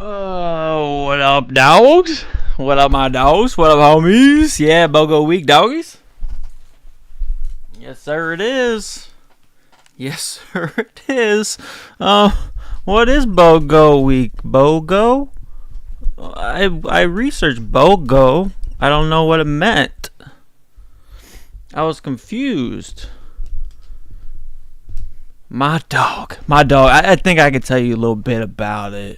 What up, dogs? What up, my dogs? What up, homies? Yeah, BOGO week, doggies. Yes, sir, it is. Yes, sir, it is. What is BOGO week? BOGO? I researched BOGO. I don't know what it meant. I was confused. My dog. I think I could tell you a little bit about it.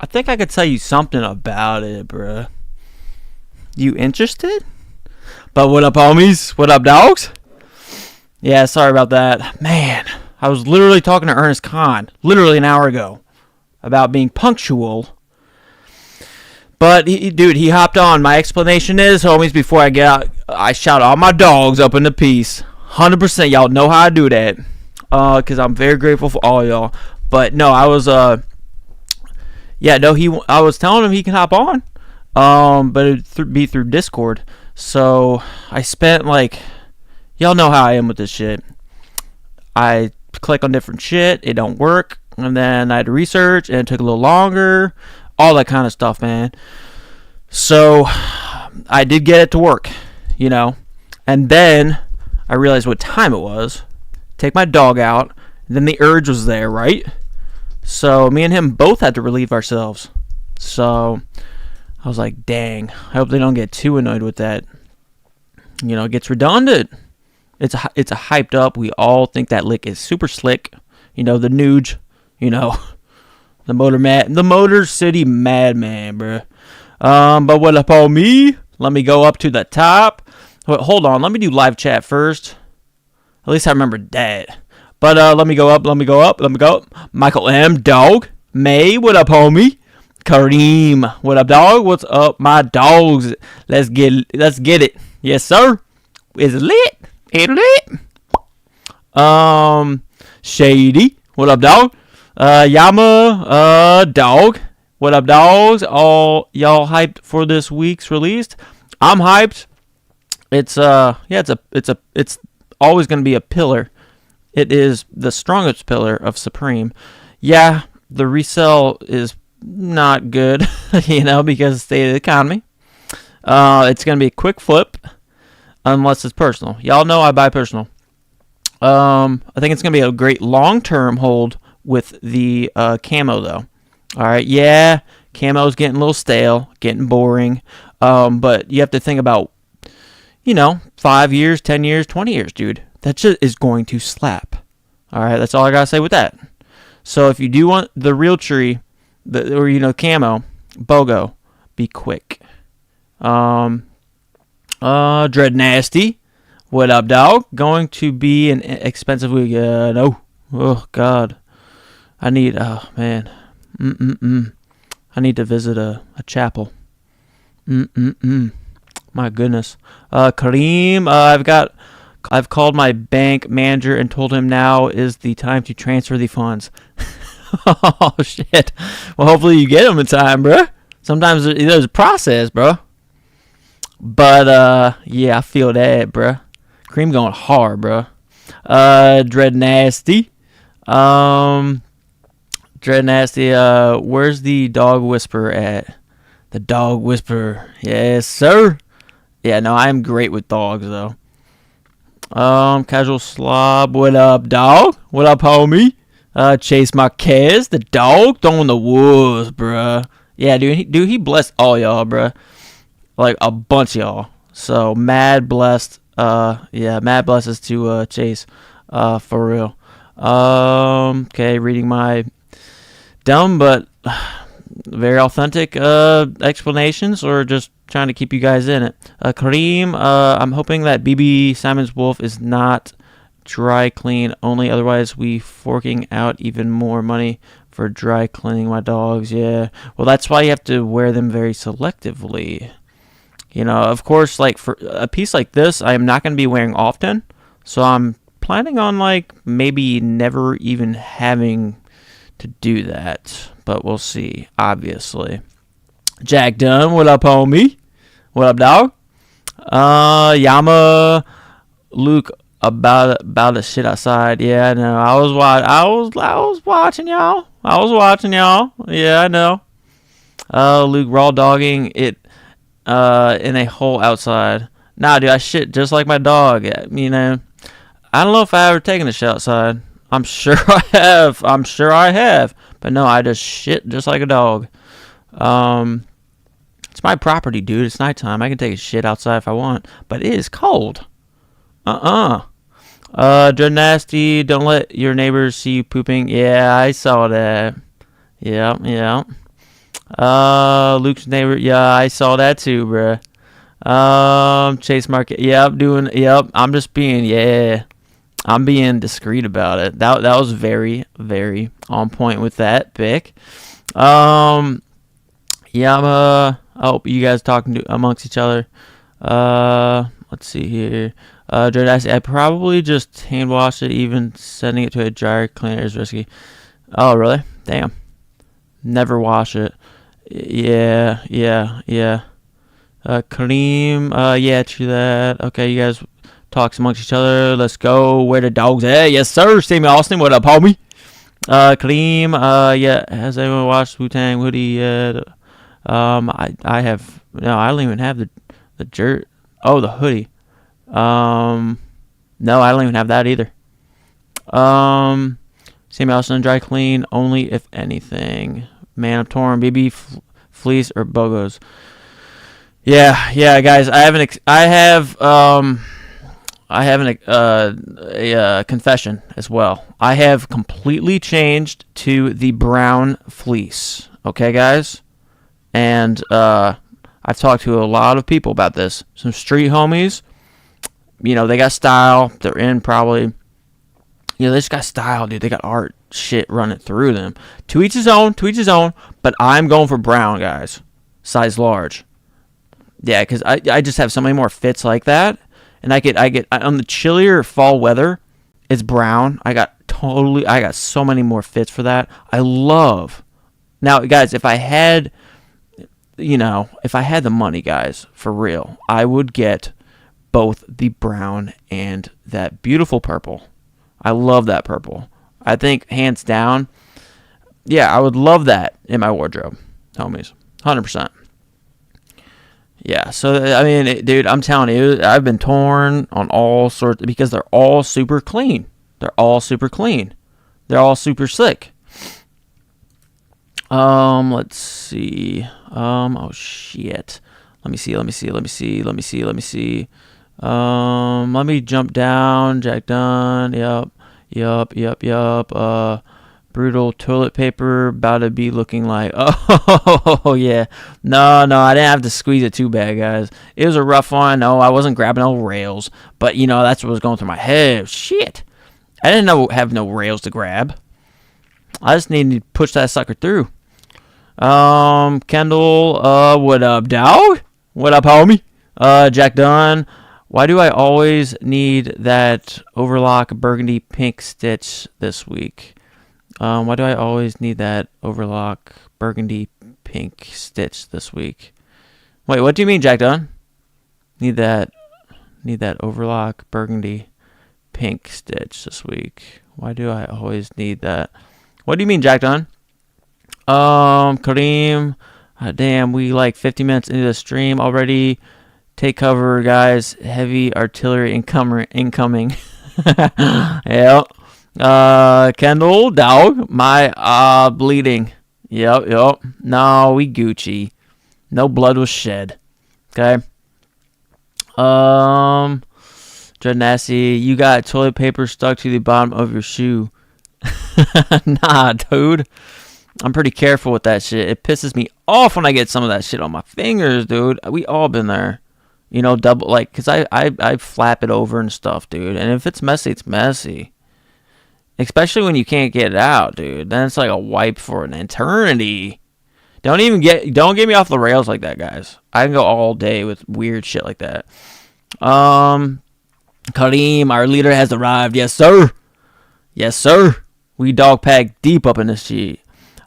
I think I could tell you something about it, bruh. You interested? But what up, homies? What up, dogs? Yeah, sorry about that. Man, I was literally talking to Ernest Kahn, literally an hour ago, about being punctual. But, he hopped on. My explanation is, homies, before I get out, I shout all my dogs up in the piece. 100%, y'all know how I do that. Because I'm very grateful for all y'all. But, no, I was, I was telling him he can hop on. But it'd be through Discord. So, I spent, y'all know how I am with this shit. I click on different shit. It don't work. And then I had to research, and it took a little longer. All that kind of stuff, man. So, I did get it to work, And then, I realized what time it was. Take my dog out. And then the urge was there, right? So, me and him both had to relieve ourselves. So, I was like, dang. I hope they don't get too annoyed with that. It gets redundant. It's a hyped up. We all think that lick is super slick. The Nuge. The Motor City Madman, bruh. But what up on me? Let me go up to the top. Wait, hold on. Let me do live chat first. At least I remember that. But let me go up. Michael M. Dog. May. What up, homie? Kareem. What up, dog? What's up, my dogs? Let's get it. Yes, sir. It's lit. It's lit. Shady. What up, dog? Yama. Dog. What up, dogs? All y'all hyped for this week's release? I'm hyped. It's always gonna be a pillar. It is the strongest pillar of Supreme. Yeah, the resale is not good, because of the state of the economy. It's going to be a quick flip, unless it's personal. Y'all know I buy personal. I think it's going to be a great long-term hold with the camo, though. All right, yeah, camo's getting a little stale, getting boring, but you have to think about, 5 years, 10 years, 20 years, dude. That shit is going to slap. All right, that's all I got to say with that. So if you do want the real tree, camo, BOGO, be quick. Dread Nasty, what up, dog? Going to be an expensive week. No. Oh, God. I need, I need to visit a chapel. My goodness. Kareem, I've called my bank manager and told him now is the time to transfer the funds. Oh, shit. Well, hopefully you get them in time, bro. Sometimes there's a process, bro. But, yeah, I feel that, bro. Cream going hard, bro. Dread Nasty. Dread Nasty, where's the dog whisperer at? The dog whisperer. Yes, sir. Yeah, no, I'm great with dogs, though. Casual slob, what up, dog? What up, homie? Chase Marquez, the dog, throwing the woods, bruh. Yeah, dude, he blessed all y'all, bruh. Like, a bunch of y'all. So, mad blessed, mad blesses to, Chase, for real. Okay, reading my dumb but very authentic, explanations, or just trying to keep you guys in it. Kareem, I'm hoping that BB Simon's Wolf is not dry clean only, otherwise we forking out even more money for dry cleaning my dogs. Yeah, well, that's why you have to wear them very selectively. Of course, for a piece like this, I am not going to be wearing often, so I'm planning on maybe never even having to do that, but we'll see, obviously. Jack Dunn, what up, homie? What up, dog? Yama, Luke about the shit outside. Yeah, I know. I was watching y'all. I was watching y'all. Yeah, I know. Luke raw dogging it in a hole outside. Nah, dude, I shit just like my dog. You know, I don't know if I ever taken a shit outside. I'm sure I have. I'm sure I have. But no, I just shit just like a dog. It's my property, dude. It's nighttime. I can take a shit outside if I want. But it is cold. Dread Nasty, don't let your neighbors see you pooping. Yeah, I saw that. Yeah, yeah. Luke's neighbor. Yeah, I saw that too, bruh. Chase Market. Yep. I'm just being, yeah. I'm being discreet about it. That was very, very on point with that pick. Yeah, I hope you guys talking amongst each other. Let's see here. I probably just hand wash it. Even sending it to a dryer cleaner is risky. Oh, really? Damn. Never wash it. Yeah. Kareem. Yeah, true that. Okay, you guys talk amongst each other. Let's go. Where the dogs at? Yes, sir. Sammy Austin. What up, homie? Kareem. Yeah. Has anyone watched Wu-Tang Woody yet? I have. No, I don't even have the jerk. Oh, the hoodie. No, I don't even have that either. Sammy Austin, dry clean only if anything. Man, I'm torn. BB, fleece, or bogos. Yeah, guys. I have a confession as well. I have completely changed to the brown fleece. Okay, guys, and I've talked to a lot of people about this. Some street homies. You know, they got style. They're in probably. You know, they just got style, dude. They got art shit running through them. To each his own. But I'm going for brown, guys. Size large. Yeah, because I just have so many more fits like that. And I get on the chillier fall weather, it's brown. I got so many more fits for that. I love. Now, guys, if I had the money, guys, for real, I would get both the brown and that beautiful purple. I love that purple. I think hands down, yeah, I would love that in my wardrobe, homies, 100%. Yeah, so I mean, dude, I'm telling you, I've been torn on all sorts because they're all super clean. They're all super slick. Let's see. Oh shit. Let me see. Let me jump down. Jack Dunn. Yup. Brutal toilet paper about to be looking like. Oh yeah. No, I didn't have to squeeze it too bad, guys. It was a rough one. No, I wasn't grabbing no rails, but that's what was going through my head. Shit. I didn't have no rails to grab. I just needed to push that sucker through. Kendall, what up, dog? What up, homie? Jack Dunn. Why do I always need that overlock burgundy pink stitch this week? Why do I always need that overlock burgundy pink stitch this week? Wait, what do you mean, Jack Dunn? Need that overlock burgundy pink stitch this week. Why do I always need that? What do you mean, Jack Dunn? Kareem. Damn, we like 50 minutes into the stream already. Take cover, guys. Heavy artillery incoming. Yep. Kendall, dog. My bleeding. Yep. No, we Gucci. No blood was shed. Okay. Dread Nasty, you got toilet paper stuck to the bottom of your shoe. Nah, dude. I'm pretty careful with that shit. It pisses me off when I get some of that shit on my fingers, dude. We all been there. Double, like, because I flap it over and stuff, dude. And if it's messy, it's messy. Especially when you can't get it out, dude. Then it's like a wipe for an eternity. Don't get me off the rails like that, guys. I can go all day with weird shit like that. Kareem, our leader has arrived. Yes, sir. We dog pack deep up in this shit.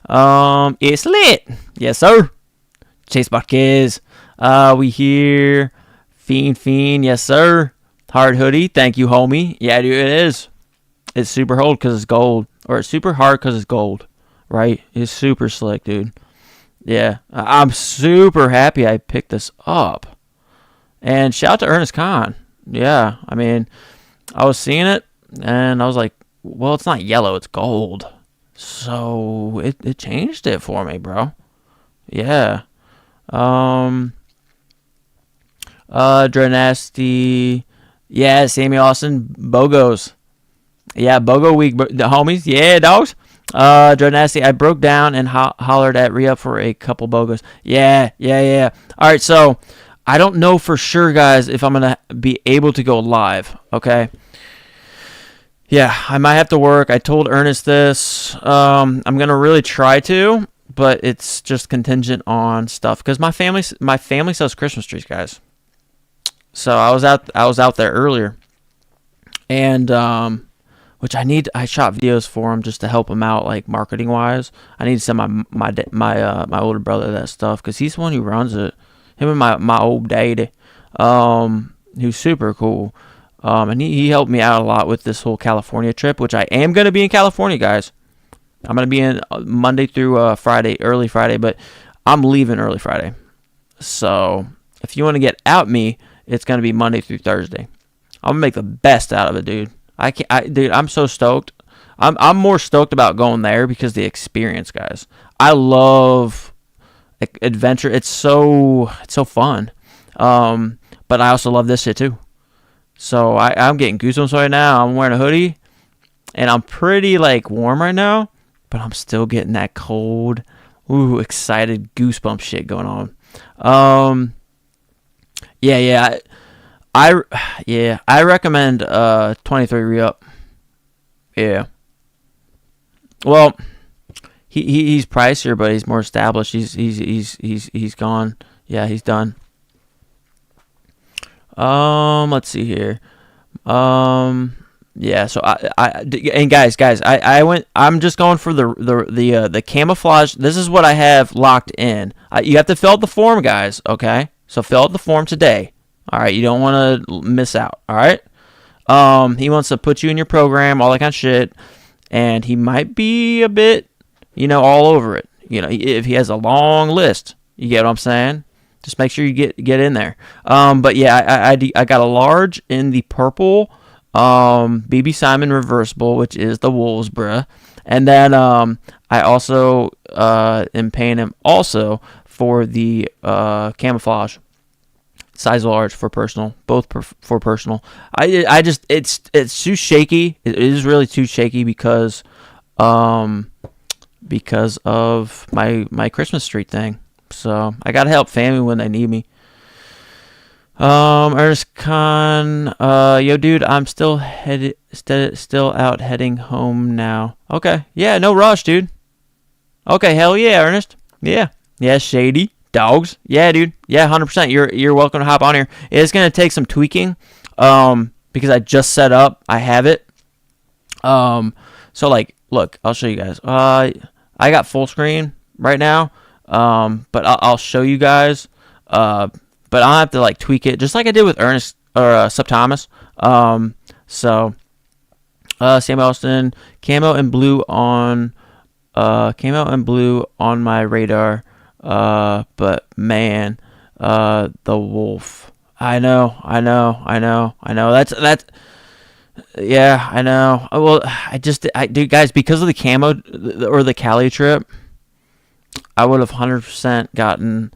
It's lit. Yes, sir. Chase Marquez. We here. Fiend. Yes, sir. Hard hoodie. Thank you, homie. Yeah, dude, it is. It's super hard because it's gold. Or it's super hard because it's gold. Right? It's super slick, dude. Yeah. I'm super happy I picked this up. And shout out to Ernest Khan. Yeah. I mean, I was seeing it, and I was like, well, it's not yellow. It's gold. So it changed it for me, bro. Yeah. Dre Nasty. Yeah, Sammy Austin. Bogos. Yeah, Bogo Week. The homies. Yeah, dogs. Dre Nasty. I broke down and hollered at Re-Up for a couple Bogos. Yeah. All right, so I don't know for sure, guys, if I'm going to be able to go live, okay? Yeah, I might have to work. I told Ernest this. I'm going to really try to, but it's just contingent on stuff because my family sells Christmas trees, guys. So I was out there earlier, and which I shot videos for him just to help him out, like marketing wise. I need to send my older brother that stuff because he's the one who runs it. Him and my old daddy, who's super cool. And he helped me out a lot with this whole California trip, which I am going to be in California, guys. I'm going to be in Monday through Friday, early Friday, but I'm leaving early Friday. So if you want to get out me, it's going to be Monday through Thursday. I'm going to make the best out of it, dude. Dude, I'm so stoked. I'm more stoked about going there because the experience, guys. I love adventure. It's so fun. But I also love this shit too. So I'm getting goosebumps right now. I'm wearing a hoodie, and I'm pretty like warm right now, but I'm still getting that cold, excited goosebump shit going on. Yeah. I recommend 23 Re-Up. Yeah. Well, he's pricier, but he's more established. He's gone. Yeah, he's done. Let's see here. Yeah. So and guys, I'm just going for the camouflage. This is what I have locked in. You have to fill out the form, guys. Okay. So fill out the form today. All right. You don't want to miss out. All right. He wants to put you in your program, all that kind of shit, and he might be a bit, all over it. If he has a long list, you get what I'm saying? Just make sure you get in there. But yeah, I got a large in the purple BB Simon reversible, which is the Wolves, bruh. And then I also am paying him also for the camouflage, size large for personal, both for personal. I just it's too shaky. It is really too shaky because of my Christmas tree thing. So I gotta help family when they need me. Ernest Khan, yo, dude, I'm still out heading home now. Okay, yeah, no rush, dude. Okay, hell yeah, Ernest. Yeah, Shady dogs. Yeah, dude. Yeah, 100%. You're welcome to hop on here. It's gonna take some tweaking, because I just set up. I have it. So like, look, I'll show you guys. I got full screen right now. But I'll show you guys. But I'll have to like tweak it just like I did with Ernest or Sub Thomas. So Sam Austin, camo and blue on my radar. But man, the wolf. I know. That's. Yeah, I know. Well, I do, guys, because of the camo or the Cali trip. I would have 100% gotten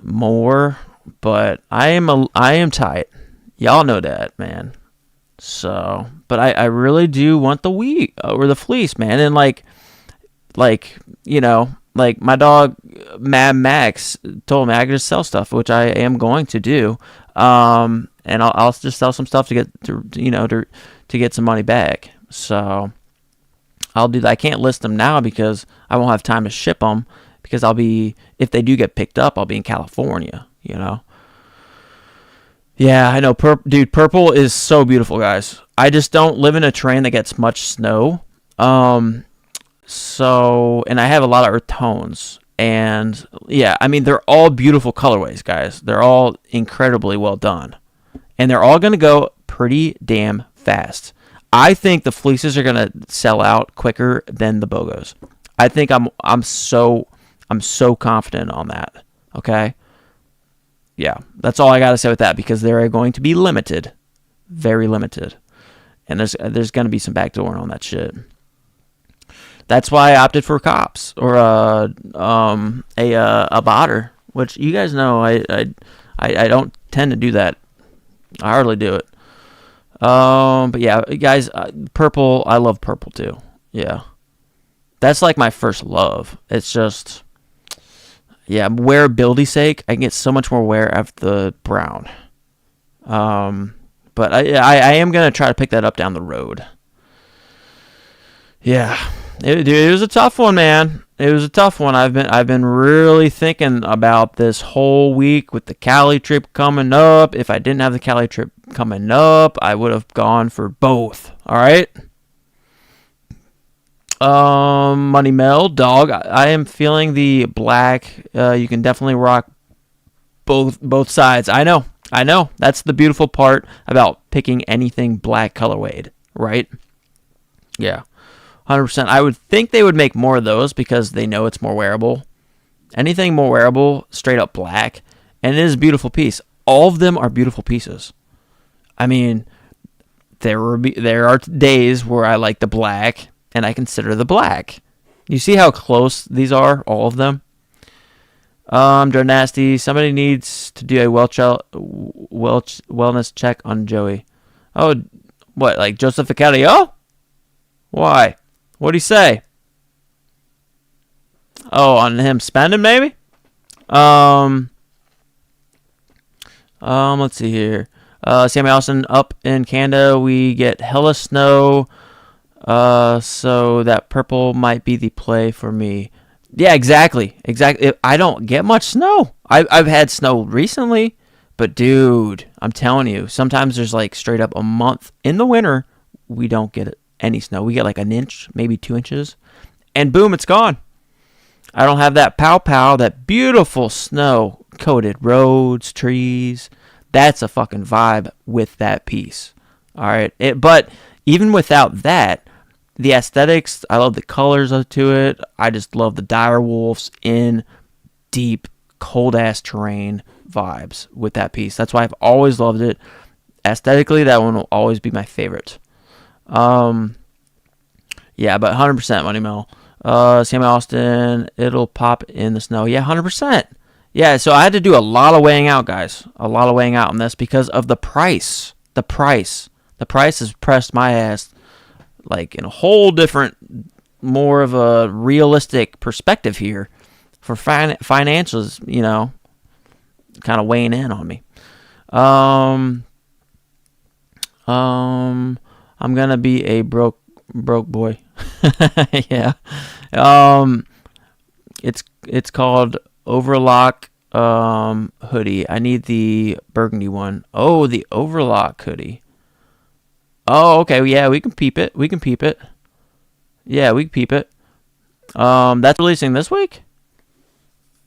more, but I am tight. Y'all know that, man. So, but I really do want the wheat or the fleece, man. And like my dog Mad Max told me I could just sell stuff, which I am going to do. And I'll just sell some stuff to get some money back. So I'll do that. I can't list them now because I won't have time to ship them. Because if they do get picked up, I'll be in California, Yeah, I know. Dude, purple is so beautiful, guys. I just don't live in a terrain that gets much snow. And I have a lot of earth tones. And, yeah, I mean, they're all beautiful colorways, guys. They're all incredibly well done. And they're all going to go pretty damn fast. I think the fleeces are gonna sell out quicker than the BOGOs. I think I'm so confident on that. Okay. Yeah, that's all I gotta say with that, because they're going to be limited, very limited, and there's gonna be some backdooring on that shit. That's why I opted for cops or a botter, which you guys know I don't tend to do that. I hardly do it. But yeah, guys, purple. I love purple too. Yeah, that's like my first love. It's just, yeah, wearability sake, I can get so much more wear after the brown. But I am gonna try to pick that up down the road. Yeah, it was a tough one, man. It was a tough one. I've been really thinking about this whole week with the Cali trip coming up. If I didn't have the Cali trip coming up, I would have gone for both. All right. Money Mel, dog. I am feeling the black. You can definitely rock both sides. I know. That's the beautiful part about picking anything black colorwayed, right? Yeah, 100%. I would think they would make more of those because they know it's more wearable. Anything more wearable, straight up black, and it is a beautiful piece. All of them are beautiful pieces. I mean, there are days where I like the black, and I consider the black. You see how close these are, all of them? Joe Nasty, somebody needs to do a wellness check on Joey. Oh, what, like Joseph Acadio? Why? What'd he say? Oh, on him spending, maybe? Let's see here. Sammy Austin, up in Canada, we get hella snow. So that purple might be the play for me. Yeah, exactly. I don't get much snow. I've had snow recently, but dude, I'm telling you, sometimes there's like straight up a month in the winter we don't get any snow. We get like an inch, maybe 2 inches, and boom, it's gone. I don't have that pow, that beautiful snow coated roads, trees. That's a fucking vibe with that piece. All right, but even without that, the aesthetics, I love the colors to it. I just love the dire wolves in deep, cold-ass terrain vibes with that piece. That's why I've always loved it. Aesthetically, that one will always be my favorite. Yeah, but 100% Money Mel. Sammy Austin, it'll pop in the snow. Yeah, 100%. Yeah, so I had to do a lot of weighing out, guys. A lot of weighing out on this because of the price. The price has pressed my ass like in a whole different, more of a realistic perspective here for financials, you know, kind of weighing in on me. I'm gonna be a broke boy. Yeah. It's called Overlock hoodie. I need the burgundy one. Oh, the Overlock hoodie. Oh, okay. Yeah, we can peep it. Yeah, we can peep it. That's releasing this week?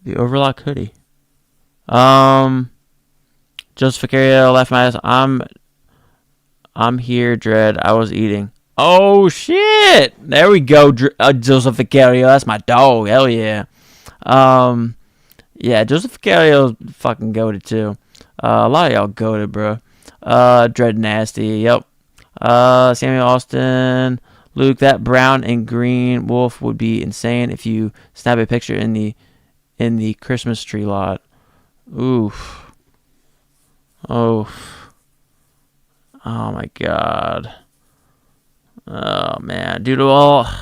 The Overlock hoodie. Joseph Vicario left my ass. I'm here, Dread. I was eating. Oh, shit. There we go, Joseph Vicario. That's my dog. Hell yeah. Yeah, Joseph Vicario fucking goated, too. A lot of y'all goated, bro. Dread Nasty. Yep. Samuel Austin, Luke, that brown and green wolf would be insane if you snap a picture in the Christmas tree lot. Oof. Oh my god. Oh man, dude. Well,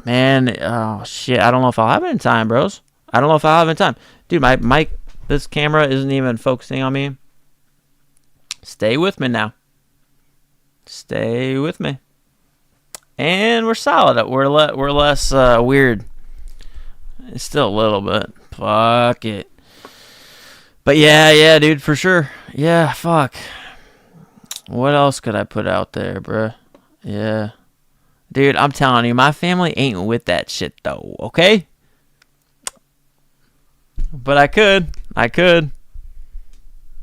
man. Oh shit. I don't know if I'll have it in time, bros. Dude. My mic. This camera isn't even focusing on me. Stay with me now. Stay with me. And we're solid. We're less weird. It's still a little bit. Fuck it. But yeah, dude, for sure. Yeah, fuck. What else could I put out there, bruh? Yeah. Dude, I'm telling you, my family ain't with that shit, though, okay? But I could.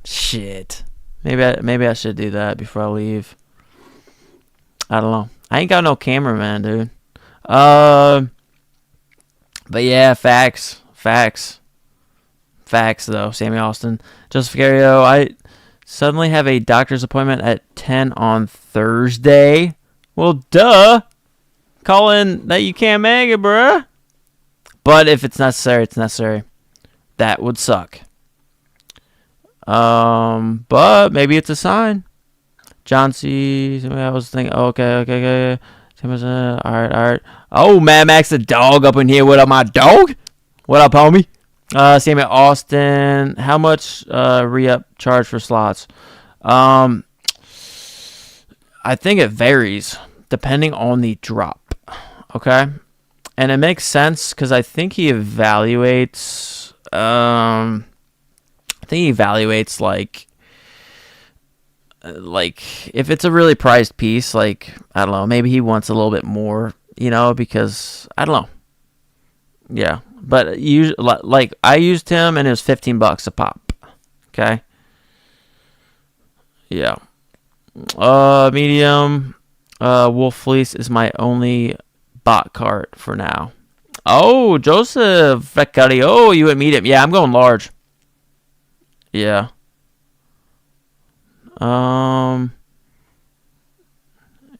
Shit. Maybe I should do that before I leave. I don't know. I ain't got no cameraman, dude. But yeah, facts. Though. Sammy Austin, Joseph Gario. I suddenly have a doctor's appointment at 10 on Thursday. Well, duh. Call in that you can't make it, bruh. But if it's necessary, it's necessary. That would suck. But maybe it's a sign. John C. I was thinking, okay. All right. Oh, Mad Max the dog up in here. What up, my dog? What up, homie? Sammy Austin. How much re-up charge for slots? I think it varies depending on the drop. Okay, and it makes sense because I think he evaluates. Like if it's a really prized piece, like I don't know, maybe he wants a little bit more, because I don't know. Yeah, but like I used him and it was $15 a pop. Okay. Yeah. Medium. Wolf Fleece is my only bot cart for now. Oh, Joseph Vecari. Oh, you would meet him. Yeah, I'm going large. Yeah.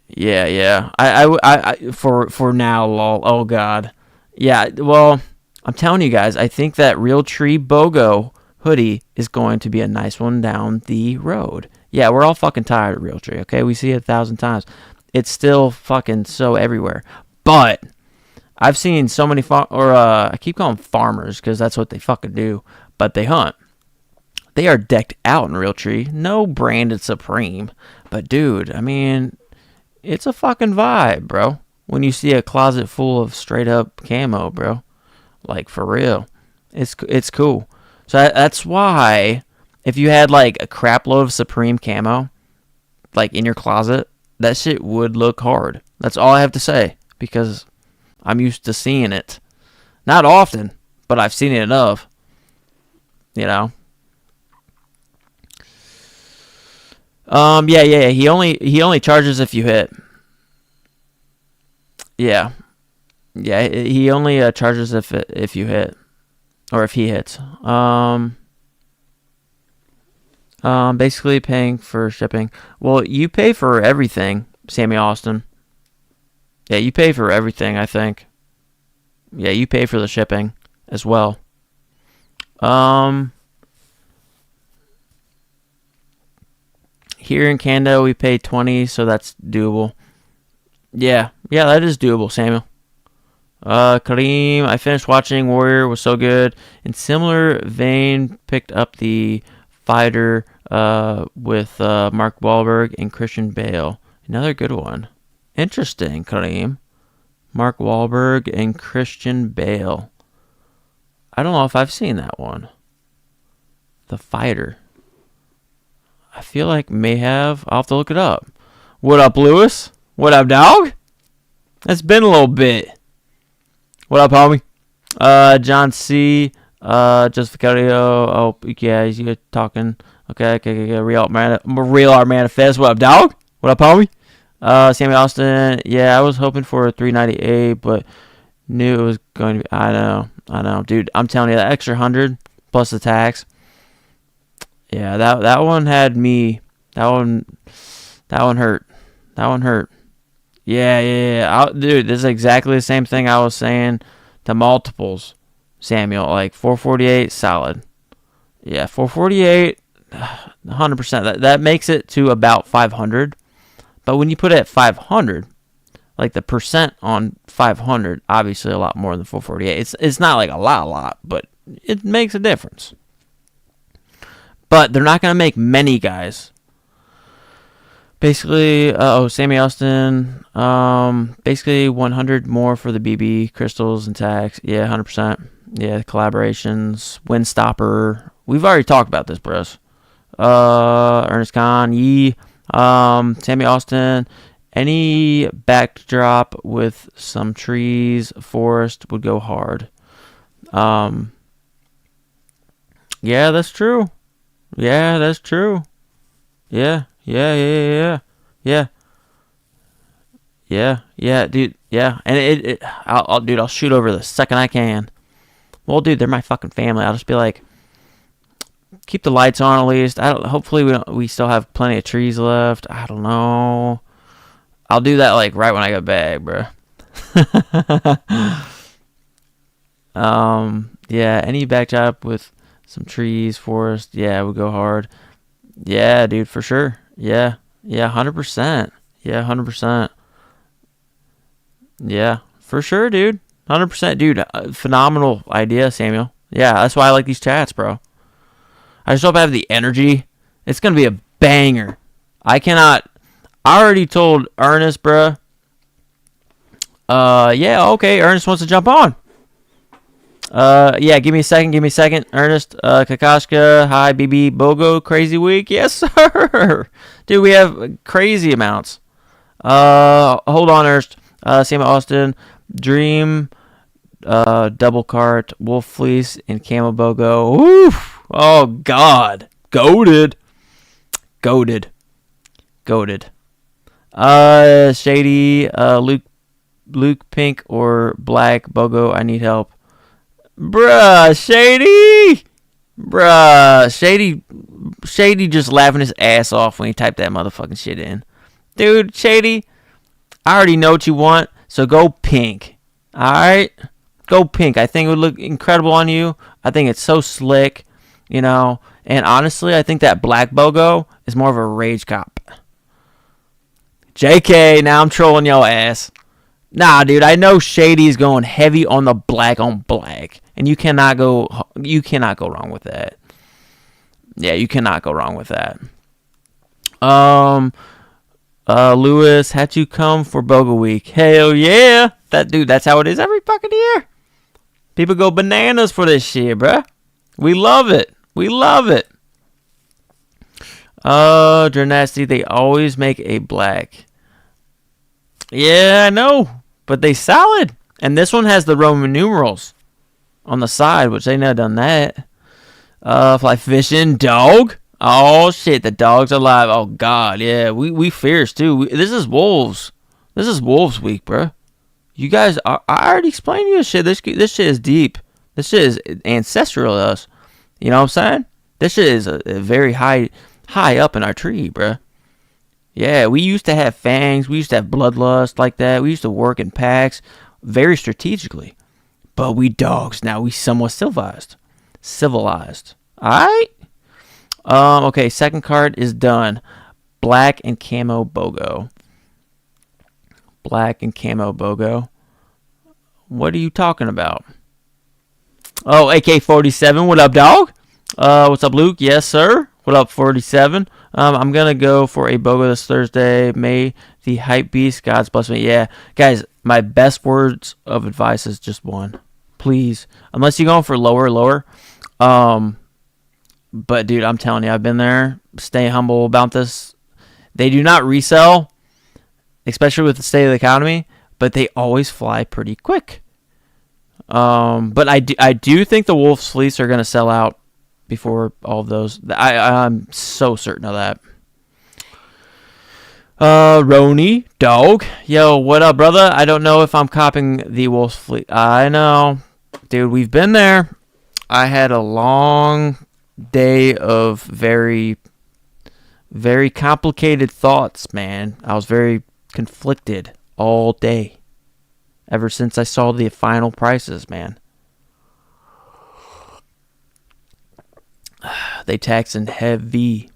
Yeah. I for now, lol. Oh God. Yeah. Well, I'm telling you guys, I think that Realtree BOGO hoodie is going to be a nice one down the road. Yeah, we're all fucking tired of Realtree. Okay, we see it 1,000 times. It's still fucking so everywhere. But I've seen so many I keep calling them farmers because that's what they fucking do. But they hunt. They are decked out in Realtree. No branded Supreme. But dude, I mean, it's a fucking vibe, bro. When you see a closet full of straight up camo, bro. Like for real. It's cool. So that's why if you had like a crap load of Supreme camo like in your closet, that shit would look hard. That's all I have to say because I'm used to seeing it. Not often, but I've seen it enough. Yeah. He only charges if you hit. Yeah. He only charges if you hit, or if he hits. Basically paying for shipping. Well, you pay for everything, Sammy Austin. Yeah, you pay for everything, I think. Yeah, you pay for the shipping as well. Here in Canada, we pay $20, so that's doable. Yeah, that is doable, Samuel. Kareem, I finished watching Warrior, was so good. In similar vein, picked up the Fighter with Mark Wahlberg and Christian Bale. Another good one. Interesting, Kareem. Mark Wahlberg and Christian Bale. I don't know if I've seen that one. The Fighter. I feel like may have. I'll have to look it up. What up, Lewis? What up, dog? It's been a little bit. What up, homie? John C. Just Vicario. Oh, yeah, you're talking. Okay. Real Art Manifest. What up, dog? What up, homie? Sammy Austin. Yeah, I was hoping for a 398, but knew it was going to be. I know, dude. I'm telling you, that extra 100 plus the tax. Yeah, that one had me. That one hurt. That one hurt. Yeah. Dude, this is exactly the same thing I was saying to multiples, Samuel. Like 448, solid. Yeah, 448, 100%. That makes it to about 500. But when you put it at 500, like the percent on 500, obviously a lot more than 448. It's not like a lot, but it makes a difference. But they're not going to make many guys. Basically, Sammy Austin. Basically 100 more for the BB, crystals, and tags. Yeah, 100%. Yeah, collaborations, Windstopper. We've already talked about this, bros. Ernest Khan, Sammy Austin. Any backdrop with some trees, forest would go hard. Yeah, that's true. Yeah, that's true. Yeah, yeah, yeah, yeah, yeah, yeah, yeah, dude. Yeah, and dude, I'll shoot over the second I can. Well, dude, they're my fucking family. I'll just be like, keep the lights on at least. I don't. Hopefully, we still have plenty of trees left. I don't know. I'll do that like right when I get back, bro. Yeah, any backdrop with some trees, forest, yeah, we go hard. Yeah, dude, for sure. Yeah, yeah, 100%. Yeah, 100%. Yeah, for sure, dude. 100%, dude. Phenomenal idea, Samuel. Yeah, that's why I like these chats, bro. I just hope I have the energy. It's gonna be a banger. I cannot. I already told Ernest, bro. Yeah, okay. Ernest wants to jump on. Yeah, give me a second. Give me a second. Ernest, Kakashka, hi, BB, Bogo, crazy week. Yes, sir. Dude, we have crazy amounts. Hold on, Ernest. Sam Austin, Dream, Double Cart, Wolf Fleece, and Camo Bogo. Oof. Oh, God. Goated. Goated. Goated. Shady, Luke Pink or Black, Bogo, I need help. Bruh, Shady! Bruh, Shady just laughing his ass off when he typed that motherfucking shit in. Dude, Shady, I already know what you want, so go pink. Alright? Go pink. I think it would look incredible on you. I think it's so slick, you know. And honestly, I think that black Bogo is more of a rage cop. JK, now I'm trolling your ass. Nah, dude, I know Shady's going heavy on the black on black, and you cannot go wrong with that. Yeah, you cannot go wrong with that. Lewis, had you come for Boga Week? Hell yeah, that's how it is every fucking year. People go bananas for this shit, bruh. We love it. We love it. Dranasty, they always make a black. Yeah, I know. But they solid. And this one has the Roman numerals on the side, which they never done that. Fly fishing, dog. Oh shit, the dog's alive. Oh god, yeah, we fierce too. This is wolves. This is wolves week, bro. You guys, I already explained to you this shit. This shit is deep. This shit is ancestral to us. You know what I'm saying? This shit is a very high up in our tree, bro. Yeah, we used to have fangs. We used to have bloodlust like that. We used to work in packs very strategically. But we dogs now. We somewhat civilized. Alright? Okay, second card is done. Black and camo Bogo. Black and camo Bogo. What are you talking about? Oh, AK-47. What up, dog? What's up, Luke? Yes, sir. What up, 47? I'm going to go for a Bogo this Thursday. May the hype beast gods bless me. Yeah. Guys, my best words of advice is just one. Please. Unless you're going for lower. But, dude, I'm telling you, I've been there. Stay humble about this. They do not resell, especially with the state of the economy, but they always fly pretty quick. But I do think the Wolf's Fleece are going to sell out before all of those. I'm so certain of that. Roni, dog. Yo, what up, brother? I don't know if I'm copying the Wolf's Fleece. I know. Dude, we've been there. I had a long day of very, very complicated thoughts, man. I was very conflicted all day. Ever since I saw the final prices, man. They taxing heavy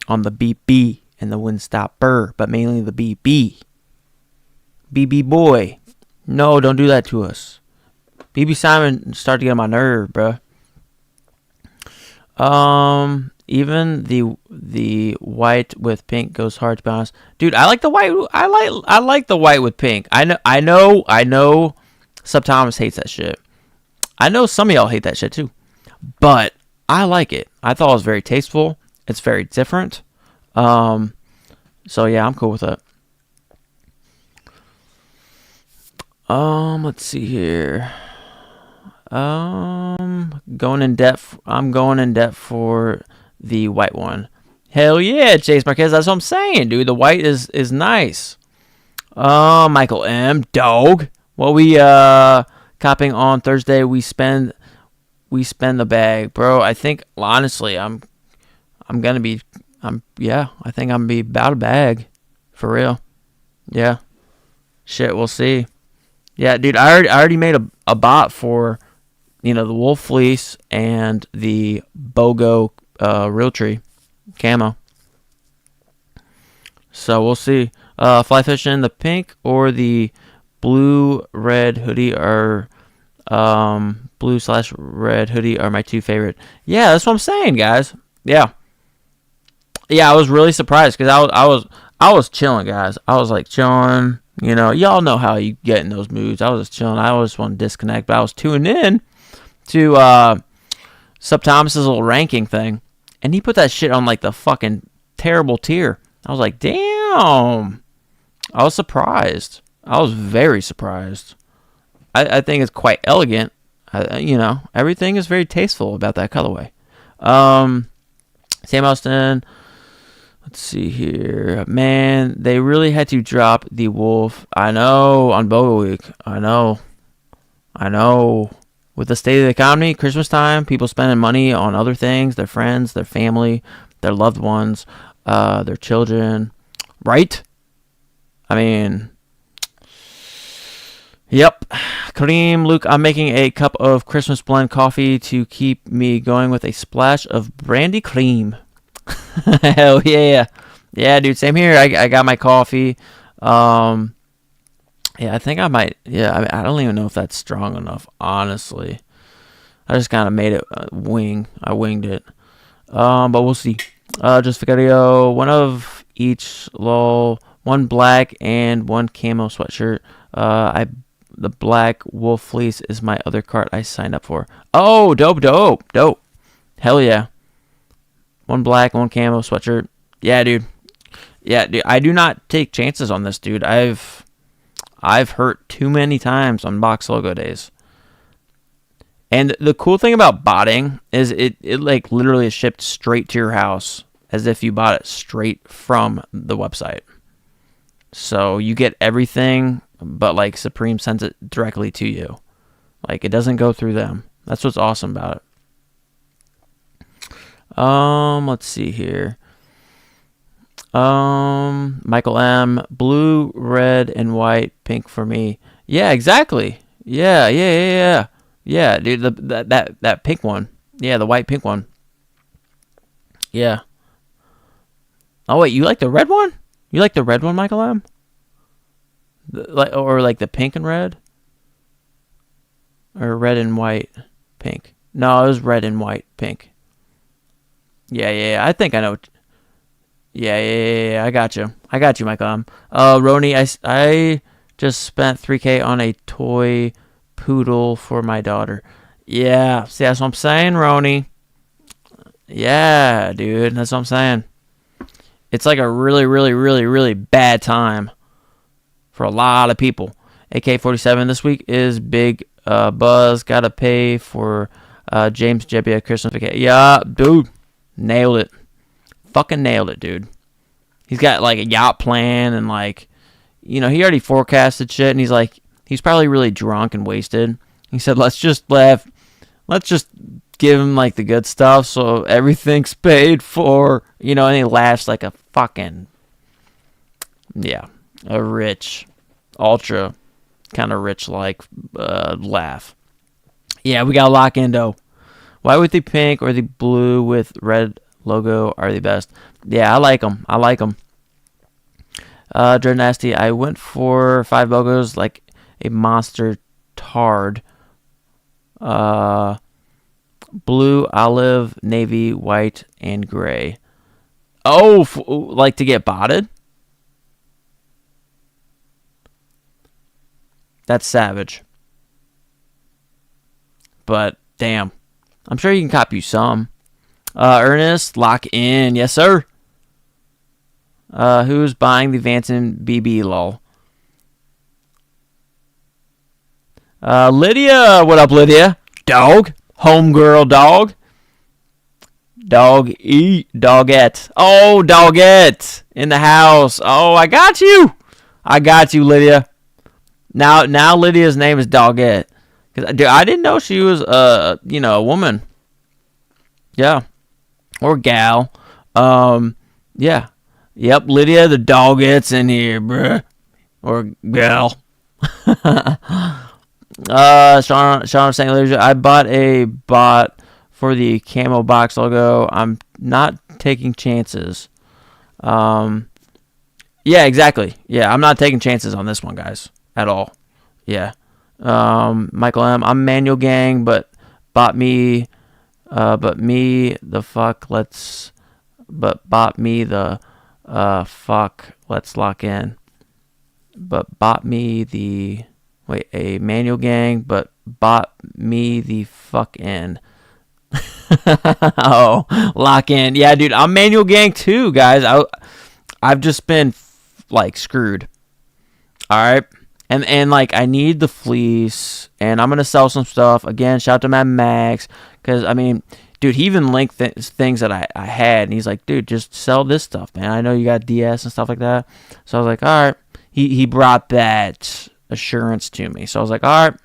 on the BB and the Windstopper, but mainly the BB. BB boy. No, don't do that to us. BB Simon started to get on my nerve, bruh. Even the white with pink goes hard, to be honest. Dude, I like the white. I like the white with pink. I know Sub Thomas hates that shit. I know some of y'all hate that shit too. But I like it. I thought it was very tasteful. It's very different. So yeah, I'm cool with it. Let's see here. I'm going in debt for the white one. Hell yeah, Chase Marquez. That's what I'm saying, dude. The white is nice. Michael M. Dog. What we copying on Thursday? We spend the bag, bro. I think honestly, I think I'm gonna be about a bag, for real. Yeah. Shit, we'll see. Yeah, dude, I already made a bot for, the wolf fleece and the BOGO Realtree camo. So we'll see. Fly fishing, the pink or the blue red hoodie are blue/red hoodie are my two favorite. Yeah, that's what I'm saying, guys. Yeah, I was really surprised because I was chilling, guys. I was like chilling. Y'all know how you get in those moods. I was just chilling. I always want to disconnect, but I was tuning in to Sub Thomas's little ranking thing, and he put that shit on like the fucking terrible tier. I was like, damn. I was surprised. I was very surprised. I think it's quite elegant. Everything is very tasteful about that colorway. Sam Austin. Let's see here. Man, they really had to drop the wolf. I know, on BOGO Week. I know. With the state of the economy, Christmas time, people spending money on other things, their friends, their family, their loved ones, their children. Right? I mean, yep. Kareem, Luke, I'm making a cup of Christmas blend coffee to keep me going with a splash of brandy cream. Hell yeah. Yeah, dude, same here. I got my coffee. Yeah, I think I might. Yeah, I don't even know if that's strong enough, honestly. I just kind of made it wing. I winged it. But we'll see. Just video, one of each, lol. One black and one camo sweatshirt. The black wolf fleece is my other cart I signed up for. Oh, dope. Hell yeah. One black, one camo sweatshirt. Yeah, dude. I do not take chances on this, dude. I've hurt too many times on box logo days. And the cool thing about botting is it like literally is shipped straight to your house as if you bought it straight from the website. So you get everything, but like Supreme sends it directly to you. Like it doesn't go through them. That's what's awesome about it. Let's see here. Michael M. Blue, red, and white, pink for me. Yeah, exactly. Yeah. Yeah, dude, that pink one. Yeah, the white pink one. Yeah. Oh wait, you like the red one? You like the red one, Michael M? Or like the pink and red? Or red and white, pink? No, it was red and white, pink. Yeah. I think I know. Yeah. I got you, Michael M. Roni, I just spent $3K on a toy poodle for my daughter. Yeah, see, that's what I'm saying, Roni. Yeah, dude, that's what I'm saying. It's like a really, really, really, really bad time for a lot of people. AK-47 this week is big buzz. Gotta pay for James Jebbia Christmas vacation. Yeah, dude. Nailed it. Fucking nailed it, dude. He's got like a yacht plan and like, he already forecasted shit and he's probably really drunk and wasted. He said, let's just give him like the good stuff so everything's paid for, and he laughs like a fucking, a rich, ultra kind of rich like laugh. Yeah, we got to lock in though. Why would the pink or the blue with red logo are the best? Yeah, I like them. Dread Nasty, I went for 5 logos like a monster tard. Blue, olive, navy, white, and gray. Oh, like to get botted? That's savage. But, damn. I'm sure you can cop you some. Ernest, lock in. Yes, sir. Who's buying the Vanson BB, lol? Lydia. What up, Lydia? Dog. Homegirl dog. Dog eat. Doggette. Oh, Doggette. In the house. Oh, I got you. I got you, Lydia. Now Lydia's name is Doggette. Dude, I didn't know she was, a woman. Yeah. Or gal. Yeah. Yep, Lydia the Doggette's in here, bruh. Or gal. Sean of St. Lucia, I bought a bot for the camo box logo. I'm not taking chances. Yeah, exactly. Yeah, I'm not taking chances on this one, guys, at all. Yeah. Michael M. I'm Manual Gang, but bought me, but me the fuck. Bought me the, fuck. Let's lock in. But bought me the. Wait, a Manual Gang, but bought me the fuck in. Oh, lock in. Yeah, dude, I'm Manual Gang too, guys. I've just been like screwed. All right, and like I need the fleece, and I'm gonna sell some stuff again. Shout out to Mad Max, because I mean, dude, he even linked things that I had, and he's like, dude, just sell this stuff, man. I know you got DS and stuff like that. So I was like, all right. He brought that assurance to me. So I was like, all right,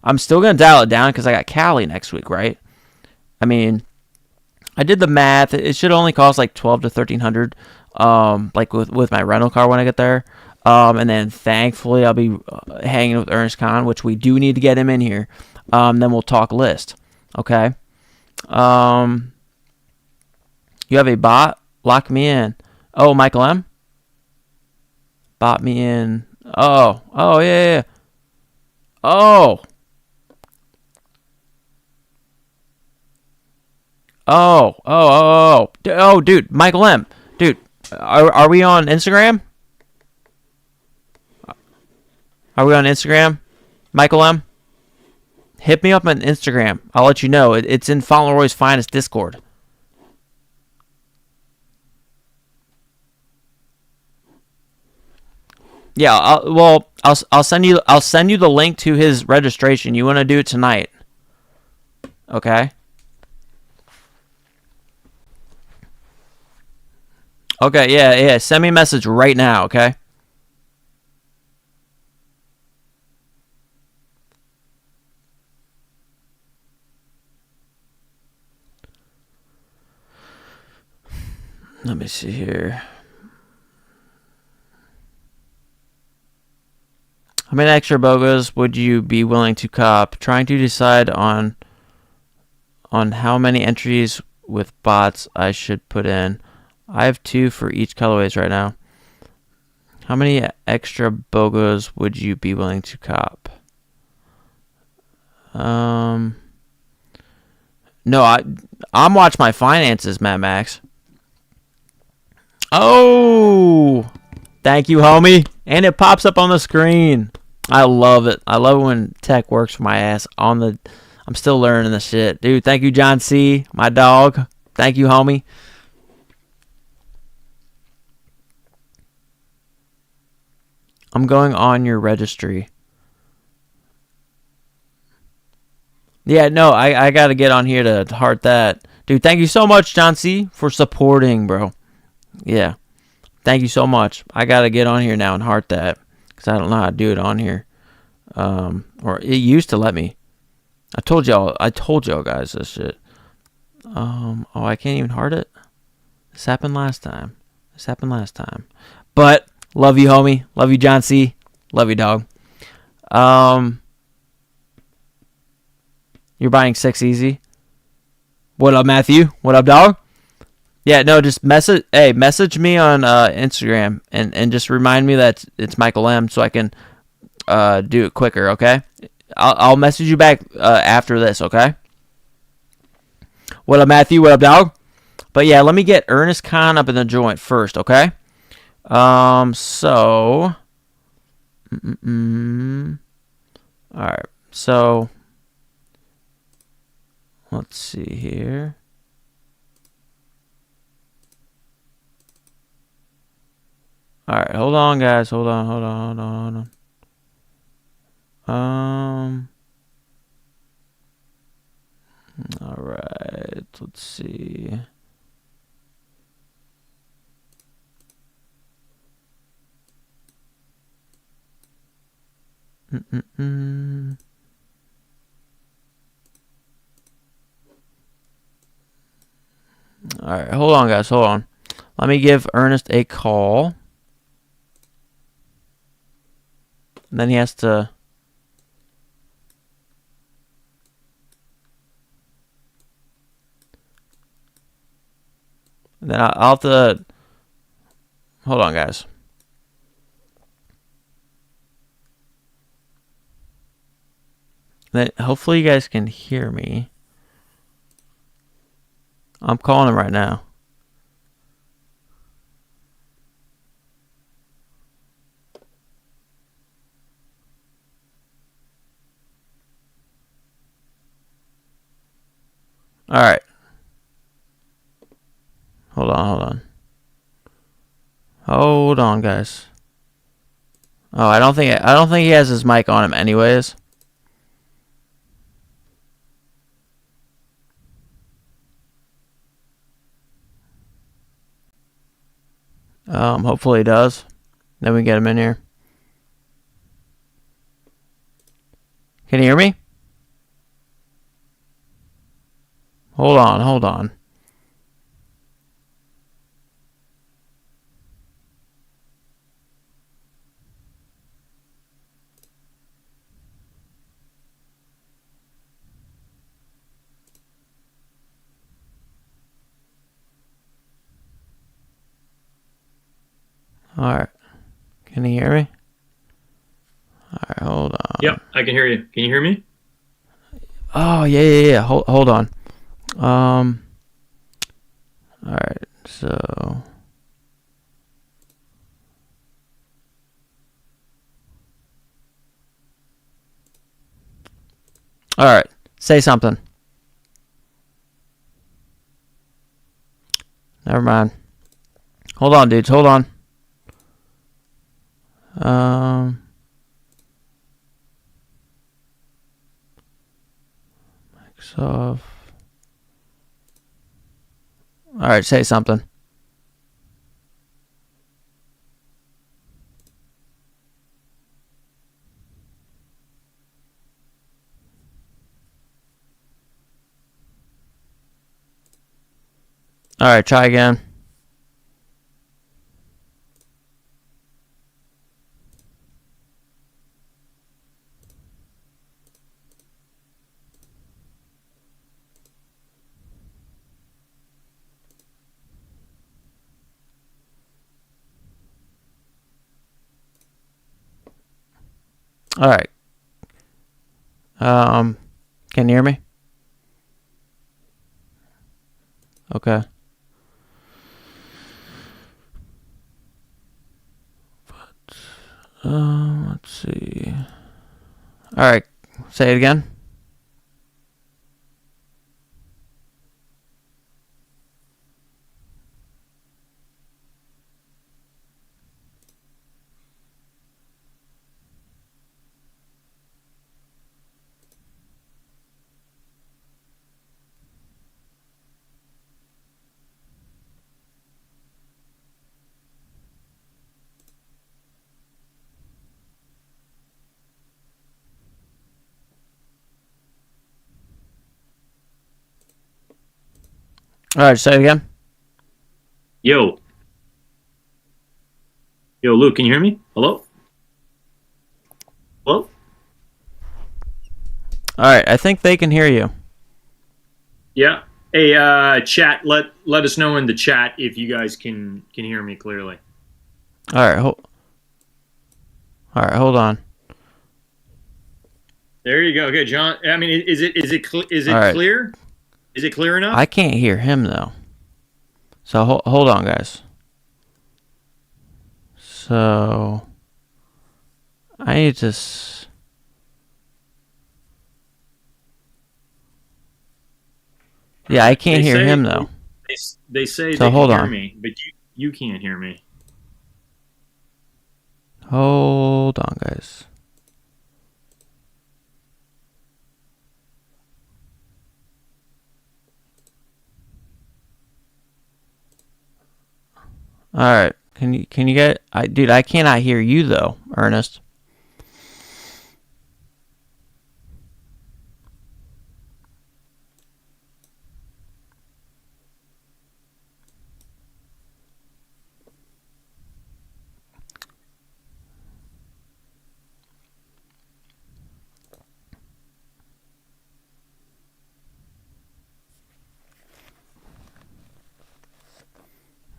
I'm still going to dial it down because I got Cali next week, right? I mean, I did the math. It should only cost like 12 to 1300 like with my rental car when I get there. And then thankfully I'll be hanging with Ernest Khan, which we do need to get him in here. Then we'll talk list. Okay. You have a bot? Lock me in. Oh, Michael M? Bought me in. Oh, yeah. Oh. Oh, dude, Michael M. Dude, are we on Instagram? Are we on Instagram? Michael M? Hit me up on Instagram. I'll let you know. It's in Fauntleroy's Finest Discord. Yeah, I'll send you the link to his registration. You want to do it tonight? Okay. Okay, yeah. Send me a message right now, okay? Let me see here. How many extra BOGOs would you be willing to cop? Trying to decide on how many entries with bots I should put in. I have 2 for each colorways right now. How many extra BOGOs would you be willing to cop? No, I'm watching my finances, Matt Max. Oh, thank you, homie. And it pops up on the screen. I love it. I love it when tech works for my ass I'm still learning this shit. Dude, thank you, John C., my dog. Thank you, homie. I'm going on your registry. Yeah, no, I got to get on here to heart that. Dude, thank you so much, John C., for supporting, bro. Yeah. Thank you so much. I got to get on here now and heart that because I don't know how to do it on here. Or it used to let me. I told y'all guys this shit. I can't even heart it. This happened last time. But love you, homie. Love you, John C. Love you, dog. You're buying 6 easy. What up, Matthew? What up, dog? Yeah, no, just message me on Instagram and just remind me that it's Michael M so I can do it quicker, okay? I'll message you back after this, okay? What up, Matthew? What up, dog? But yeah, let me get Ernest Khan up in the joint first, okay? So alright, so let's see here. Alright, hold on, guys. Hold on. Alright, let's see. Alright, hold on, guys. Hold on. Let me give Ernest a call. And then he has to... Then I'll have to... Hold on, guys. Then hopefully you guys can hear me. I'm calling him right now. Alright. Hold on. Hold on, guys. Oh, I don't think he has his mic on him anyways. Hopefully he does. Then we get him in here. Can you hear me? Hold on. Alright. Can you hear me? Alright, hold on. Yep, I can hear you. Can you hear me? Oh, yeah. Hold on. Alright, so... Alright, say something. Never mind. Hold on, dudes. Hold on. Microsoft. Alright, say something. Alright, try again. Alright. Can you hear me? Okay. Let's see. Alright, say it again. Alright, say it again. Yo, Luke, can you hear me? Hello? Alright, I think they can hear you. Yeah. Hey, chat. Let us know in the chat if you guys can hear me clearly. Alright, hold on. There you go. Okay, John. I mean, is it Alright. clear? Is it clear enough? I can't hear him though. So hold on, guys. So I need to. Yeah, I can't hear him though. They say So they hold can hear on. me, but you can't hear me. Hold on, guys. All right. Can you get? Dude, I cannot hear you though, Ernest.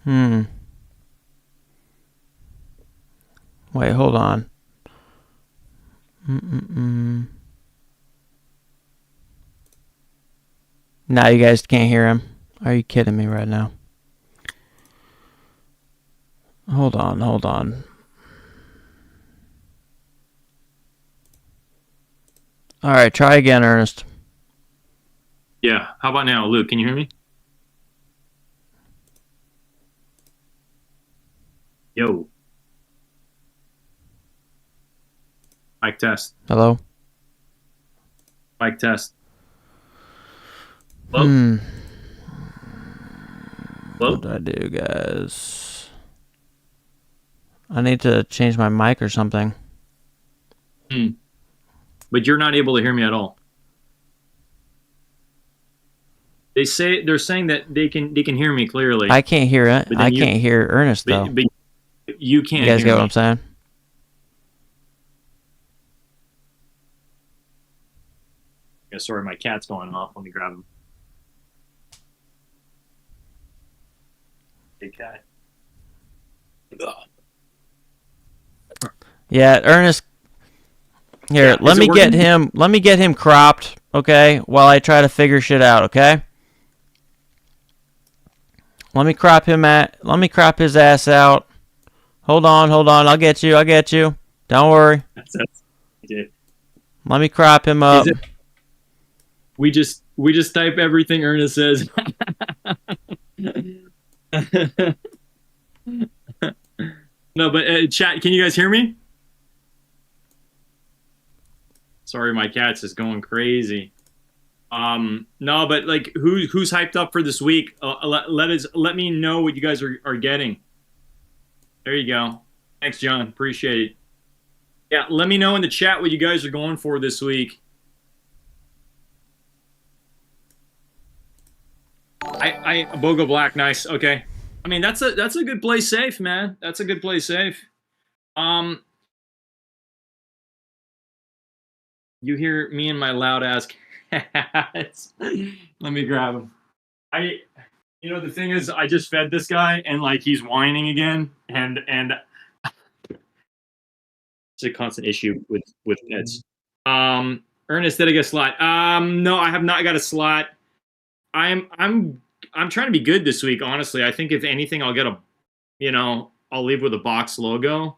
Hmm. Wait, hold on. Mm-mm-mm. Now you guys can't hear him. Are you kidding me right now? Hold on, hold on. All right, try again, Ernest. Yeah. How about now, Luke? Can you hear me? Yo. Mic test. Hello? Mic test. Hello? Hmm. What Hello? do I do, guys? I need to change my mic or something. Hmm. But you're not able to hear me at all. They're saying that they can hear me clearly, I can't hear it. but I then you can't hear Ernest though. but you You can't guys hear get what I'm me. saying? Yeah, sorry, my cat's going off. Let me grab him. Hey, cat. Yeah, Ernest. Here, Yeah, is it working? Let me get him cropped, okay? While I try to figure shit out, okay? Let me crop him at. Let me crop his ass out. Hold on, hold on. I'll get you. I'll get you. Don't worry. That's it. Let me crop him Is up. it? We just type everything Ernest says. No, but chat. Can you guys hear me? Sorry, my cat's just going crazy. No, but like, who's hyped up for this week? Let me know what you guys are getting. There you go. Thanks, John. Appreciate it. Yeah, let me know in the chat what you guys are going for this week. I Bogo Black, nice. Okay. I mean, that's a good play safe, man. That's a good play safe. Um, you hear me and my loud ass cats. Let me grab him. The thing is, I just fed this guy, and like he's whining again, and it's a constant issue with pets. Ernest, did I get a slot? No, I have not got a slot. I'm trying to be good this week. Honestly, I think if anything, I'll get I'll leave with a box logo.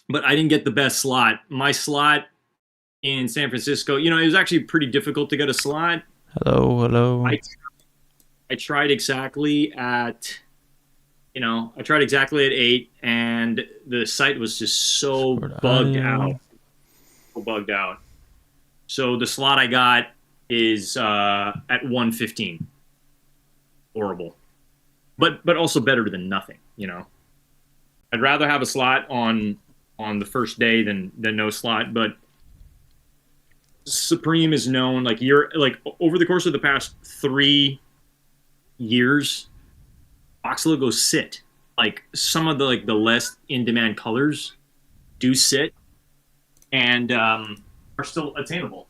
But I didn't get the best slot. My slot in San Francisco, it was actually pretty difficult to get a slot. Hello, hello. I tried exactly at I tried exactly at 8, and the site was just so bugged out. So bugged out. So the slot I got is at 115. Horrible. But also better than nothing, I'd rather have a slot on the first day than no slot, but Supreme is known like over the course of the past 3 years, box logos sit. Like some of the less in demand colors do sit and are still attainable.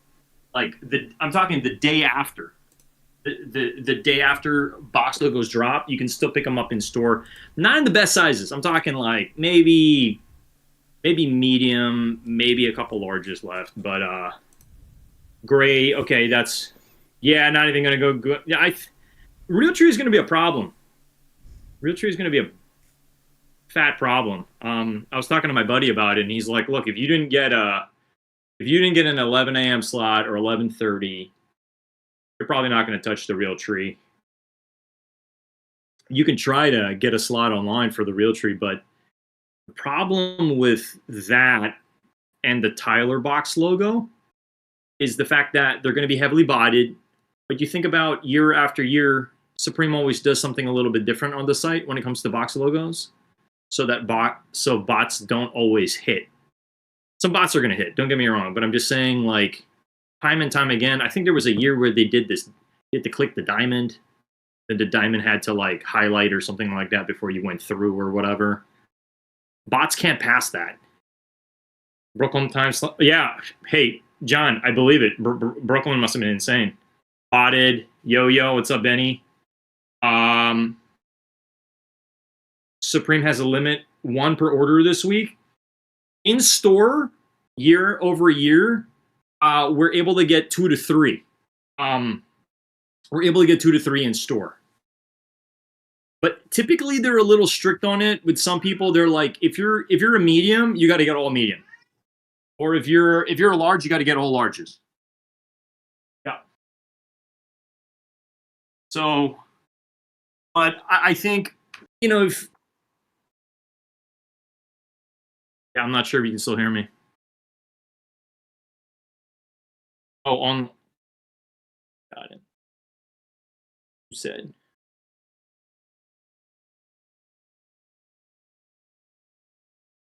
Like I'm talking the day after. The day after box logos drop, you can still pick them up in store. Not in the best sizes. I'm talking like maybe medium, maybe a couple larges left, but gray. Okay, that's not even gonna go good. Yeah, Real Tree is gonna be a problem. Real Tree is gonna be a fat problem. I was talking to my buddy about it, and he's like, "Look, if you didn't get an 11 a.m. slot or 11:30, you're probably not going to touch the Real Tree. You can try to get a slot online for the Real Tree, but the problem with that and the Tyler box logo is the fact that they're going to be heavily botted. But you think about year after year, Supreme always does something a little bit different on the site when it comes to box logos, so that bots don't always hit. Some bots are going to hit, don't get me wrong, but I'm just saying, like, time and time again, I think there was a year where they did this. You had to click the diamond, then the diamond had to like highlight or something like that before you went through or whatever. Bots can't pass that. Brooklyn times, yeah. Hey, John, I believe it. Brooklyn must have been insane. Botted, yo, what's up, Benny? Supreme has a limit, 1 per order this week. In store, year over year, we're able to get 2 to 3. We're able to get 2 to 3 in store. But typically they're a little strict on it. With some people, they're like, if you're a medium, you got to get all medium, or if you're a large, you got to get all larges. Yeah. So, but I think, if I'm not sure if you can still hear me. Oh, got it. You said.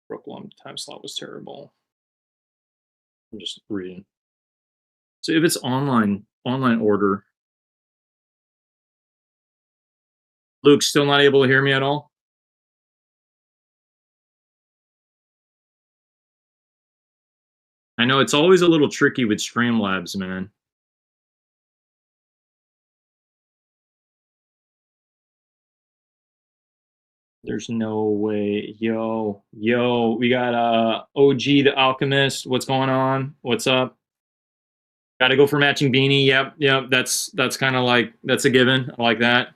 Brooklyn time slot was terrible. I'm just reading. So if it's online order, Luke still not able to hear me at all? I know it's always a little tricky with Streamlabs, man. There's no way. Yo, we got OG the Alchemist. What's going on? What's up? Gotta go for matching beanie. Yep. That's kind of like, that's a given. I like that.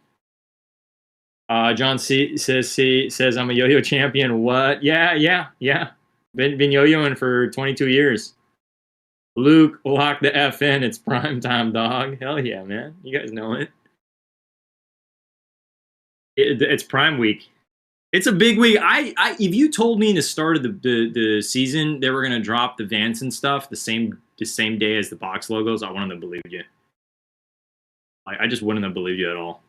John C says I'm a yo-yo champion. What? Yeah. Been yo-yoing for 22 years. Luke, lock the F in. It's prime time, dog. Hell yeah, man. You guys know it. It's Prime Week. It's a big week. If you told me in the start of the season they were gonna drop the Vans and stuff the same day as the box logos, I wouldn't have believed you. I just wouldn't have believed you at all.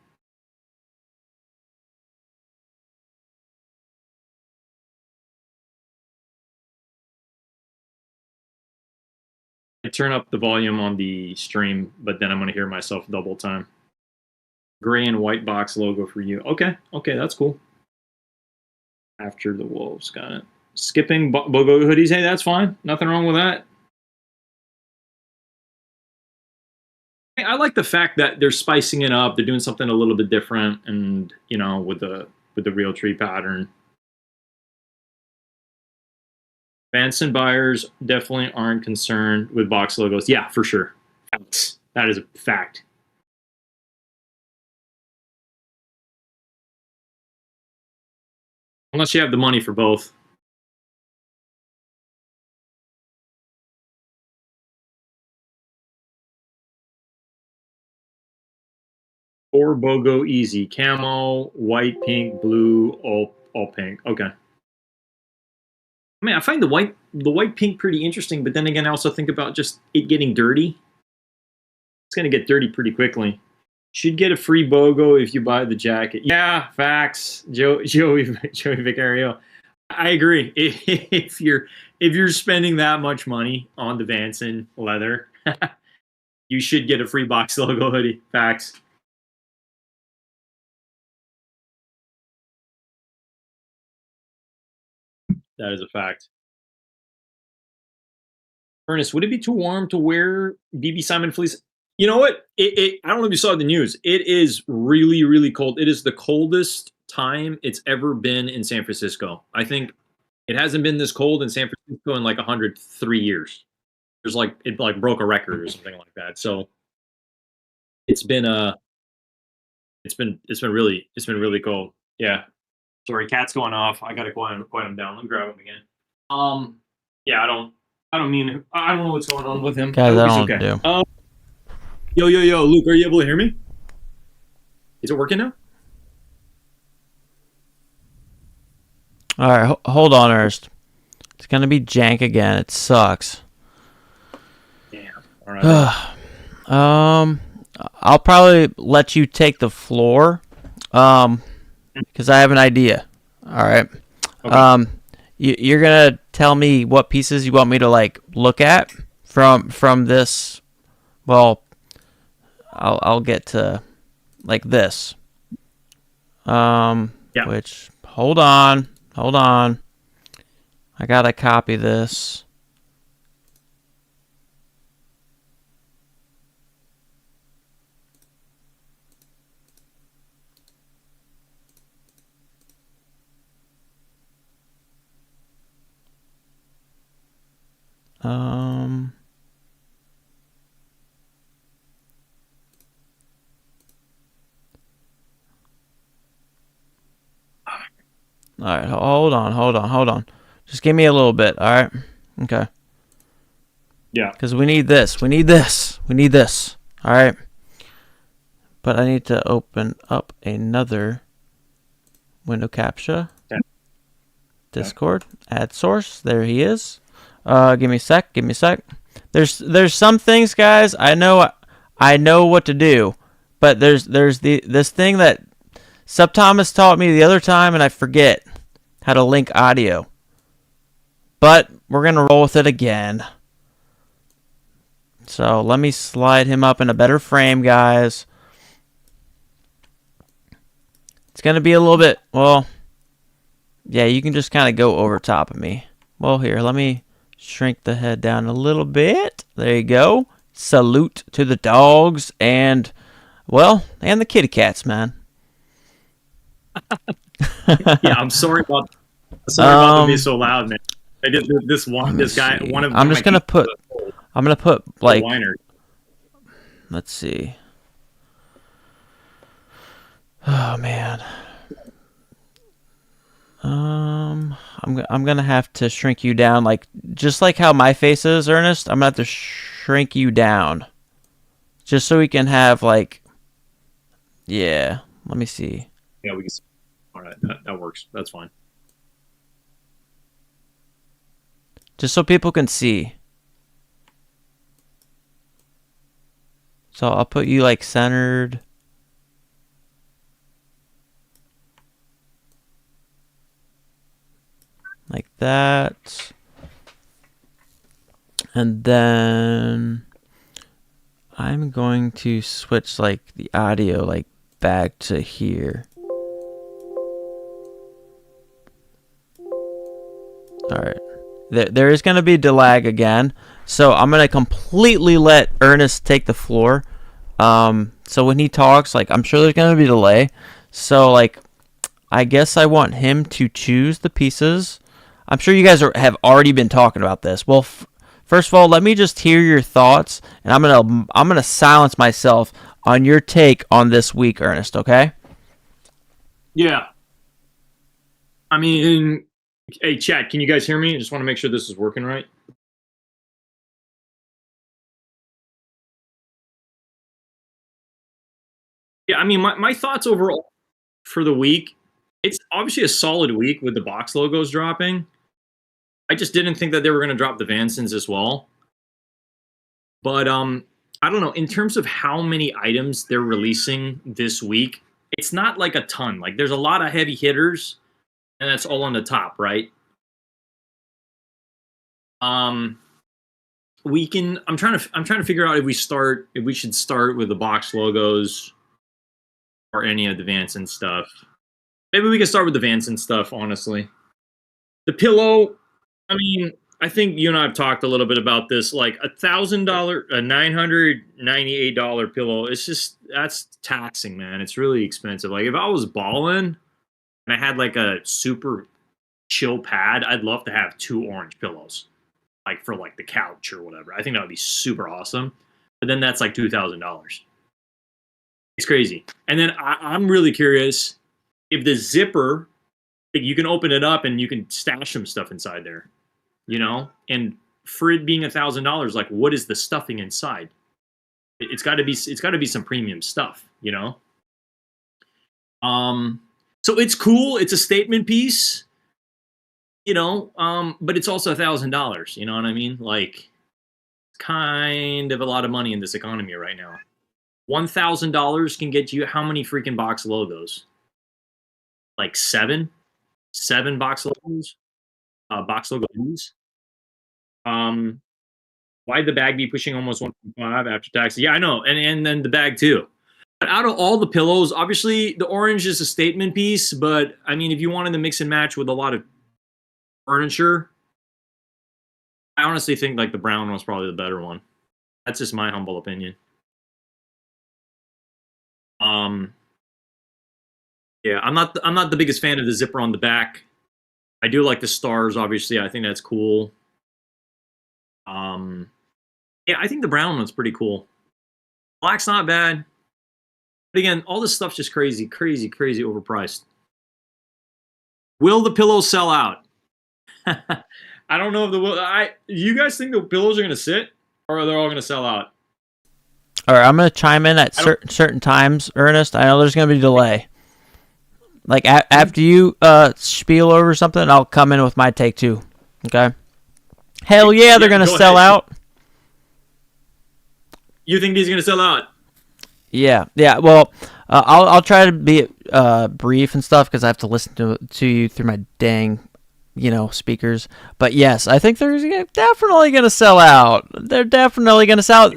I turn up the volume on the stream, but then I'm gonna hear myself double time. Gray and white box logo for you. Okay, that's cool. After the Wolves, got it. Skipping BOGO hoodies. Hey, that's fine. Nothing wrong with that. I like the fact that they're spicing it up. They're doing something a little bit different, and with the real tree pattern. Vanson buyers definitely aren't concerned with box logos. Yeah, for sure. That is a fact. Unless you have the money for both. Or BOGO easy. Camo, white, pink, blue, all pink. Okay. I mean, I find the white pink pretty interesting, but then again, I also think about just it getting dirty. It's gonna get dirty pretty quickly. Should get a free BOGO if you buy the jacket. Yeah, facts. Joey Vicario. I agree. If you're spending that much money on the Vanson leather, you should get a free box logo hoodie. Facts. That is a fact. Ernest, would it be too warm to wear BB Simon fleece? You know what? I don't know if you saw the news. It is really, really cold. It is the coldest time it's ever been in San Francisco. I think it hasn't been this cold in San Francisco in like 103 years. There's it broke a record or something like that. So it's been really cold. Yeah. Sorry, cat's going off. I gotta quiet him down. Let me grab him again. Yeah, I don't know what's going on with him. Guys, I don't okay. do. Yo, Luke, are you able to hear me? Is it working now? All right, hold on, Ernst. It's gonna be jank again. It sucks. Damn. All right. I'll probably let you take the floor, because I have an idea. All right. Okay. You're gonna tell me what pieces you want me to look at from this. Well, I'll get to this. Yeah. Which hold on. I gotta copy this. Um. All right. Hold on. Just give me a little bit. All right. Okay. Yeah. Because we need this. We need this. We need this. All right. But I need to open up another window captcha. Okay. Discord. Add source. There he is. Give me a sec. Give me a sec. There's some things, guys. I know what to do, but there's this thing that Sub Thomas taught me the other time, and I forget how to link audio. But we're gonna roll with it again. So let me slide him up in a better frame, guys. It's gonna be a little bit, well, yeah, you can just kind of go over top of me. Well, here, let me shrink the head down a little bit. There you go. Salute to the dogs and, well, and the kitty cats, man. Yeah, I'm sorry about them being so loud, man. I did this guy. See. One of I'm just gonna put. I'm gonna put like. Whiner. Let's see. Oh man. I'm gonna have to shrink you down, like just like how my face is, Ernest. I'm gonna have to shrink you down, just so we can have like. Yeah. Let me see. Yeah, we can. All right, that works. That's fine. Just so people can see. So I'll put you like centered. Like that. And then I'm going to switch like the audio like back to here. Alright. There is going to be delag again. So I'm going to completely let Ernest take the floor. So when he talks, like I'm sure there's going to be delay. So like I guess I want him to choose the pieces. I'm sure you guys have already been talking about this. Well, first of all, let me just hear your thoughts, and I'm gonna silence myself on your take on this week, Ernest. Okay? Yeah. I mean, hey, chat, can you guys hear me? I just want to make sure this is working right. Yeah, I mean, my thoughts overall for the week, it's obviously a solid week with the box logos dropping. I just didn't think that they were going to drop the Vansons as well. But I don't know. In terms of how many items they're releasing this week, it's not like a ton. Like there's a lot of heavy hitters, and that's all on the top, right? We can. I'm trying to figure out if we should start with the box logos or any of the Vanson stuff. Maybe we can start with the Vanson stuff. Honestly, the pillow. I mean, I think you and I have talked a little bit about this. Like $1,000, a $998 pillow. It's just that's taxing, man. It's really expensive. Like if I was balling and I had like a super chill pad, I'd love to have 2 orange pillows, like for like the couch or whatever. I think that would be super awesome. But then that's like $2,000. It's crazy. And then I'm really curious if the zipper, you can open it up and you can stash some stuff inside there. You know, and for it being $1,000, like what is the stuffing inside? It's got to be some premium stuff, you know. So it's cool. It's a statement piece, you know. But it's also $1,000. You know what I mean? Like, kind of a lot of money in this economy right now. $1,000 can get you how many freaking box logos? Like seven box logos, box logos. Why'd the bag be pushing almost 1.5 after tax? Yeah, I know, and then the bag too. But out of all the pillows, obviously the orange is a statement piece. But I mean, if you wanted to mix and match with a lot of furniture, I honestly think like the brown was probably the better one. That's just my humble opinion. Yeah, I'm not the biggest fan of the zipper on the back. I do like the stars, obviously. I think that's cool. Yeah, I think the brown one's pretty cool. Black's not bad. But again, all this stuff's just crazy, crazy, crazy overpriced. Will the pillows sell out? I don't know if the you guys think the pillows are gonna sit or are they all gonna sell out? All right, I'm gonna chime in at I don't. certain times, Ernest. I know there's gonna be a delay. Like after you spiel over something, I'll come in with my take too. Okay. Hell yeah, they're Yeah, gonna go sell ahead. out. You think these are gonna sell out? Yeah, yeah. Well, I'll try to be brief and stuff because I have to listen to you through my dang, speakers. But yes, I think they're definitely gonna sell out. They're definitely gonna sell,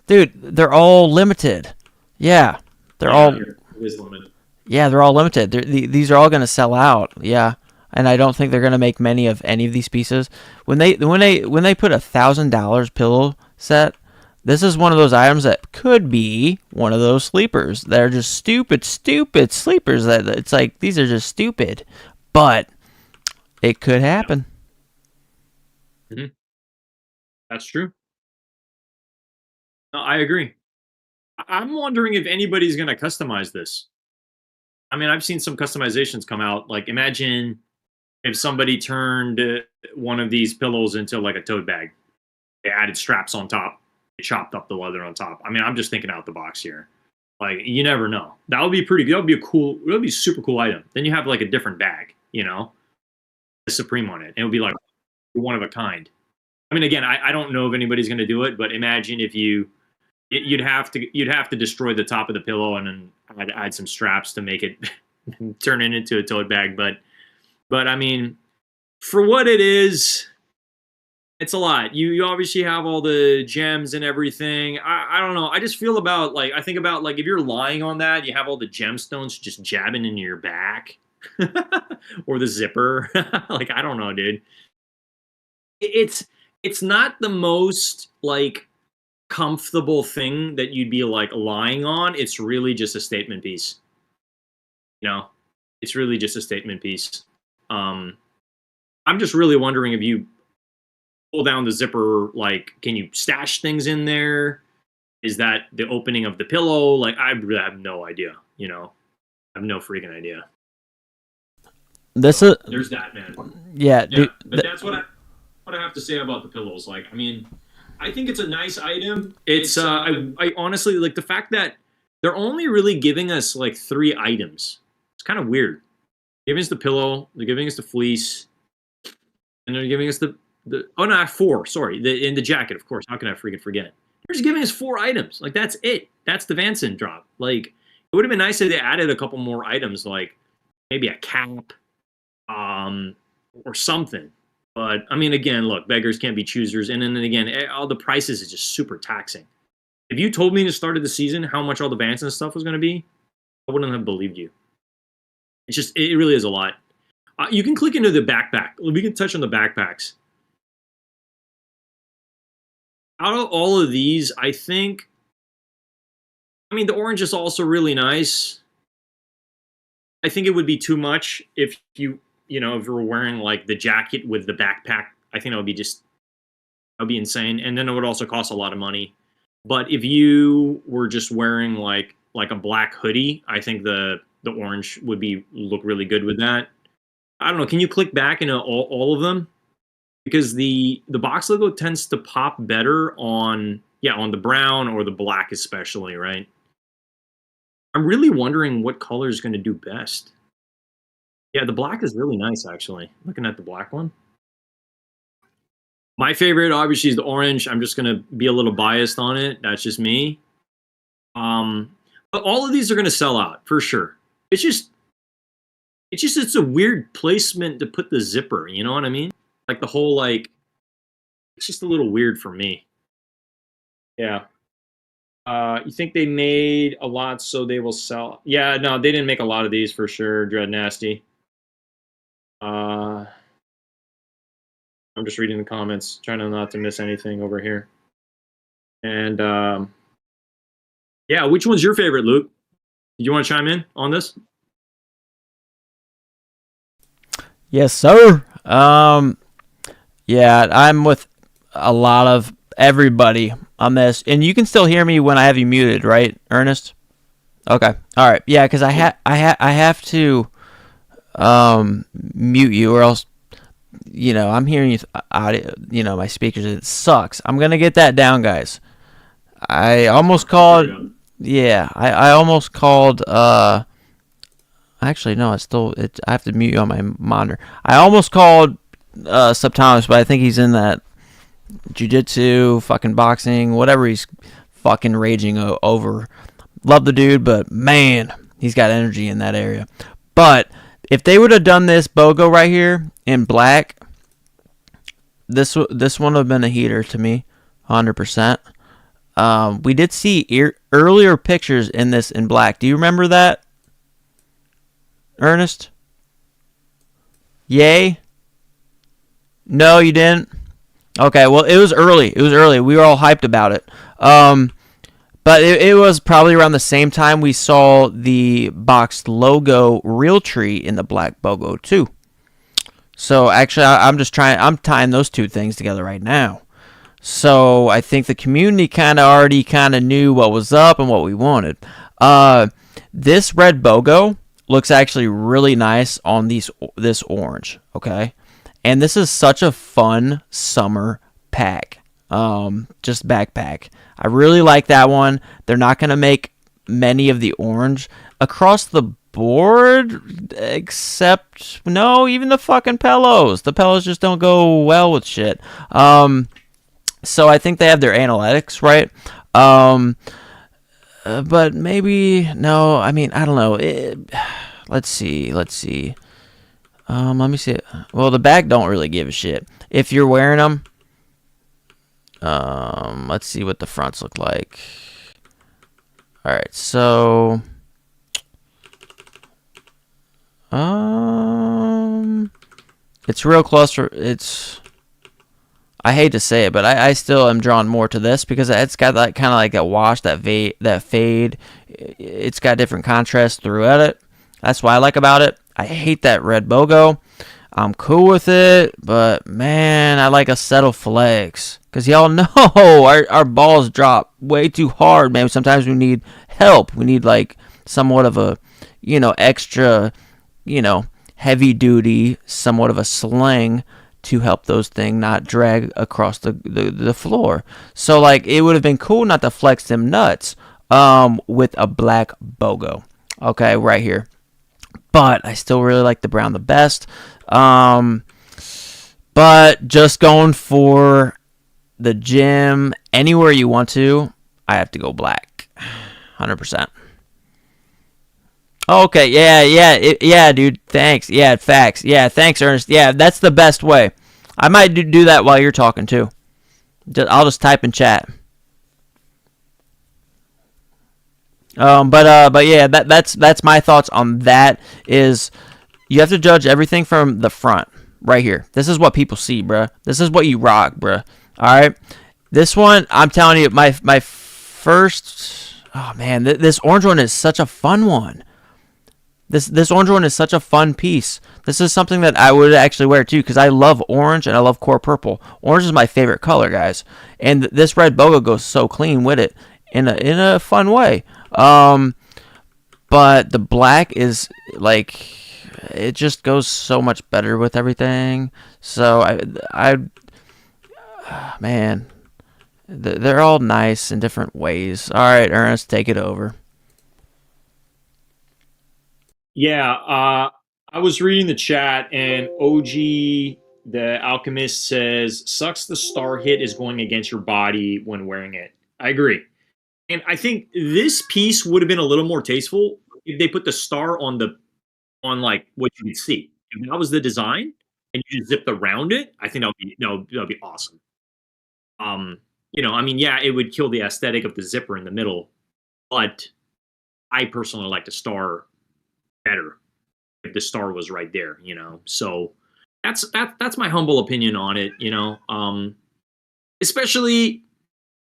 dude. They're all limited. Yeah, they're Yeah, all. it is limited. Yeah, they're all limited. These are all gonna sell out. Yeah, and I don't think they're gonna make many of any of these pieces. When they put $1,000 pillow set, this is one of those items that could be one of those sleepers. They're just stupid, stupid sleepers. That it's like these are just stupid, but it could Yeah, happen. hmm that's true. No, I agree. I'm wondering if anybody's gonna customize this. I mean, I've seen some customizations come out. Like, imagine if somebody turned one of these pillows into like a tote bag. They added straps on top. They chopped up the leather on top. I mean, I'm just thinking out the box here. Like, you never know. That would be pretty good. That would be a cool. That would be a super cool item. Then you have like a different bag. The Supreme on it. And it would be like one of a kind. I mean, again, I don't know if anybody's going to do it, but imagine if you'd have to destroy the top of the pillow and then add some straps to make it turn it into a tote bag. But I mean, for what it is, it's a lot. You obviously have all the gems and everything. I don't know. I just feel about like I think about like if you're lying on that, you have all the gemstones just jabbing into your back. Or the zipper. Like I don't know, dude. It's it's not the most like comfortable thing that you'd be like lying on. It's really just a statement piece. You know, it's really just a statement piece. Um, I'm just really wondering if you pull down the zipper, like, can you stash things in there? Is that the opening of the pillow? Like, I really have no idea. I have no freaking idea. This So is there's that, man. yeah, Yeah, dude. but that's what I have to say about the pillows. Like, I mean, I think it's a nice item. It's I honestly like the fact that they're only really giving us like three items. It's kind of weird. Giving us the pillow, they're giving us the fleece, and they're giving us the oh no, four. Sorry, in the jacket, of course. How can I freaking forget? They're just giving us four items. Like that's it. That's the Vanson drop. Like it would have been nice if they added a couple more items, like maybe a cap, um, or something. But I mean, again, look, beggars can't be choosers. And then again, all the prices is just super taxing. If you told me at the start of the season how much all the Vanson stuff was going to be, I wouldn't have believed you. It really is a lot. You can click into the backpack. We can touch on the backpacks. Out of all of these, I mean, the orange is also really nice. I think it would be too much if if you were wearing like the jacket with the backpack. I think that would be insane, and then it would also cost a lot of money. But if you were just wearing like a black hoodie, I think the orange would be look really good with that. I don't know. Can you click back into all of them? Because the box logo tends to pop better on the brown or the black especially, right? I'm really wondering what color is going to do best. Yeah, the black is really nice actually. Looking at the black one. My favorite obviously is the orange. I'm just going to be a little biased on it. That's just me. Um but all of these are going to sell out for sure. It's just it's a weird placement to put the zipper, you know what I mean? Like the whole like it's just a little weird for me. Yeah. You think they made a lot so they will sell? Yeah, no, they didn't make a lot of these for sure. Dread Nasty. Uh, I'm just reading the comments, trying to not to miss anything over here. And yeah, which one's your favorite, Luke? Do you want to chime in on this? Yes, sir. Yeah, I'm with a lot of everybody on this, and you can still hear me when I have you muted, right, Ernest? Okay, all right, yeah, because I have to mute you, or else I'm hearing you audio, my speakers. It sucks. I'm gonna get that down, guys. I almost called. Yeah, I almost called. Actually, no, it's still. I have to mute you on my monitor. I almost called Subtonis, but I think he's in that jiu-jitsu, fucking boxing, whatever he's fucking raging over. Love the dude, but man, he's got energy in that area. But if they would have done this BOGO right here in black, this one would have been a heater to me, 100%. We did see earlier pictures in this in black. Do you remember that, Ernest? Yay? No, you didn't? Okay, well, it was early. It was early. We were all hyped about it. But it was probably around the same time we saw the boxed logo Realtree in the black BOGO too. So actually, I'm tying those two things together right now. So I think the community already knew what was up and what we wanted. This red BOGO looks actually really nice on this orange, okay? And this is such a fun summer pack. Just backpack. I really like that one. They're not going to make many of the orange across the board, except, no, even the fucking pillows. The pillows just don't go well with shit. So I think they have their analytics right. But maybe, no, I mean, I don't know. Let's see. Let me see. Well, the back don't really give a shit. If you're wearing them, let's see what the fronts look like. All right, so it's real close for I hate to say it, but I still am drawn more to this because it's got that kind of like that wash, that fade. It's got different contrast throughout it. That's what I like about it. I hate that red BOGO. I'm cool with it, but man, I like a set of flags. Because y'all know our balls drop way too hard, man. Sometimes we need help. We need like somewhat of a, extra, heavy duty, somewhat of a sling to help those things not drag across the floor. So like it would have been cool not to flex them nuts with a black BOGO. Okay, right here. But I still really like the brown the best. But just going for the gym, anywhere you want to, I have to go black. 100%. Okay, yeah, dude. Thanks. Yeah, facts. Yeah, thanks, Ernest. Yeah, that's the best way. I might do that while you're talking too. I'll just type in chat. But yeah, that's my thoughts on that. Is you have to judge everything from the front, right here. This is what people see, bruh. This is what you rock, bruh. All right, this one, I'm telling you, my first. Oh man, this orange one is such a fun one. This orange one is such a fun piece. This is something that I would actually wear too because I love orange and I love core purple. Orange is my favorite color, guys, and this red BOGO goes so clean with it in a fun way. But the black is like it just goes so much better with everything. So I man, they're all nice in different ways. All right, Ernest, take it over. Yeah, I was reading the chat, and OG, the alchemist, says, "Sucks the star hit is going against your body when wearing it." I agree. And I think this piece would have been a little more tasteful if they put the star on like what you could see. If that was the design and you just zipped around it, I think that would be awesome. I mean, yeah, it would kill the aesthetic of the zipper in the middle, but I personally like the star better if the star was right there. So that's my humble opinion on it. Especially,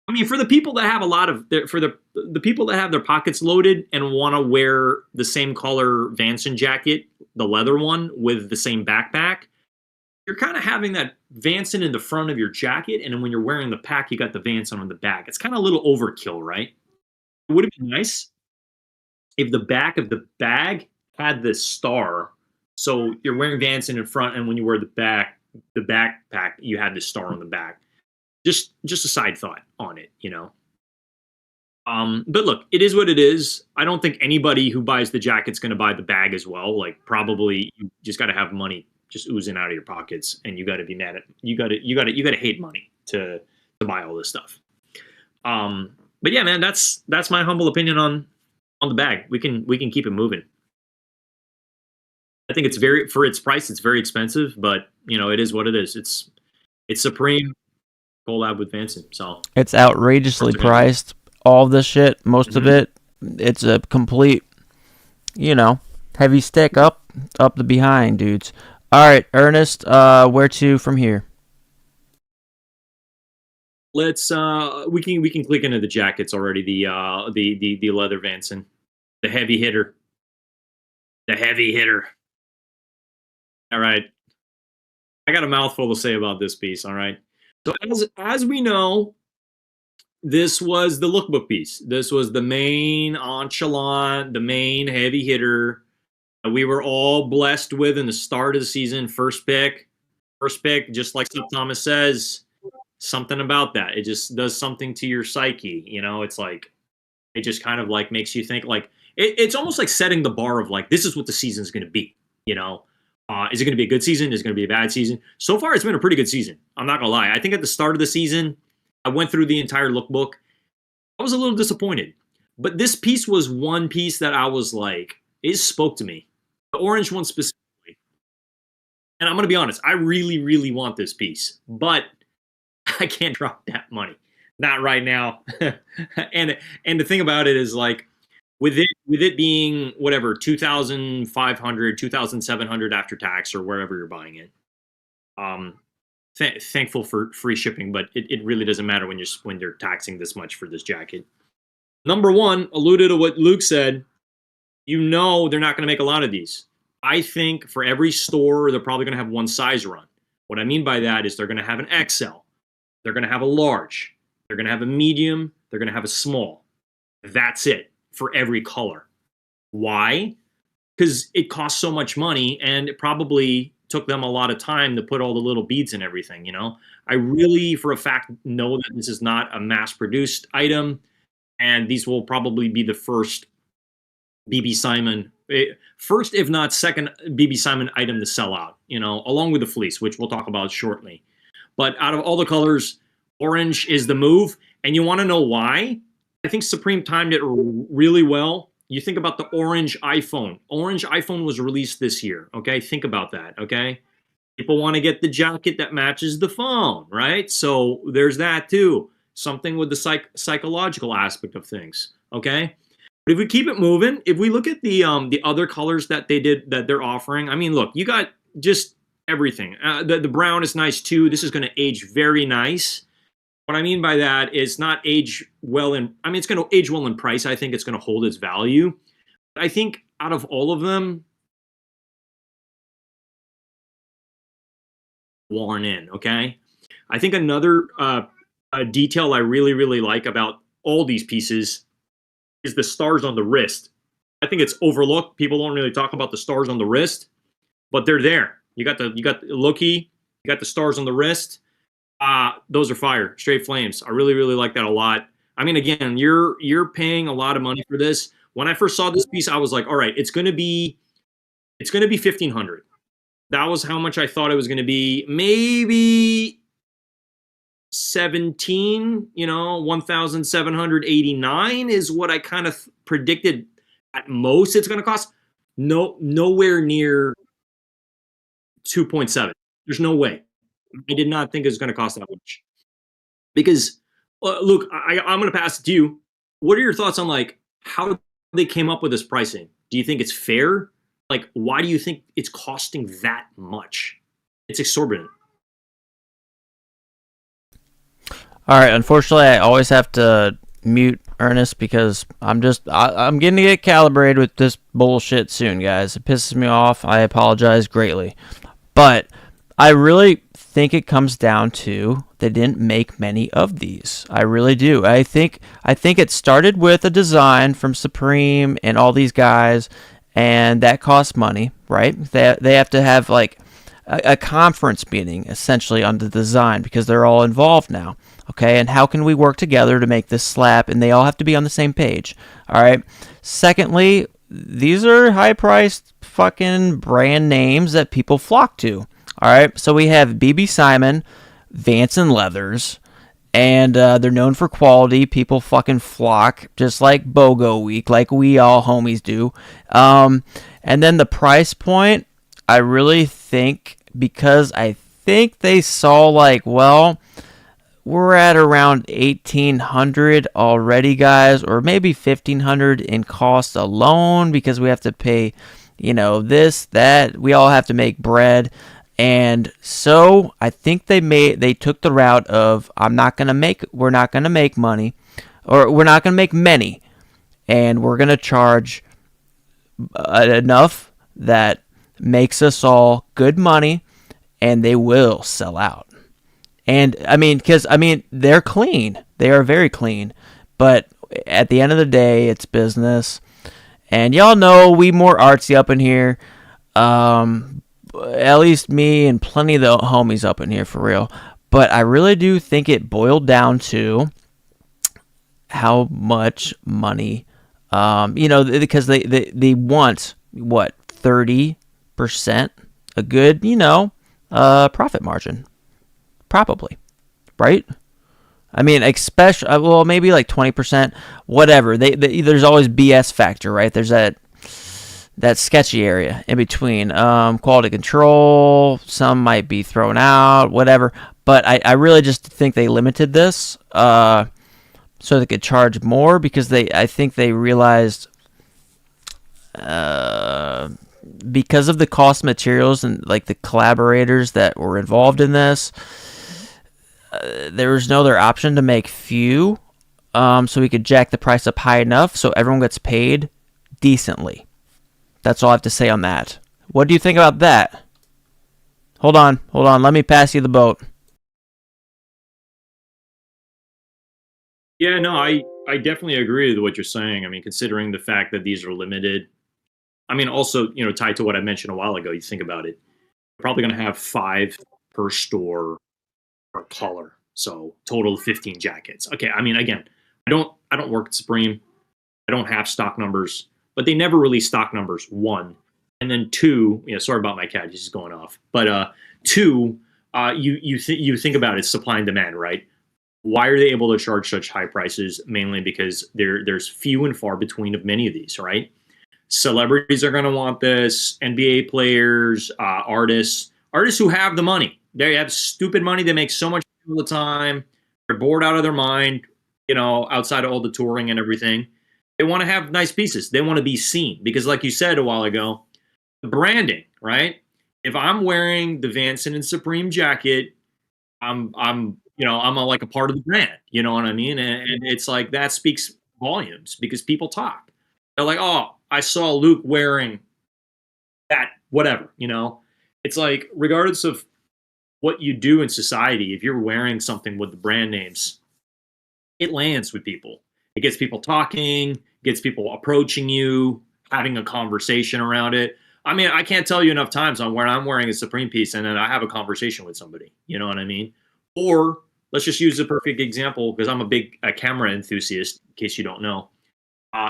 I mean, for the people that have a lot of for the people that have their pockets loaded and want to wear the same color Vanson jacket, the leather one with the same backpack, you're kind of having that Vanson in the front of your jacket, and then when you're wearing the pack, you got the Vanson on the back. It's kind of a little overkill, right? It would have been nice if the back of the bag had the star. So you're wearing Vanson in front, and when you wear the backpack, you had the star on the back. Just a side thought on it, you know. But look, it is what it is. I don't think anybody who buys the jacket's going to buy the bag as well. Like, probably you just got to have money just oozing out of your pockets, and you got to be mad at you got to hate money to buy all this stuff. But yeah, man, that's my humble opinion on the bag. We can keep it moving. I think it's very for its price. It's very expensive, but you know it is what it is. It's Supreme collab with Vanson. So It's outrageously priced. All this shit, most of it, it's a complete, heavy stick up the behind, dudes. All right, Ernest, where to from here? let's we can click into the jackets already. The leather Vanson, the heavy hitter, the heavy hitter. All right, I got a mouthful to say about this piece. All right, so as we know, this was the lookbook piece. This was the main enchilada, the main heavy hitter that we were all blessed with in the start of the season. First pick, just like Steve Thomas says, something about that. It just does something to your psyche. You know, it's like it just kind of like makes you think like it's almost like setting the bar of like this is what the season's going to be. You know, is it going to be a good season? Is it going to be a bad season? So far, it's been a pretty good season. I'm not gonna lie. I think at the start of the season, I went through the entire lookbook. I was a little disappointed, but this piece was one piece that I was like, it spoke to me. The orange one specifically. And I'm going to be honest, I really, really want this piece, but I can't drop that money. Not right now. and the thing about it is like with it being whatever 2,500, 2,700 after tax or wherever you're buying it. Thankful for free shipping, but it really doesn't matter when you're taxing this much for this jacket. Number one, alluded to what Luke said. You know they're not going to make a lot of these. I think for every store, they're probably going to have one size run. What I mean by that is they're going to have an XL. They're going to have a large. They're going to have a medium. They're going to have a small. That's it for every color. Why? Because it costs so much money, and it probably took them a lot of time to put all the little beads and everything, you know? I really, for a fact, know that this is not a mass-produced item, and these will probably be the first BB Simon, first if not second BB Simon item to sell out, you know, along with the fleece, which we'll talk about shortly. But out of all the colors, orange is the move, and you want to know why? I think Supreme timed it really well. You think about the orange iPhone. Orange iPhone was released this year, okay? Think about that, okay? People want to get the jacket that matches the phone, right? So there's that too. Something with the psychological aspect of things, okay? But if we keep it moving, if we look at the other colors that they're offering, I mean, look, you got just everything. The brown is nice too. This is going to age very nice. What I mean by that is not age well in, I mean, it's going to age well in price. I think it's going to hold its value. But I think out of all of them, worn in, okay? I think another detail I really, really like about all these pieces is the stars on the wrist. I think it's overlooked. People don't really talk about the stars on the wrist, but they're there. You got the looky, you got the stars on the wrist. Those are fire, straight flames. I really, really like that a lot. I mean, again, you're paying a lot of money for this. When I first saw this piece, I was like, all right, it's gonna be 1,500. That was how much I thought it was gonna be. Maybe 17, 1,789 is what I kind of predicted at most it's gonna cost. No, nowhere near 2.7. There's no way. I did not think it was going to cost that much. Because, Luke, I'm going to pass it to you. What are your thoughts on like how they came up with this pricing? Do you think it's fair? Like, why do you think it's costing that much? It's exorbitant. All right, unfortunately, I always have to mute Ernest because I'm getting to get calibrated with this bullshit soon, guys. It pisses me off. I apologize greatly. But I really think it comes down to they didn't make many of these. I really do. I think it started with a design from Supreme and all these guys, and that costs money, right? They have to have like a conference meeting essentially on the design because they're all involved now. Okay, and how can we work together to make this slap? And they all have to be on the same page. All right. Secondly, these are high priced fucking brand names that people flock to. All right, so we have BB Simon, Vance and Leathers, and they're known for quality. People fucking flock, just like BOGO Week, like we all homies do. And then the price point, I really think because I think they saw like, well, we're at around 1800 already, guys, or maybe 1500 in cost alone because we have to pay, this, that. We all have to make bread. And so I think they took the route of we're not gonna make money, or we're not gonna make many, and we're gonna charge enough that makes us all good money, and they will sell out. And because they're clean, they are very clean, but at the end of the day, it's business. And y'all know we more artsy up in here. At least me and plenty of the homies up in here for real. But I really do think it boiled down to how much money, because they want what 30%, a good profit margin, probably, right? I mean, especially well, maybe like 20%, whatever. There's always BS factor, right? There's that sketchy area in between. Quality control, some might be thrown out, whatever. But I really just think they limited this so they could charge more because I think they realized because of the cost of materials and like the collaborators that were involved in this, there was no other option to make few, so we could jack the price up high enough so everyone gets paid decently. That's all I have to say on that. What do you think about that? Hold on. Let me pass you the boat. Yeah, no, I definitely agree with what you're saying. I mean, considering the fact that these are limited. I mean, also, tied to what I mentioned a while ago, you think about it, you're probably going to have five per store per color. So total 15 jackets. Okay, I mean, again, I don't work at Supreme. I don't have stock numbers, but they never release stock numbers. One, and then two. Sorry about my cat; he's just going off. But two, you think about it, supply and demand, right? Why are they able to charge such high prices? Mainly because there's few and far between of many of these, right? Celebrities are going to want this. NBA players, artists who have the money. They have stupid money. They make so much all the time. They're bored out of their mind. Outside of all the touring and everything, they want to have nice pieces. They want to be seen because, like you said a while ago, the branding, right? If I'm wearing the Vanson and Supreme jacket, I'm like a part of the brand. You know what I mean? And it's like that speaks volumes because people talk. They're like, oh, I saw Luke wearing that, whatever. It's like regardless of what you do in society, if you're wearing something with the brand names, it lands with people. It gets people talking, gets people approaching you, having a conversation around it. I mean, I can't tell you enough times on where I'm wearing a Supreme piece and then I have a conversation with somebody. You know what I mean? Or let's just use a perfect example because I'm a big camera enthusiast, in case you don't know.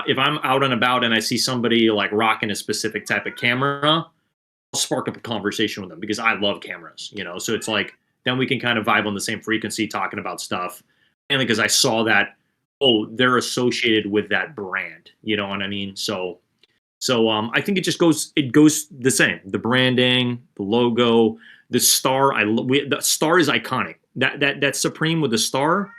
If I'm out and about and I see somebody like rocking a specific type of camera, I'll spark up a conversation with them because I love cameras, So it's like then we can kind of vibe on the same frequency talking about stuff. Mainly because I saw that, oh, they're associated with that brand. You know what I mean? So I think it goes the same. The branding, the logo, the star. The star is iconic. That Supreme with the star,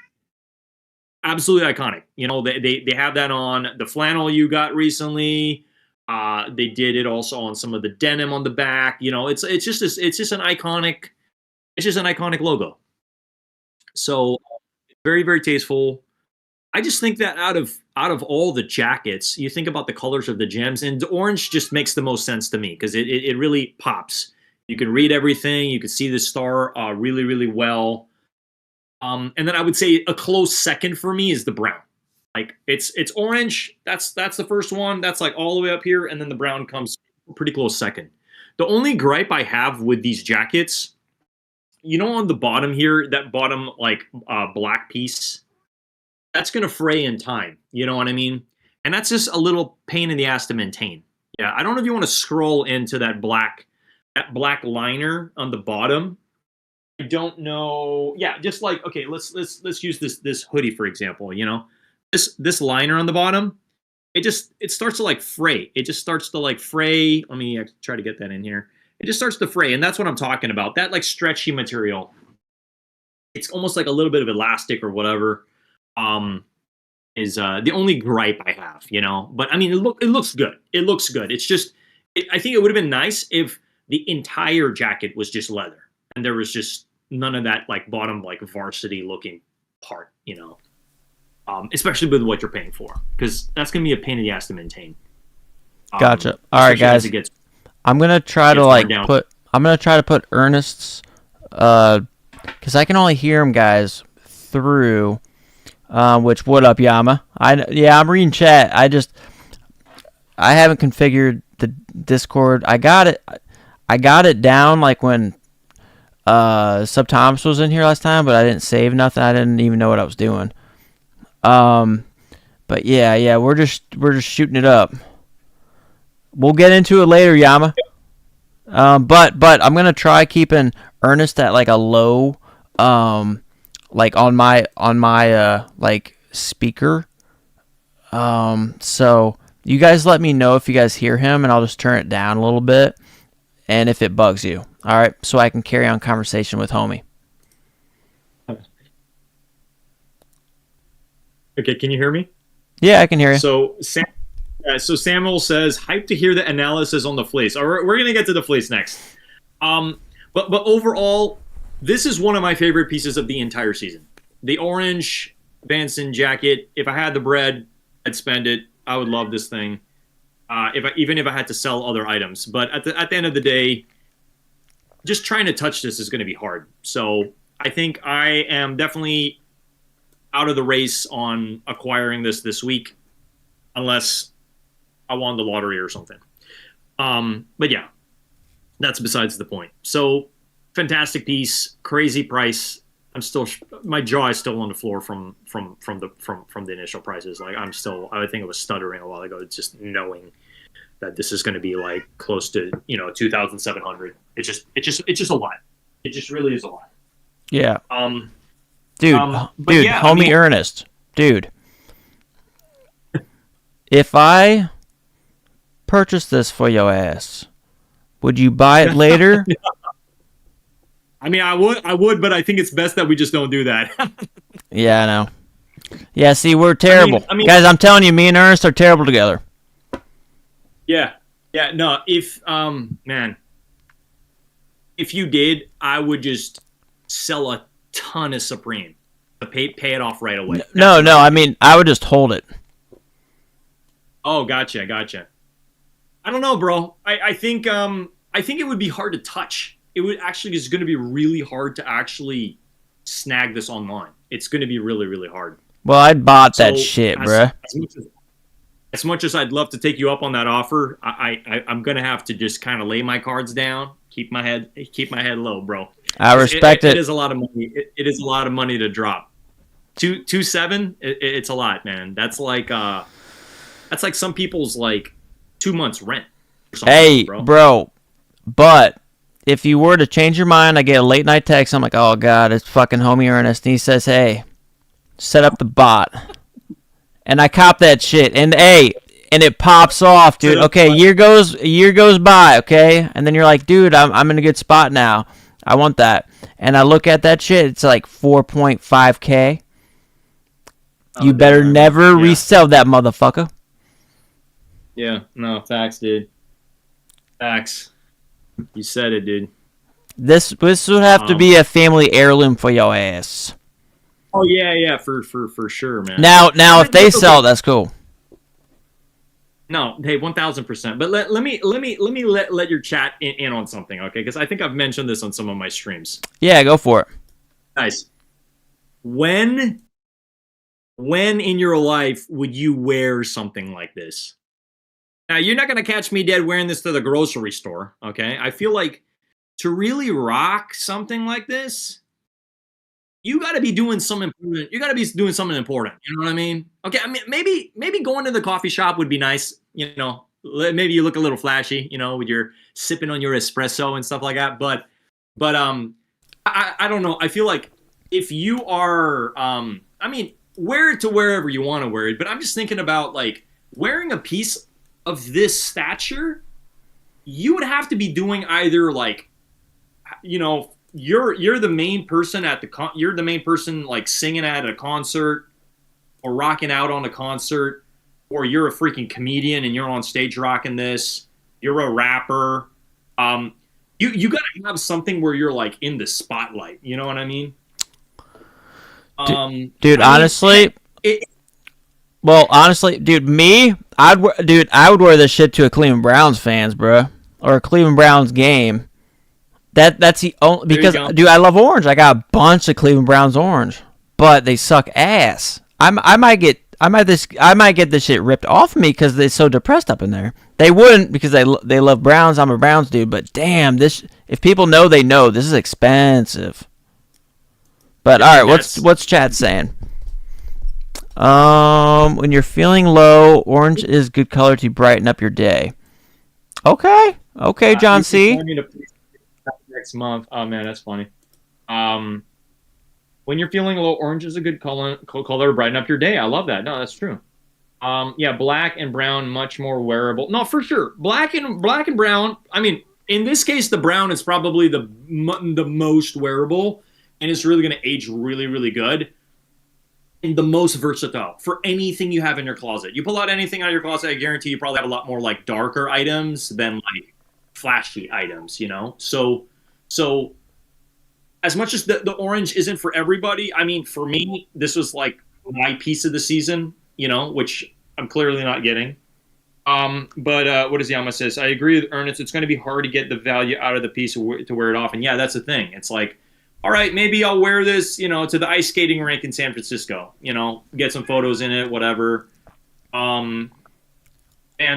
absolutely iconic. They have that on the flannel you got recently. They did it also on some of the denim on the back. It's just an iconic logo. So very, very tasteful. I just think that out of all the jackets, you think about the colors of the gems, and orange just makes the most sense to me because it really pops. You can read everything. You can see the star really, really well. And then I would say a close second for me is the brown. Like it's orange. That's the first one. That's like all the way up here, and then the brown comes pretty close second. The only gripe I have with these jackets, on the bottom here, that bottom like black piece, that's gonna fray in time. You know what I mean? And that's just a little pain in the ass to maintain. Yeah, I don't know if you want to scroll into that black liner on the bottom. I don't know. Yeah, just like okay, let's use this hoodie for example. This liner on the bottom, it starts to like fray. It just starts to like fray. Let me try to get that in here. It just starts to fray, and that's what I'm talking about. That like stretchy material. It's almost like a little bit of elastic or whatever. Is the only gripe I have, But I mean, it looks good. It looks good. It's just, I think it would have been nice if the entire jacket was just leather and there was just none of that like bottom like varsity looking part, especially with what you're paying for, because that's gonna be a pain in the ass to maintain. Gotcha. All right, guys. I'm gonna try to like put. I'm gonna try to put Ernest's, because I can only hear him guys through. Which what up, Yama? I'm reading chat. I haven't configured the Discord. I got it down like when Sub Thomas was in here last time, but I didn't save nothing. I didn't even know what I was doing. But yeah, we're just shooting it up. We'll get into it later, Yama. But I'm gonna try keeping Ernest at like a low, like on my like speaker. So you guys let me know if you guys hear him, and I'll just turn it down a little bit, and if it bugs you, all right, so I can carry on conversation with homie. Okay, can you hear me? Yeah, I can hear you. So Samuel says, hyped to hear the analysis on the fleece. All right, we're gonna get to the fleece next. But overall, this is one of my favorite pieces of the entire season. The orange Vanson jacket. If I had the bread, I'd spend it. I would love this thing. Even if I had to sell other items. But at the end of the day, just trying to touch this is going to be hard. So I think I am definitely out of the race on acquiring this week, unless I won the lottery or something. But yeah, that's besides the point. So fantastic piece, crazy price. My jaw is still on the floor from the initial prices. Like I think I was stuttering a while ago, just knowing that this is going to be like close to 2,700. It's just a lot. It just really is a lot. Yeah. Dude, yeah, homie Ernest, dude. If I purchase this for your ass, would you buy it later? I mean, I would, but I think it's best that we just don't do that. Yeah, I know. Yeah, see, we're terrible. I mean, guys, I'm telling you, me and Ernest are terrible together. Yeah. No, if you did, I would just sell a ton of Supreme to pay it off right away. No, I mean, I would just hold it. Oh, gotcha. I don't know, bro. I think it would be hard to touch. It would actually is going to be really hard to actually snag this online. It's going to be really, really hard. Well, I bought that shit, bruh. As much as I'd love to take you up on that offer, I'm going to have to just kind of lay my cards down, keep my head low, bro. I respect it. It is a lot of money. It is a lot of money to drop. 2.7. It's a lot, man. That's like some people's like 2 months rent. Hey, bro. But if you were to change your mind, I get a late night text. I'm like, oh god, it's fucking homie Ernest, and he says, hey, set up the bot, and I cop that shit, and it pops off, dude. Okay, year goes by, okay, and then you're like, dude, I'm in a good spot now. I want that, and I look at that shit. It's like 4.5K. You better never resell that motherfucker. Yeah, no, facts, dude. Facts. You said it, dude. This would have to be a family heirloom for your ass. Oh yeah, for sure, man. Now, if they sell, that's cool. No, hey, 1000%. But let your chat in on something, okay? Because I think I've mentioned this on some of my streams. Yeah, go for it. Guys, when in your life would you wear something like this? Now, you're not gonna catch me dead wearing this to the grocery store, okay? I feel like to really rock something like this, you got to be doing something important. You got to be doing something important. You know what I mean? Okay, I mean maybe going to the coffee shop would be nice. You know, maybe you look a little flashy. You know, with your sipping on your espresso and stuff like that. But I don't know. I feel like if you are I mean, wear it to wherever you want to wear it. But I'm just thinking about like wearing a piece of this stature. You would have to be doing either like, you know, you're the main person at you're the main person like singing at a concert or rocking out on a concert, or you're a freaking comedian and you're on stage rocking this. You're a rapper. You gotta have something where you're like in the spotlight. You know what I mean? Dude, I mean, honestly, it, well, honestly, dude, I would wear this shit to a Cleveland Browns fans, bro, or a Cleveland Browns game. That's the only because, dude, I love orange. I got a bunch of Cleveland Browns orange, but they suck ass. I might get this shit ripped off me because they're so depressed up in there. They wouldn't because they love Browns. I'm a Browns dude, but damn, this if people know, they know this is expensive. But all right, what's chat saying? When you're feeling low, orange is good color to brighten up your day. Okay, John C. Next month. Oh man, that's funny. When you're feeling low, orange is a good color to brighten up your day. I love that. No, that's true. Yeah, black and brown much more wearable. No, for sure. Black and brown. I mean, in this case, the brown is probably the most wearable, and it's really going to age really, really good. And the most versatile for anything you have in your closet. You pull out anything out of your closet, I guarantee you probably have a lot more like darker items than like flashy items. You know, so as much as the orange isn't for everybody, I mean, for me, this was like my piece of the season, you know, which I'm clearly not getting. But what does Yama says? I agree with Ernest. It's going to be hard to get the value out of the piece to wear it off. And yeah, that's the thing. It's like, all right, maybe I'll wear this, you know, to the ice skating rink in San Francisco, you know, get some photos in it, whatever. Man,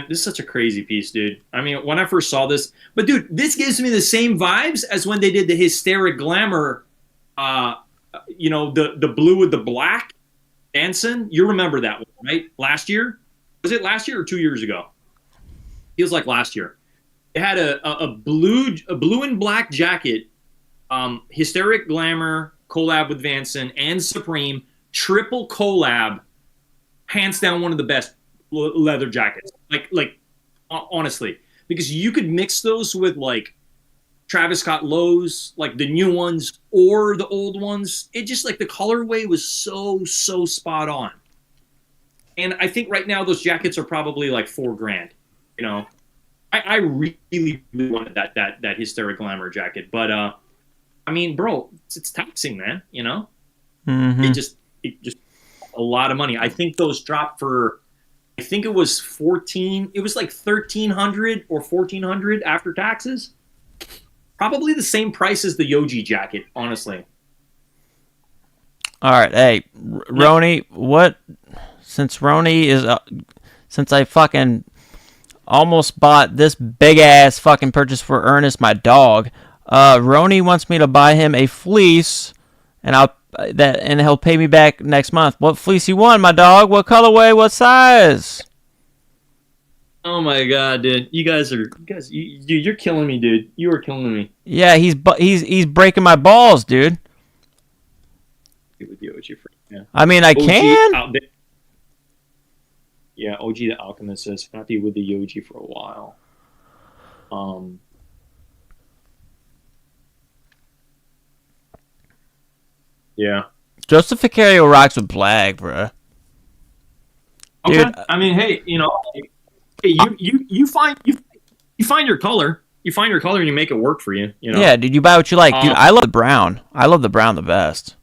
this is such a crazy piece, dude. I mean, when I first saw this, but dude, this gives me the same vibes as when they did the hysteric glamour, you know, the blue with the black dancing. You remember that one, right? Last year? Was it last year or 2 years ago? Feels like last year. It had a blue and black jacket, hysteric glamour collab with Vanson and Supreme, triple collab, hands down one of the best leather jackets. Like honestly, because you could mix those with like Travis Scott Lowe's, like the new ones or the old ones. It just like the colorway was so spot on. And I think right now those jackets are probably like $4,000. You know, I really wanted that hysteric glamour jacket, but I mean, bro, it's taxing, man. You know, it just a lot of money. I think those dropped for. I think it was 14. It was like 1,300 or 1,400 after taxes. Probably the same price as the Yoji jacket, honestly. All right, hey, Roni, what? Since Roni is, since I fucking almost bought this big ass fucking purchase for Ernest, my dog. Roni wants me to buy him a fleece, and he'll pay me back next month. What fleece you want, my dog? What colorway? What size? Oh my god, dude! You're killing me, dude. You are killing me. Yeah, he's breaking my balls, dude. With the OG for, yeah. I mean, I can. Yeah, OG the Alchemist says happy with the Yoji for a while. Yeah. Joseph Ficario rocks with black, bro. Okay. Dude, I mean, hey, you know, hey, you find your color. You find your color and you make it work for you. You know. Yeah, dude. You buy what you like, dude. I love the brown. I love the brown the best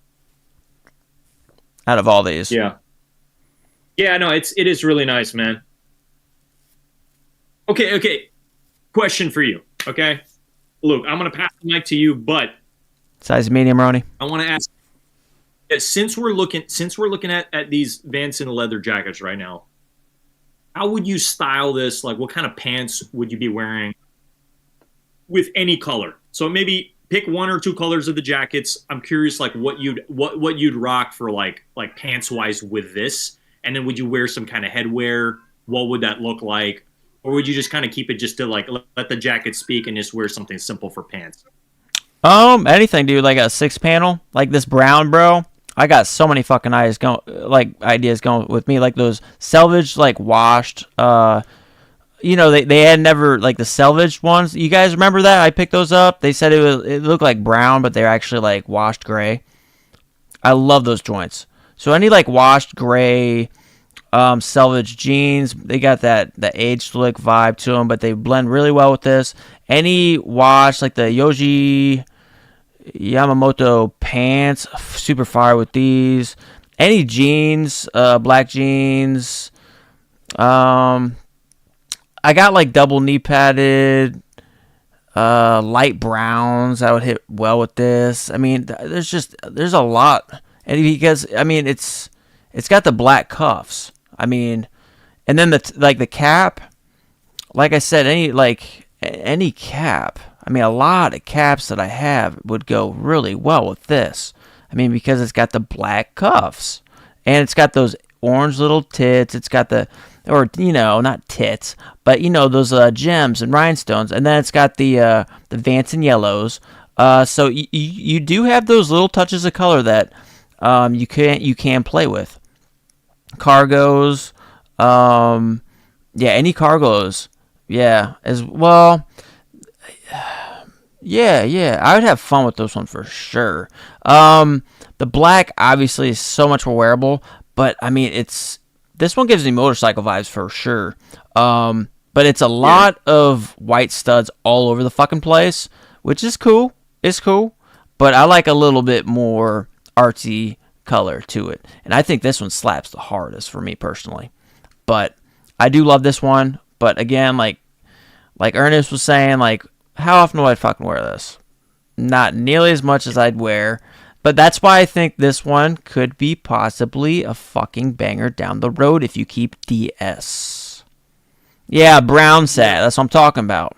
out of all these. Yeah. Yeah, no, it is really nice, man. Okay, okay. Question for you. Okay, Luke, I'm gonna pass the mic to you, but Size medium, Ronnie. I want to ask, since we're looking at these Vanson leather jackets right now, how would you style this? Like, what kind of pants would you be wearing with any color? So maybe pick one or two colors of the jackets. I'm curious, like what you'd rock for like pants wise with this, and then would you wear some kind of headwear? What would that look like? Or would you just kind of keep it just to like let the jacket speak and just wear something simple for pants? Anything, dude. Like a six panel, like this brown, bro. I got so many fucking ideas going with me, like those selvage, like washed. They had never like the selvage ones. You guys remember that? I picked those up. They said it looked like brown, but they're actually like washed gray. I love those joints. So any like washed gray selvage jeans, they got that age slick vibe to them, but they blend really well with this. Any wash like the Yoji Yamamoto pants, super fire with these. Any jeans, black jeans. Um, I got like double knee padded, light browns. I would hit well with this. I mean, there's a lot, and because I mean it's got the black cuffs. I mean, and then the cap. Like I said, any cap. I mean, a lot of caps that I have would go really well with this. I mean, because it's got the black cuffs and it's got those orange little tits. It's got or not tits, but those gems and rhinestones, and then it's got the Vance and yellows. So you do have those little touches of color that you can play with. Cargos, yeah, any cargos, yeah, as well. Yeah, I would have fun with this one for sure. The black obviously is so much more wearable, but I mean, this one gives me motorcycle vibes for sure. But it's a Yeah, lot of white studs all over the fucking place, which is cool. It's cool, but I like a little bit more artsy color to it, and I think this one slaps the hardest for me personally. But I do love this one. But again, like Ernest was saying, like how often do I fucking wear this? Not nearly as much as I'd wear. But that's why I think this one could be possibly a fucking banger down the road if you keep DS. Yeah, brown yeah. set. That's what I'm talking about.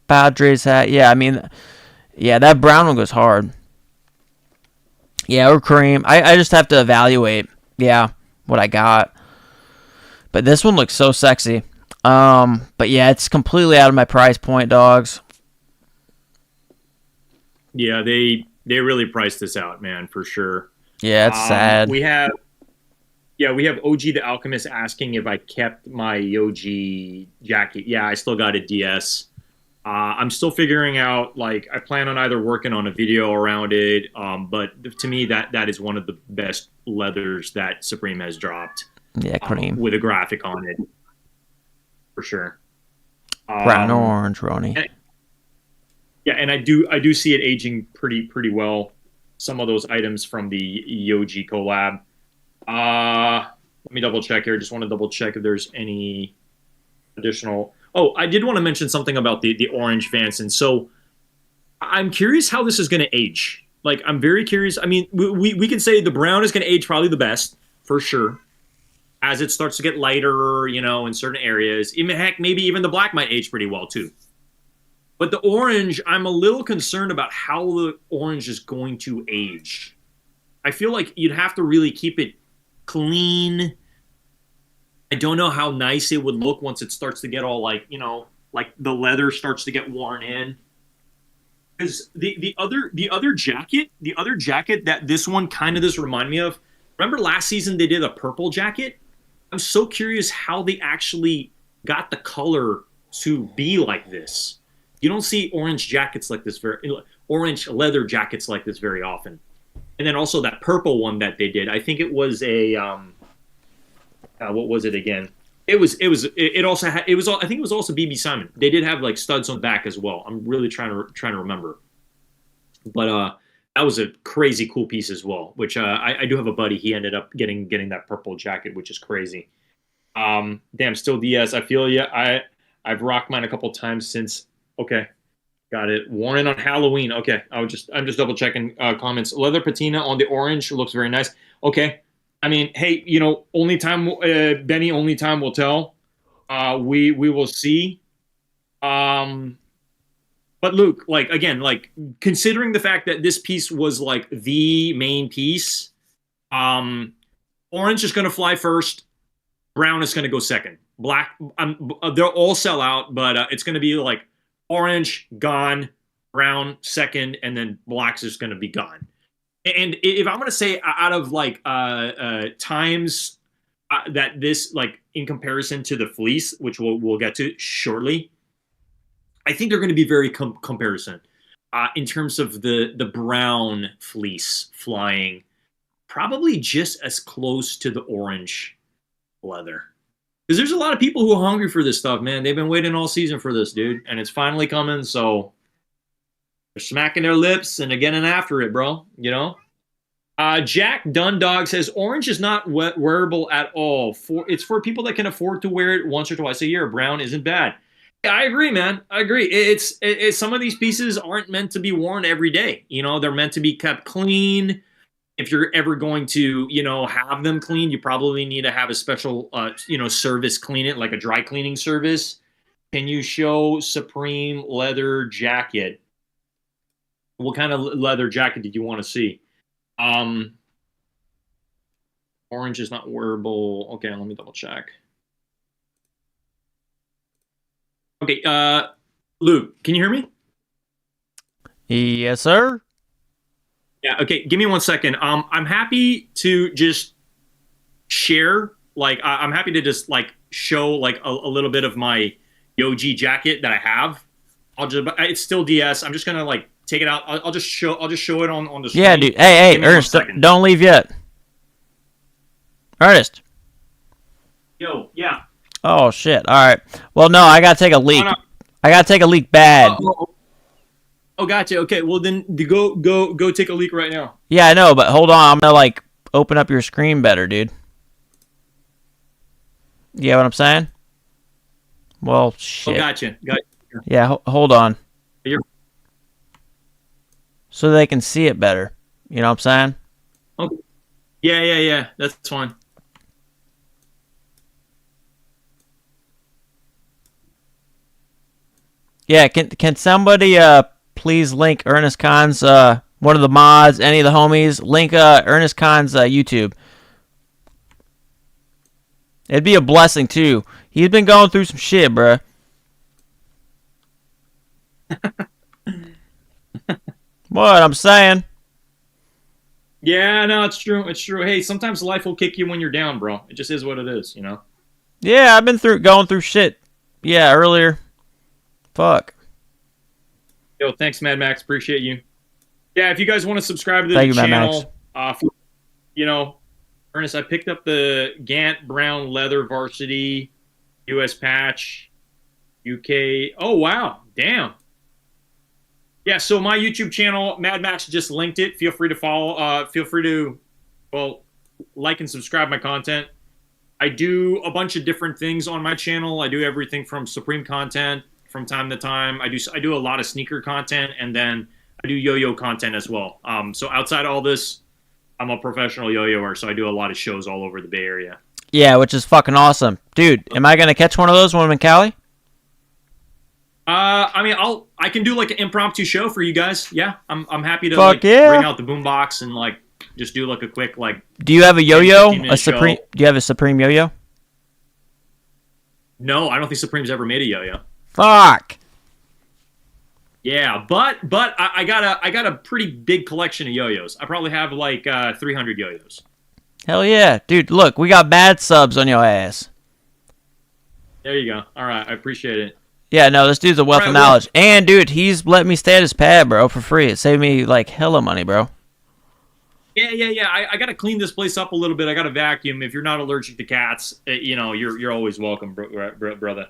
Padres hat. Yeah, I mean, yeah, that brown one goes hard. Yeah, or cream. I just have to evaluate. Yeah, what I got. But this one looks so sexy. But yeah, it's completely out of my price point, dogs. Yeah, they really priced this out, man, for sure. Yeah, it's sad. We have OG the Alchemist asking if I kept my OG jacket. Yeah, I still got a DS. I'm still figuring out. Like, I plan on either working on a video around it. But to me, that is one of the best leathers that Supreme has dropped. Yeah, cream. With a graphic on it, for sure. Brown or Um, orange, Ronnie. and, yeah, and I do see it aging pretty well. Some of those items from the Yoji collab. Let me double check here. Just want to double check if there's any additional. Oh, I did want to mention something about the orange Vance, and so I'm curious how this is going to age. Like, I'm very curious. I mean, we can say the brown is going to age probably the best for sure. As it starts to get lighter, in certain areas, even heck, maybe even the black might age pretty well too. But the orange, I'm a little concerned about how the orange is going to age. I feel like you'd have to really keep it clean. I don't know how nice it would look once it starts to get all like the leather starts to get worn in. Because the other jacket that this one kind of does remind me of. Remember last season they did a purple jacket? I'm so curious how they actually got the color to be like this. You don't see orange leather jackets like this very often. And then also that purple one that they did. I think it was a what was it again? It also had it was I think it was also BB Simon. They did have like studs on the back as well. I'm really trying to remember. But that was a crazy cool piece as well. Which I do have a buddy. He ended up getting that purple jacket, which is crazy. Damn, still DS. I feel you. I've rocked mine a couple times since. Okay, got it. Worn it on Halloween. Okay, I'm just double checking comments. Leather patina on the orange looks very nice. Okay, I mean, hey, only time, Benny, only time will tell. We will see. Um, but Luke, like again, like considering the fact that this piece was like the main piece, um, orange is going to fly first. Brown is going to go second. Black, they'll all sell out, but it's going to be like orange gone, brown second, and then black's just going to be gone. And if I'm going to say out of like times that this like in comparison to the fleece, which we'll get to shortly, I think they're going to be very comparison in terms of the brown fleece flying, probably just as close to the orange leather. Because there's a lot of people who are hungry for this stuff, man. They've been waiting all season for this, dude, and it's finally coming. So they're smacking their lips and they're getting after it, bro. Jack Dundog says orange is not wearable at all. It's for people that can afford to wear it once or twice a year. Brown isn't bad. Yeah, I agree, man. I agree. It's some of these pieces aren't meant to be worn every day. They're meant to be kept clean. If you're ever going to, have them cleaned, you probably need to have a special, service clean it, like a dry cleaning service. Can you show Supreme leather jacket? What kind of leather jacket did you want to see? Orange is not wearable. Okay, let me double check. Okay, Luke, can you hear me? Yes, sir. Yeah, okay, give me 1 second. I'm happy to just share, like, I'm happy to just, like, show, like, a little bit of my Yoji jacket that I have. It's still DS. I'm just gonna, like, take it out. I'll just show it on the screen. Yeah, dude. Hey, Ernest, don't leave yet. Ernest. Yo, yeah. Oh, shit. All right. Well, no, I gotta take a leak. I gotta take a leak bad. Oh, gotcha. Okay, well then go take a leak right now. Yeah, I know, but hold on. I'm gonna like open up your screen better, dude. You get what I'm saying? Well, shit. Oh, gotcha. Yeah, hold on. So they can see it better. You know what I'm saying? Okay. Yeah. That's fine. Yeah, can somebody please link Ernest Khan's one of the mods, any of the homies, link Ernest Khan's YouTube. It'd be a blessing too. He's been going through some shit, bruh. What I'm saying? Yeah, no, it's true. It's true. Hey, sometimes life will kick you when you're down, bro. It just is what it is, Yeah, I've been going through shit. Yeah, earlier. Fuck. Yo, thanks, Mad Max. Appreciate you. Yeah, if you guys want to subscribe to the channel, Ernest, I picked up the Gant Brown Leather Varsity US patch, UK. Oh, wow. Damn. Yeah, so my YouTube channel, Mad Max just linked it. Feel free to follow. Feel free to, like and subscribe my content. I do a bunch of different things on my channel. I do everything from Supreme content from time to time. I do a lot of sneaker content, and then I do yo-yo content as well. So outside all this, I'm a professional yo-yoer, so I do a lot of shows all over the Bay Area. Yeah, which is fucking awesome. Dude, am I going to catch one of those when I'm in Cali? I mean, I can do like an impromptu show for you guys. Yeah, I'm happy to bring out the boombox and like just do like a quick like. Do you have a yo-yo? A Supreme? Do you have a Supreme yo-yo? No, I don't think Supreme's ever made a yo-yo. Fuck. Yeah, but I got a pretty big collection of yo-yos. I probably have like 300 yo-yos. Hell yeah, dude! Look, we got bad subs on your ass. There you go. All right, I appreciate it. Yeah, no, this dude's a wealth of knowledge. And, dude, he's let me stay at his pad, bro, for free. It saved me, like, hella money, bro. Yeah. I got to clean this place up a little bit. I got to vacuum. If you're not allergic to cats, you're always welcome, brother.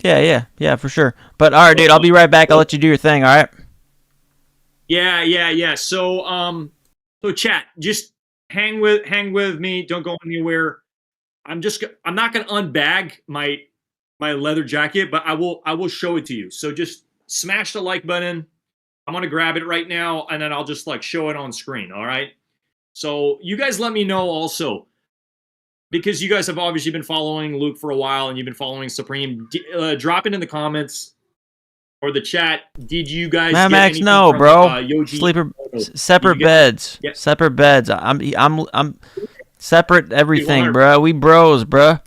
Yeah, for sure. But, all right, dude, I'll be right back. I'll let you do your thing, all right? Yeah. So chat, just hang with me. Don't go anywhere. I'm not going to unbag my my leather jacket, but I will show it to you. So just smash the like button. I'm gonna grab it right now, and then I'll just like show it on screen. All right. So you guys let me know also, because you guys have obviously been following Luke for a while and you've been following Supreme. Drop it in the comments or the chat. Did you guys Mad get Max, anything no, from bro. Yoji? Sleeper, Did you separate get? beds, Yeah, separate beds. I'm separate everything, 200. bro. We bros, bro.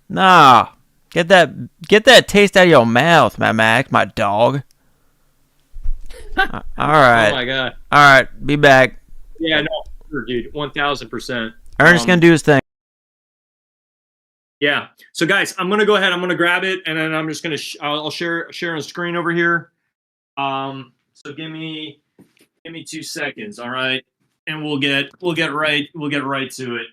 Nah, get that taste out of your mouth, Mad Max, my dog. All Oh right, my god. all right. Be back. Yeah, no, sure, dude, 1000%. Ernest gonna do his thing. Yeah. So guys, I'm gonna go ahead. I'm gonna grab it, and then I'm just gonna I'll share a screen over here. So give me 2 seconds, all right, and we'll get right to it.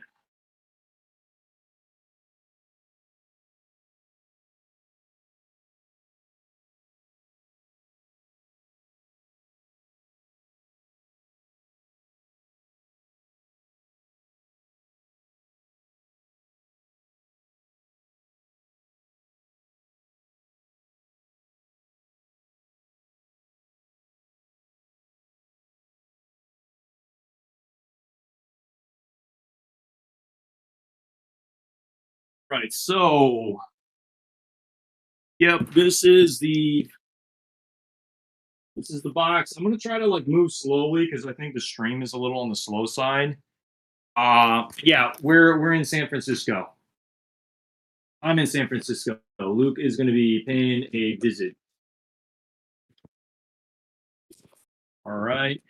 Right. So, yep, this is the box. I'm gonna try to like move slowly because I think the stream is a little on the slow side. Yeah, we're in San Francisco. I'm in San Francisco. Luke is going to be paying a visit. All right.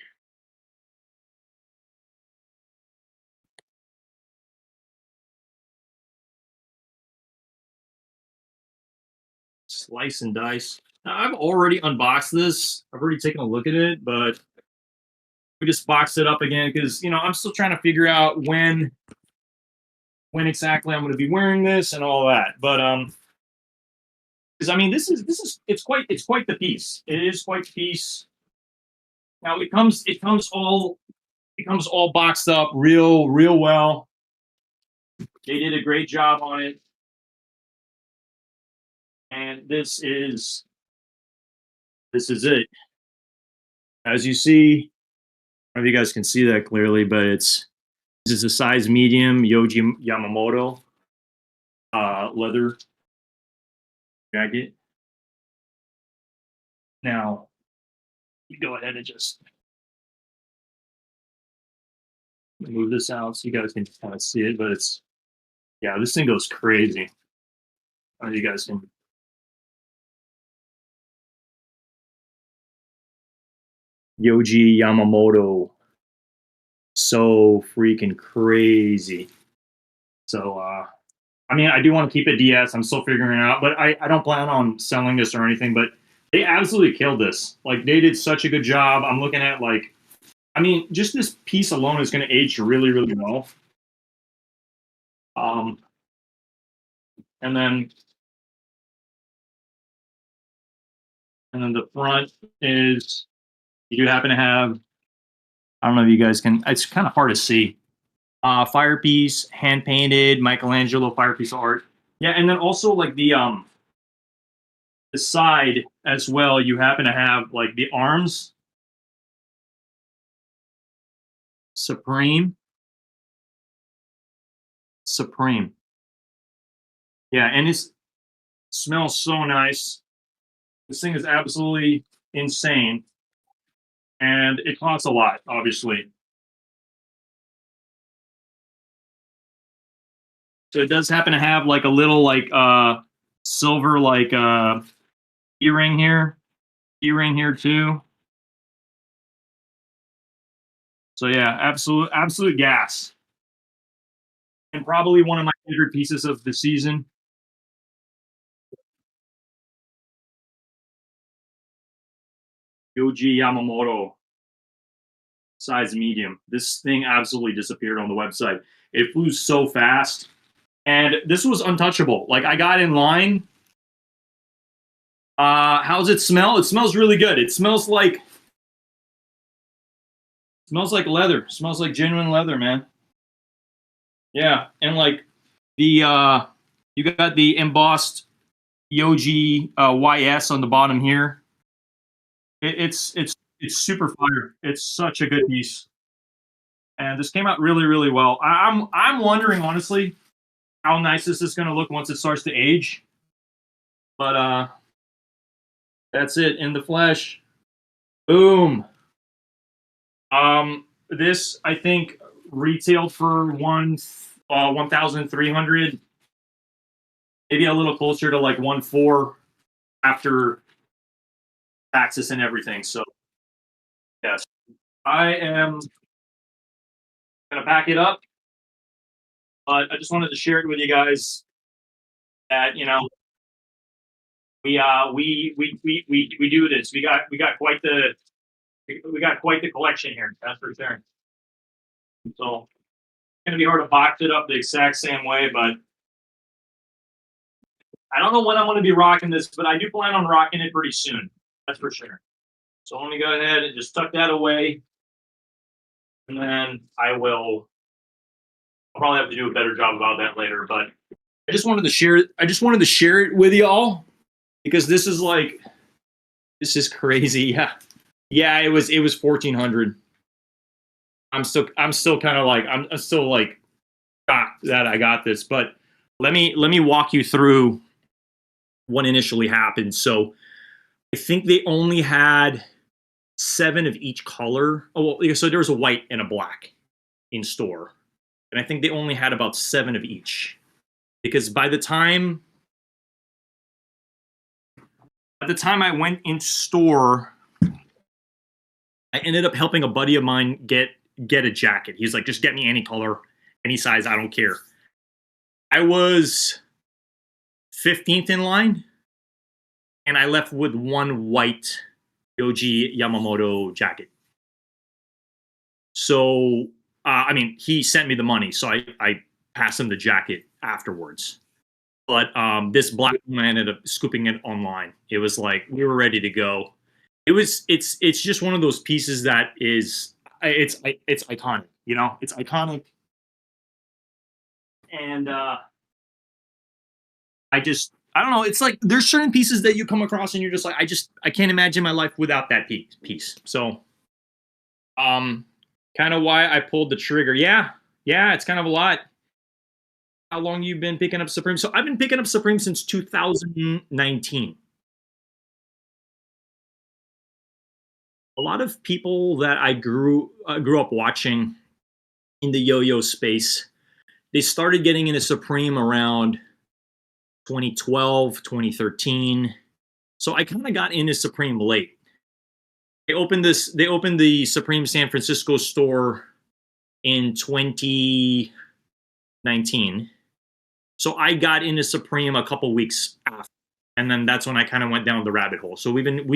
Slice and dice. Now, I've already unboxed this. I've already taken a look at it, but we just boxed it up again because I'm still trying to figure out when exactly I'm going to be wearing this and all that. But because I mean, it's quite the piece. It is quite the piece. Now it comes all boxed up real well. They did a great job on it, and this is it. As you see, I don't know if you guys can see that clearly, but this is a size medium Yoji Yamamoto leather jacket. Now, you go ahead and just move this out so you guys can kind of see it. But yeah, this thing goes crazy. You guys can. Yoji Yamamoto, so freaking crazy. So, I mean, I do want to keep it DS. I'm still figuring it out, but I don't plan on selling this or anything. But they absolutely killed this. Like, they did such a good job. I'm looking at like, I mean, just this piece alone is going to age really well. Um, and then the front is, you do happen to have, I don't know if you guys can, it's kind of hard to see. Firepiece, hand painted, Michelangelo firepiece art. Yeah, and then also like the side as well, you happen to have like the arms, Supreme. Supreme. Yeah, and it smells so nice. This thing is absolutely insane. And it costs a lot, obviously. So it does happen to have like a little like silver like earring here. Earring here too. So yeah, absolute gas. And probably one of my favorite pieces of the season. Yoji Yamamoto, size medium. This thing absolutely disappeared on the website. It flew so fast. And this was untouchable. Like, I got in line. How's it smell? It smells really good. It smells like leather. It smells like genuine leather, man. Yeah, and like the you got the embossed Yoji YS on the bottom here. It's super fire. It's such a good piece, and this came out really really well. I'm wondering honestly how nice this is going to look once it starts to age. But that's it in the flesh. Boom. This I think retailed for 1,300, maybe a little closer to like 1,400 after taxes and everything. So yes, I am gonna pack it up, but I just wanted to share it with you guys that we do this. We got quite the collection here. That's for sure. So it's gonna be hard to box it up the exact same way, but I don't know when I'm gonna be rocking this, but I do plan on rocking it pretty soon. That's for sure. So let me go ahead and just tuck that away, and then I'll probably have to do a better job about that later. But I just wanted to share it. I just wanted to share it with y'all because this is crazy. Yeah, yeah. It was 1,400. I'm still kind of like I'm still like shocked that I got this. But let me walk you through what initially happened. So I think they only had 7 of each color. Oh, well, so there was a white and a black in store, and I think they only had about 7 of each because by the time I went in store, I ended up helping a buddy of mine get a jacket. He's like, just get me any color, any size, I don't care. I was 15th in line, and I left with one white Yoji Yamamoto jacket. So, I mean, he sent me the money, so I passed him the jacket afterwards. But this black one, I ended up scooping it online. It was like we were ready to go. It's just one of those pieces that it's iconic. It's iconic, and I don't know. It's like there's certain pieces that you come across and you're just like I can't imagine my life without that piece. So um, kind of why I pulled the trigger. Yeah, yeah, it's kind of a lot. How long you been picking up Supreme? So I've been picking up Supreme since 2019. A lot of people that I grew up watching in the yo-yo space, they started getting into Supreme around 2012, 2013. So I kind of got into Supreme late. They opened the Supreme San Francisco store in 2019. So I got into Supreme a couple weeks after, and then that's when I kind of went down the rabbit hole. So we've been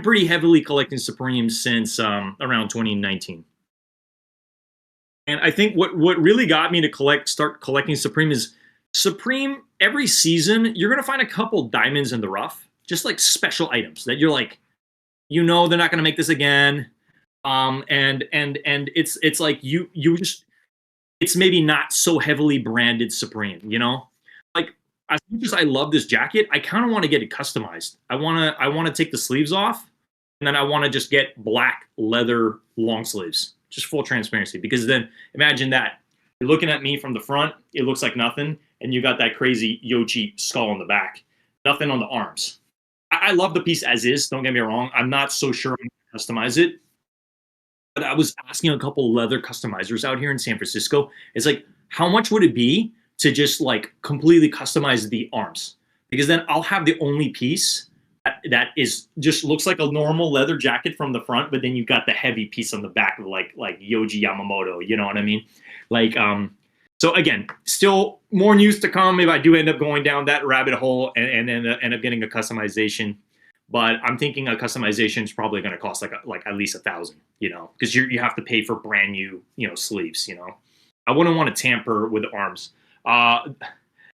pretty heavily collecting Supreme since around 2019. And I think what really got me to start collecting Supreme is Supreme. Every season, you're gonna find a couple diamonds in the rough, just like special items that you're like, they're not gonna make this again. And it's like you just it's maybe not so heavily branded Supreme. Like as much as I love this jacket, I kind of want to get it customized. I want to take the sleeves off, and then I want to just get black leather long sleeves, just full transparency. Because then imagine that you're looking at me from the front, it looks like nothing, and you got that crazy Yoji skull on the back, nothing on the arms. I love the piece as is. Don't get me wrong. I'm not so sure I'm going to customize it. But I was asking a couple leather customizers out here in San Francisco. It's like, how much would it be to just like completely customize the arms? Because then I'll have the only piece that is just looks like a normal leather jacket from the front, but then you got the heavy piece on the back of like Yoji Yamamoto. You know what I mean? Like so again, still more news to come if I do end up going down that rabbit hole and end up getting a customization. But I'm thinking a customization is probably going to cost like at least 1,000, because you have to pay for brand new, sleeves. I wouldn't want to tamper with the arms. The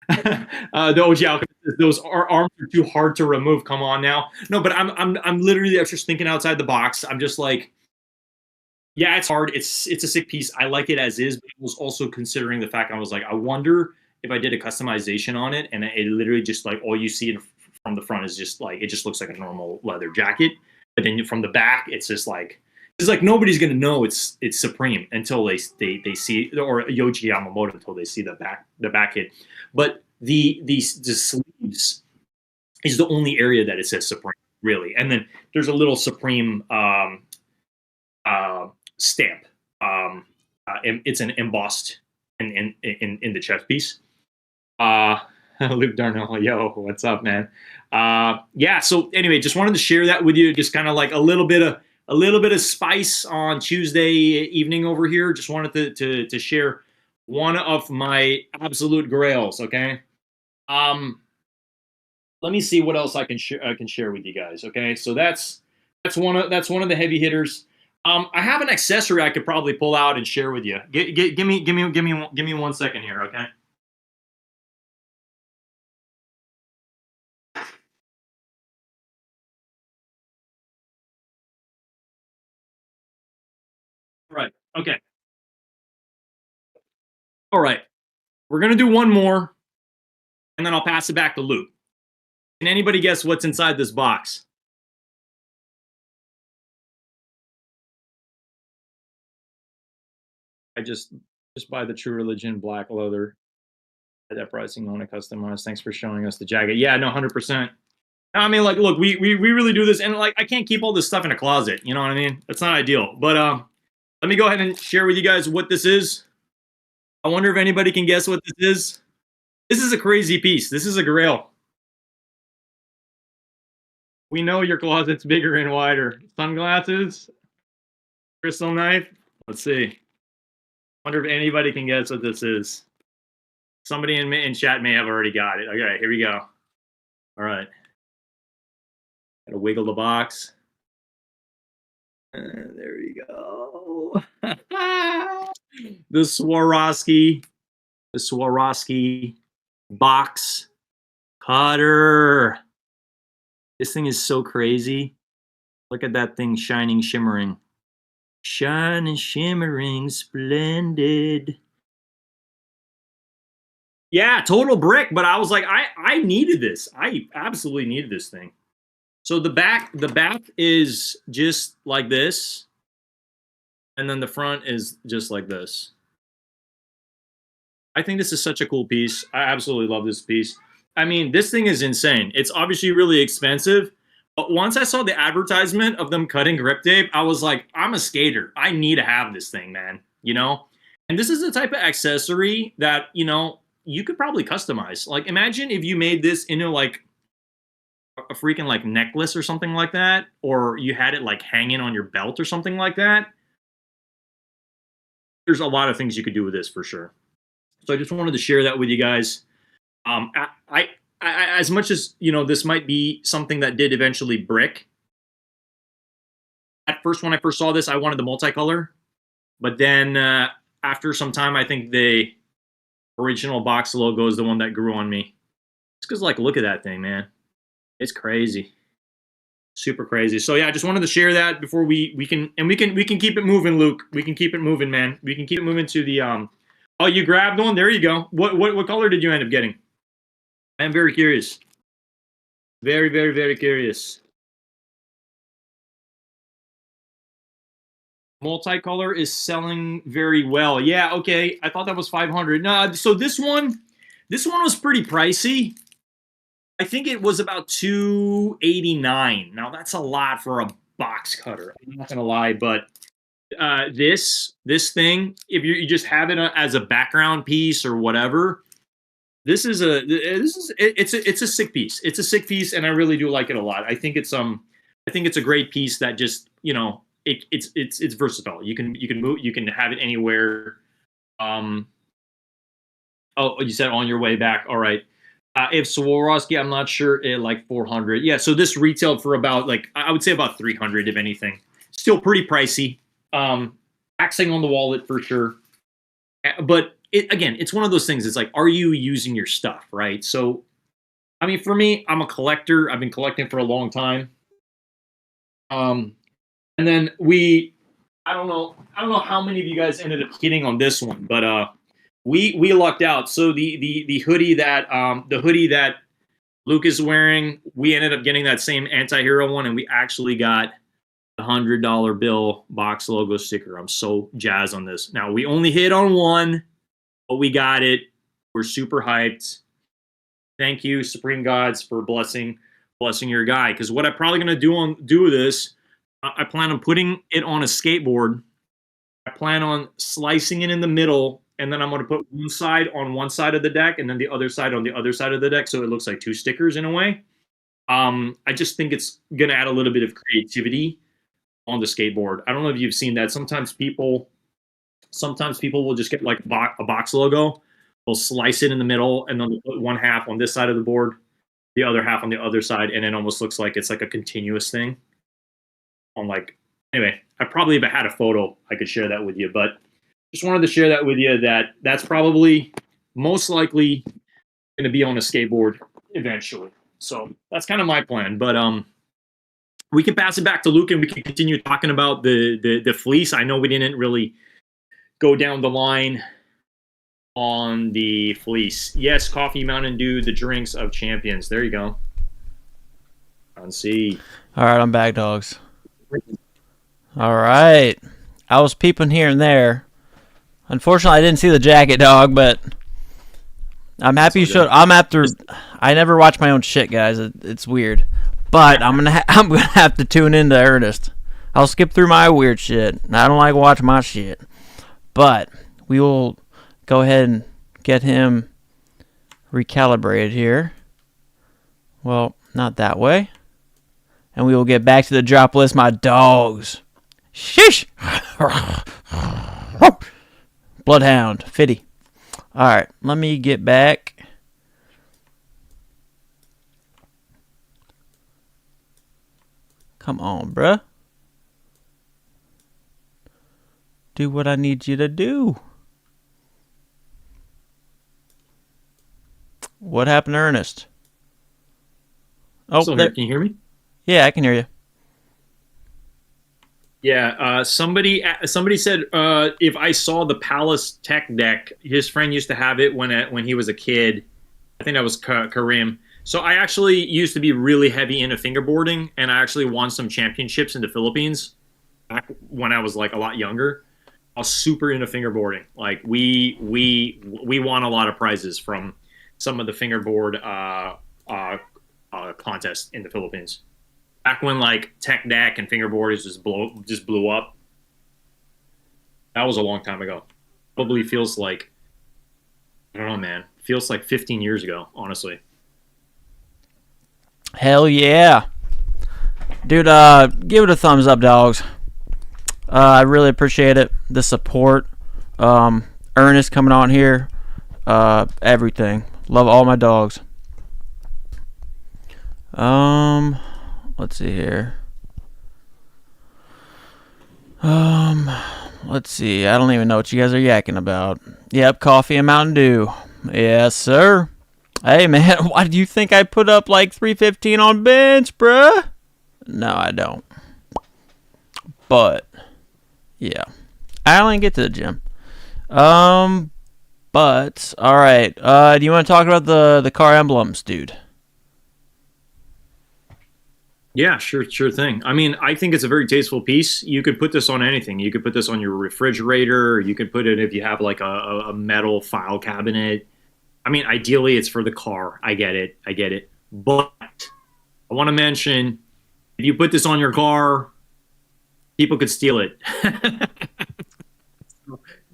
OG Alchemist, those arms are too hard to remove. Come on now, no, but I'm literally just thinking outside the box. I'm just like, yeah, it's hard. It's a sick piece. I like it as is, but I was also considering the fact I was like, I wonder if I did a customization on it, and it literally just like all you see from the front is just like it just looks like a normal leather jacket, but then from the back it's just like it's like nobody's gonna know it's Supreme until they see or Yoji Yamamoto until they see the back hit. But the sleeves is the only area that it says Supreme really, and then there's a little Supreme stamp. It's an embossed in the chest piece. Luke Darnell, yo, what's up, man? Yeah. So anyway, just wanted to share that with you. Just kind of like a little bit of spice on Tuesday evening over here. Just wanted to share one of my absolute grails. Okay. Let me see what else I can share with you guys. Okay. So that's one of the heavy hitters. I have an accessory I could probably pull out and share with you. Give me 1 second here. Okay. Right. Okay. All right. We're gonna do one more, and then I'll pass it back to Luke. Can anybody guess what's inside this box? I just buy the True Religion black leather. That pricing on it customized. Thanks for showing us the jacket. Yeah, no, 100%. I mean, like, look, we really do this, and like, I can't keep all this stuff in a closet. You know what I mean? That's not ideal. But let me go ahead and share with you guys what this is. I wonder if anybody can guess what this is. This is a crazy piece. This is a grail. We know your closet's bigger and wider. Sunglasses, crystal knife. Let's see. Wonder if anybody can guess what this is. Somebody in chat may have already got it. Okay, here we go. All right. Gotta wiggle the box. There we go. The Swarovski box cutter. This thing is so crazy. Look at that thing shining, shimmering. Shining, shimmering, splendid. Yeah, total brick, but I was like, I needed this. I absolutely needed this thing. So the back is just like this, and then the front is just like this. I think this is such a cool piece. I absolutely love this piece. I mean, this thing is insane. It's obviously really expensive, but once I saw the advertisement of them cutting grip tape, I was like, I'm a skater. I need to have this thing, man. You know? And this is the type of accessory that, you know, you could probably customize. Like, imagine if you made this into like a freaking like necklace or something like that, or you had it like hanging on your belt or something like that. There's a lot of things you could do with this for sure. So I just wanted to share that with you guys. I as much as you know, this might be something that did eventually brick. At first, when I first saw this, I wanted the multicolor, but then after some time, I think the original box logo is the one that grew on me. It's because, like, look at that thing, man. It's crazy, super crazy. So yeah, I just wanted to share that before we can keep it moving, Luke. We can keep it moving, man. We can keep it moving to the Oh, you grabbed one. There you go. What color did you end up getting? I am very curious. Very, very, very curious. Multicolor is selling very well. Yeah, okay. I thought that was 500. No, so this one was pretty pricey. I think it was about 289. Now that's a lot for a box cutter. I'm not gonna lie, but this thing, if you just have it as a background piece or whatever, it's a sick piece. It's a sick piece, and I really do like it a lot. I think it's a great piece that just, you know, it's versatile. You can move, you can have it anywhere. Oh, you said on your way back. All right. If Swarovski, I'm not sure, like 400. Yeah, so this retailed for about, like, I would say about 300, if anything. Still pretty pricey. Taxing on the wallet for sure. But again, it's one of those things. It's like, are you using your stuff, right? So, I mean, for me, I'm a collector. I've been collecting for a long time. And then I don't know how many of you guys ended up hitting on this one, but we lucked out. So the hoodie that Luke is wearing, we ended up getting that same anti-hero one, and we actually got the $100 bill box logo sticker. I'm so jazzed on this. Now we only hit on one, but we got it. We're super hyped. Thank you, Supreme Gods, for blessing your guy. Because what I'm probably gonna do with this, I plan on putting it on a skateboard. I plan on slicing it in the middle, and then I'm going to put one side on one side of the deck, and then the other side on the other side of the deck, so it looks like two stickers in a way. I just think it's going to add a little bit of creativity on the skateboard. I don't know if you've seen that. Sometimes people will just get like a box logo. They'll slice it in the middle, and then they'll put one half on this side of the board, the other half on the other side, and it almost looks like it's like a continuous thing. On like, anyway, I probably if I had a photo, I could share that with you, but just wanted to share that with you. That's probably most likely going to be on a skateboard eventually. So that's kind of my plan. But we can pass it back to Luke, and we can continue talking about the fleece. I know we didn't really go down the line on the fleece. Yes, coffee, Mountain Dew, the drinks of champions. There you go. On C. All right, I'm back, dogs. All right. I was peeping here and there. Unfortunately, I didn't see the jacket, dog, but I'm happy you showed. I never watch my own shit, guys. It's weird, but I'm gonna have to tune into Ernest. I'll skip through my weird shit. I don't like watching my shit, but we will go ahead and get him recalibrated here. Well, not that way. And we will get back to the drop list, my dogs. Sheesh! Bloodhound, Fitty. Alright, let me get back. Come on, bruh. Do what I need you to do. What happened to Ernest? Oh, can you hear me? Yeah, I can hear you. Yeah, somebody said if I saw the Palace Tech deck, his friend used to have it when he was a kid. I think that was Karim. So I actually used to be really heavy into fingerboarding, and I actually won some championships in the Philippines back when I was like a lot younger. I was super into fingerboarding. Like we won a lot of prizes from some of the fingerboard contests in the Philippines. Back when like tech deck and fingerboard just blew up. That was a long time ago. Probably feels like, I don't know, man. Feels like 15 years ago, honestly. Hell yeah. Dude, give it a thumbs up, dogs. I really appreciate it. The support. Ernest coming on here. Everything. Love all my dogs. Let's see here. Let's see. I don't even know what you guys are yakking about. Yep, coffee and Mountain Dew. Yes, sir. Hey, man, why do you think I put up like 315 on bench, bruh? No, I don't. But, yeah. I only get to the gym. But, alright. Do you want to talk about the car emblems, dude? Yeah, sure thing. I mean, I think it's a very tasteful piece. You could put this on anything. You could put this on your refrigerator. You could put it if you have like a metal file cabinet. I mean, ideally, it's for the car. I get it. But I want to mention, if you put this on your car, people could steal it.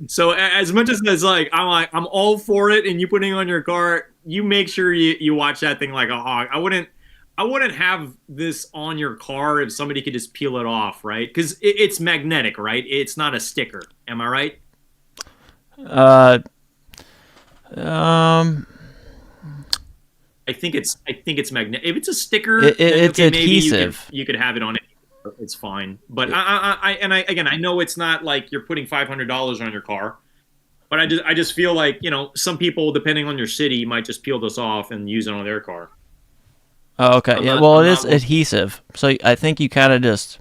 So as much as it's like I'm all for it, and you putting it on your car, you make sure you watch that thing like a hawk. I wouldn't have this on your car if somebody could just peel it off, right? Because it's magnetic, right? It's not a sticker. Am I right? I think it's magnetic. If it's a sticker, it's okay, adhesive. Maybe you could have it on it. It's fine. But I know it's not like you're putting $500 on your car. But I just feel like, some people, depending on your city, might just peel this off and use it on their car. Oh, okay. Yeah. It is adhesive. So I think you kind of just.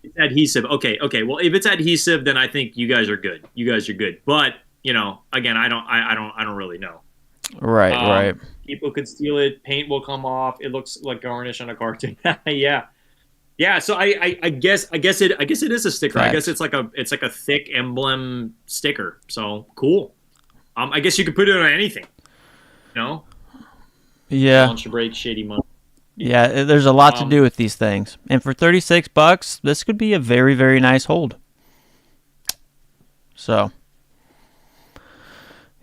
It's adhesive. Okay. Well, if it's adhesive, then I think you guys are good. But again, I don't really know. Right, right. Um, People could steal it. Paint will come off. It looks like garnish on a cartoon. Yeah, yeah. So I guess it is a sticker. I guess Facts. it's like a thick emblem sticker. So cool. I guess you could put it on anything. You know, Yeah. lunch break, shitty money. Yeah, there's a lot to do Um, with these things. And for $36, this could be a very, very nice hold. So,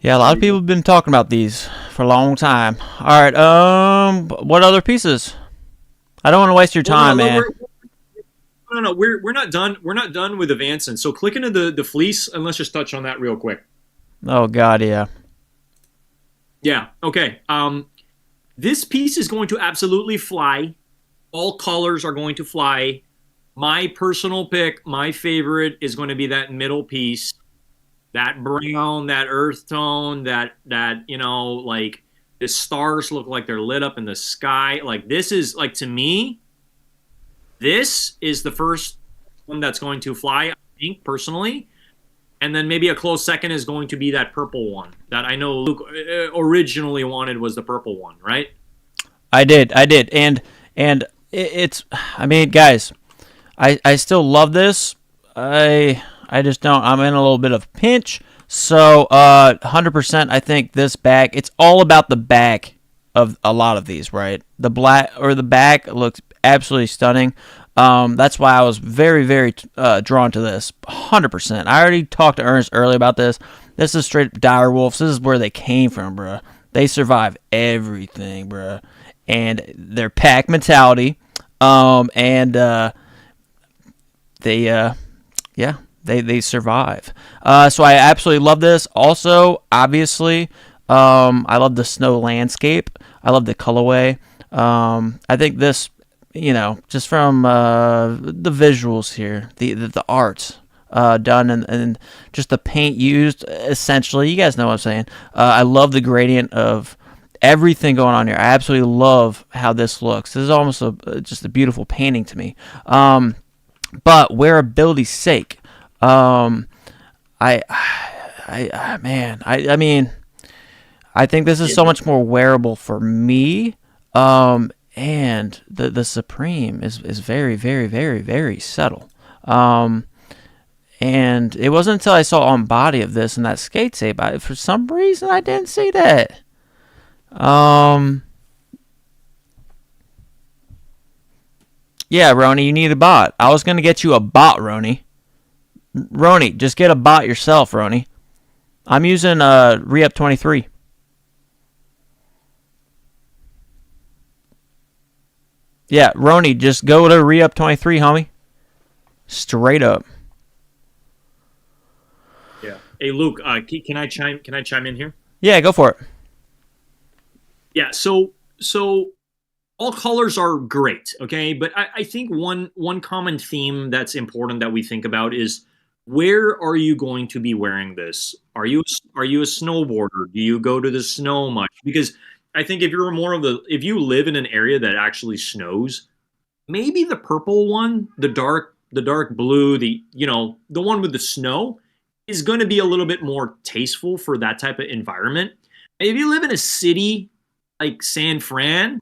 yeah, a lot there of you people go. have been talking about these for a long time. All right, what other pieces? I don't want to waste your Well, no, time, man. we're not done. We're not done with advancing. So click into the fleece and let's just touch on that real quick. Oh god, yeah. Yeah. Okay. This piece is going to absolutely fly. All colors are going to fly. My personal pick, my favorite, is going to be that middle piece, that brown, that earth tone, that like the stars look like they're lit up in the sky. Like this is like to me, this is the first one that's going to fly. I think personally, and then maybe a close second is going to be that purple one that I know Luke originally wanted was the purple one, right? I did, and it's. I mean, guys, I still love this. I just don't. I'm in a little bit of a pinch. So, 100%. I think this back. It's all about the back of a lot of these, right? The black or the back looks absolutely stunning. That's why I was very, very drawn to this. 100%. I already talked to Ernest earlier about this. This is straight dire wolves. This is where they came from, bruh. They survive everything, bruh, and their pack mentality. And they yeah, they survive. So I absolutely love this. Also, obviously, I love the snow landscape. I love the colorway. I think this, just from the visuals here, the art done, and just the paint used. Essentially, you guys know what I'm saying. I love the gradient of everything going on here. I absolutely love how this looks. This is almost just a beautiful painting to me. But wearability's sake, um, I mean, I think this is so much more wearable for me. And the Supreme is very, very, very, very subtle. Um, and it wasn't until I saw on body of this and that skate tape, for some reason I didn't see that. Um, yeah, Roni, you need a bot. I was gonna get you a bot, Roni. Roni, just get a bot yourself, Roni. I'm using Reup 23. Yeah, Roni, just go to Reup 23, homie. Straight up. Yeah. Hey Luke, can I chime in here? Yeah, go for it. Yeah. So all colors are great, okay, but I think one common theme that's important that we think about is where are you going to be wearing this? Are you a snowboarder? Do you go to the snow much? Because I think if you live in an area that actually snows, maybe the purple one, the dark blue, the one with the snow is going to be a little bit more tasteful for that type of environment. If you live in a city like San Fran,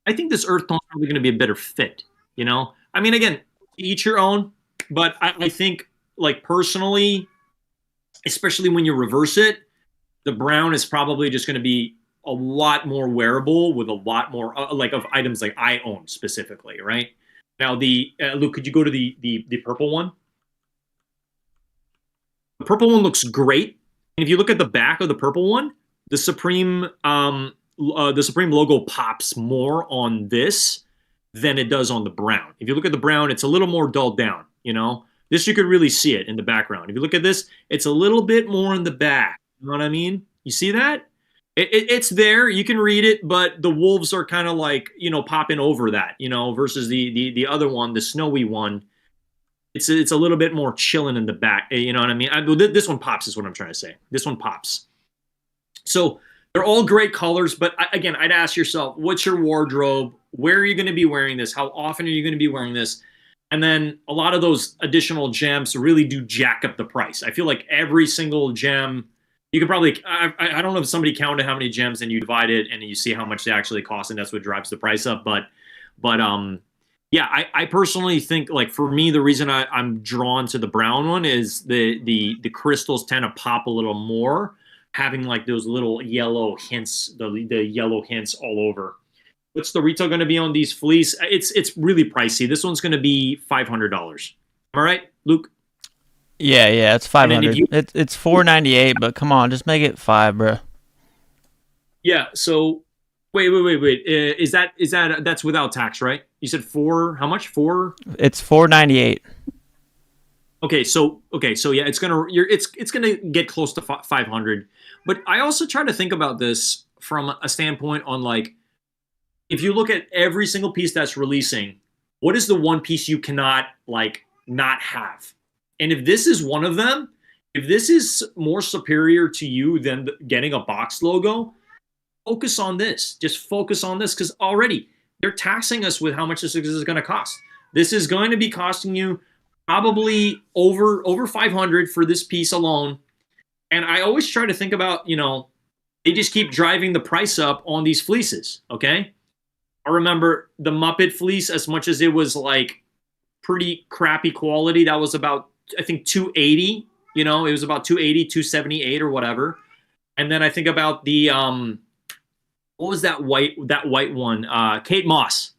I think this earth tone is probably going to be a better fit. I mean, again, each your own, but I think like personally, especially when you reverse it, the brown is probably just going to be a lot more wearable with a lot more like of items like I own specifically, right? Now the Luke, could you go to the purple one? The purple one looks great. And if you look at the back of the purple one, the the Supreme logo pops more on this than it does on the brown. If you look at the brown, it's a little more dulled down. This you could really see it in the background. If you look at this, it's a little bit more in the back. You know what I mean? You see that? It's there. You can read it, but the wolves are kind of like popping over that. Versus the other one, the snowy one. It's a little bit more chilling in the back. You know what I mean? This one pops is what I'm trying to say. This one pops. So they're all great colors, but again, I'd ask yourself, what's your wardrobe? Where are you going to be wearing this? How often are you going to be wearing this? And then a lot of those additional gems really do jack up the price. I feel like every single gem You could probably, I don't know if somebody counted how many gems and you divide it and you see how much they actually cost, and that's what drives the price up. But yeah, I personally think like for me, the reason I'm drawn to the brown one is the crystals tend to pop a little more, having like those little yellow hints, the yellow hints all over. What's the retail going to be on these fleece? It's really pricey. This one's going to be $500. All right, Luke. Yeah, yeah, it's And then if 500. you It's 498, but come on, just make it 5, bro. Yeah. So wait. Is that that's without tax, right? You said four. How much? Four. It's 498. Okay. So yeah, it's gonna get close to 500. But I also try to think about this from a standpoint on like if you look at every single piece that's releasing, what is the one piece you cannot like not have? And if this is one of them, if this is more superior to you than getting a box logo, focus on this. Just focus on this because already they're taxing us with how much this is going to cost. This is going to be costing you probably over 500 for this piece alone. And I always try to think about, they just keep driving the price up on these fleeces. Okay. I remember the Muppet fleece, as much as it was like pretty crappy quality, that was about, I think, 280. It was about 280, 278 or whatever. And then I think about the what was that white one? Kate Moss.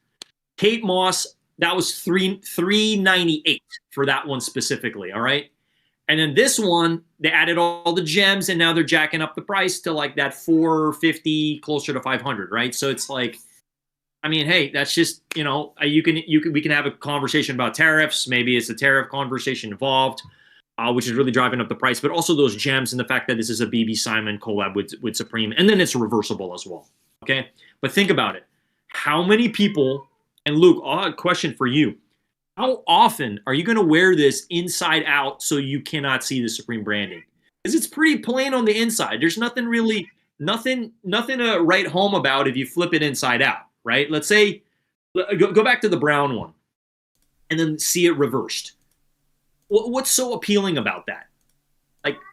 Kate Moss, that was 398 for that one specifically. All right. And then this one, they added all the gems and now they're jacking up the price to like that 450, closer to 500, right? So it's like, I mean, hey, that's just, we can have a conversation about tariffs. Maybe it's a tariff conversation involved, which is really driving up the price, but also those gems and the fact that this is a BB Simon collab with Supreme, and then it's reversible as well. Okay. But think about it. How many people, and Luke, a question for you. How often are you going to wear this inside out so you cannot see the Supreme branding? Because it's pretty plain on the inside. There's nothing really, nothing to write home about if you flip it inside out, right? Let's say, go back to the brown one and then see it reversed. What's so appealing about that?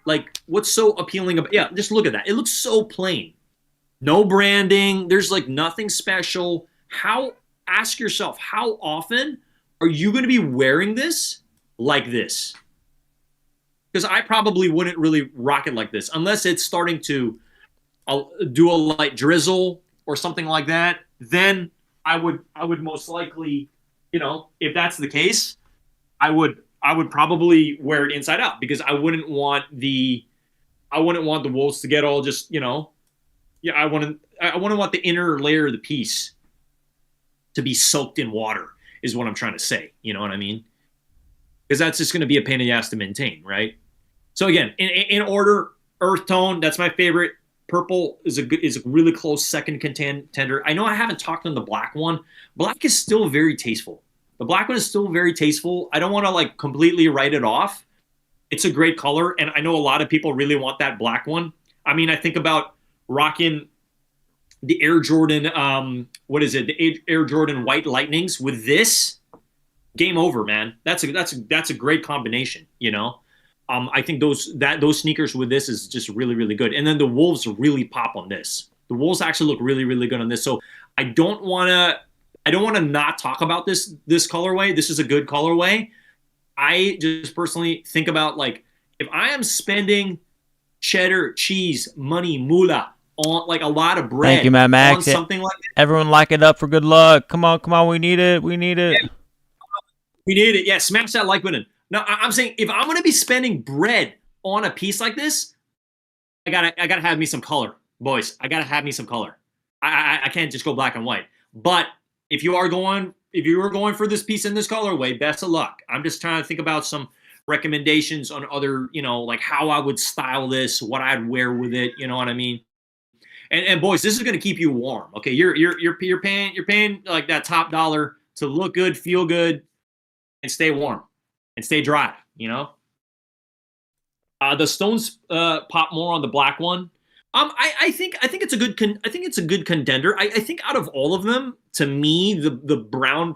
Like what's so appealing about, yeah, just look at that. It looks so plain. No branding. There's like nothing special. Ask yourself, how often are you going to be wearing this like this? Because I probably wouldn't really rock it like this unless it's starting to do a light drizzle or something like that. Then I would most likely, if that's the case, I would probably wear it inside out because I wouldn't want the wolves to get all just, yeah, I wouldn't want the inner layer of the piece to be soaked in water is what I'm trying to say. You know what I mean? Because that's just going to be a pain in the ass to maintain, right? So again, in order, earth tone, that's my favorite. Purple is a really close second contender. I know I haven't talked on the black one. Black is still very tasteful. The black one is still very tasteful. I don't want to like completely write it off. It's a great color, and I know a lot of people really want that black one. I mean, I think about rocking the Air Jordan, what is it? The Air Jordan White Lightnings with this. Game over, man. That's a great combination. I think those sneakers with this is just really, really good. And then the Wolves really pop on this. The Wolves actually look really, really good on this. So I don't want to not talk about this colorway. This is a good colorway. I just personally think about like if I am spending cheddar, cheese, money, moolah on like a lot of bread. Thank you, Matt Max. On something like that. Everyone like it up for good luck. Come on. We need it. Yeah, we need it. Yeah, smash that like button. Now I'm saying if I'm gonna be spending bread on a piece like this, I gotta have me some color, boys. I gotta have me some color. I can't just go black and white. But if you are going for this piece in this colorway, best of luck. I'm just trying to think about some recommendations on other, like how I would style this, what I'd wear with it. You know what I mean? And boys, this is going to keep you warm. Okay, you're paying like that top dollar to look good, feel good, and stay warm and stay dry. The stones pop more on the black one. I think it's a good contender. I think out of all of them, to me, the brown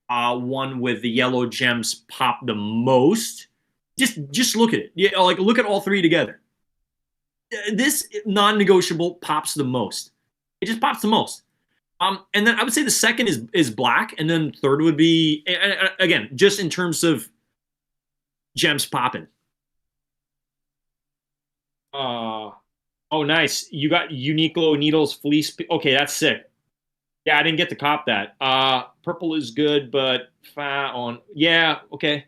one with the yellow gems pop the most. Just look at it. Yeah, like look at all three together. This non-negotiable pops the most. It just pops the most. And then I would say the second is black, and then third would be again just in terms of gems popping. Uh oh, nice. You got Uniqlo Needles Fleece. Okay, that's sick. Yeah, I didn't get to cop that. Purple is good, but on. Yeah, okay.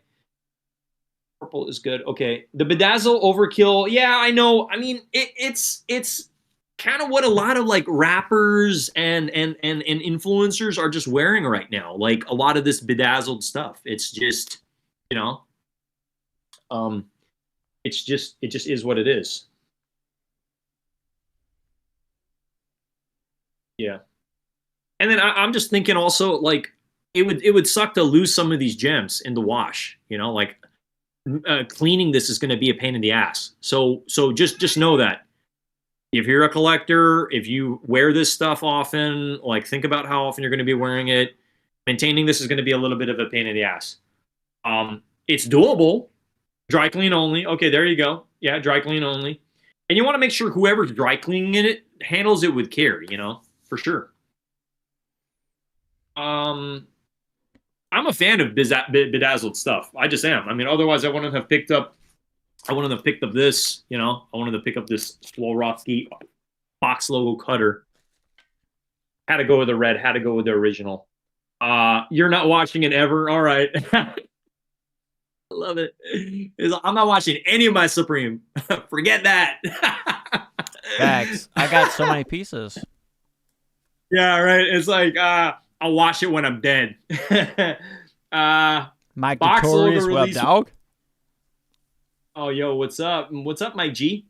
Purple is good. Okay, the bedazzle overkill. Yeah, I know. I mean, it's kind of what a lot of like rappers and influencers are just wearing right now. Like a lot of this bedazzled stuff. It's just, you know, um, it just is what it is. Yeah. And then I'm just thinking also like it would suck to lose some of these gems in the wash. You know, like cleaning this is going to be a pain in the ass. So just know that if you're a collector, if you wear this stuff often, like think about how often you're going to be wearing it. Maintaining this is going to be a little bit of a pain in the ass. It's doable. Dry clean only. Okay, there you go. Yeah, dry clean only. And you want to make sure whoever's dry cleaning it handles it with care. You know, for sure. Um, I'm a fan of bedazzled stuff. I just am. I mean, otherwise I wouldn't have picked up. I wanted to pick up this. You know, I wanted to pick up this Swarovski box logo cutter. Had to go with the red. Had to go with the original. You're not watching it ever. All right. I love it. I'm not watching any of my Supreme. Forget that. Facts. I got so many pieces. Yeah, right. It's like I'll watch it when I'm dead. Mike Box logo Notorious Web release. Dog. Oh, yo, what's up? What's up, Mike G?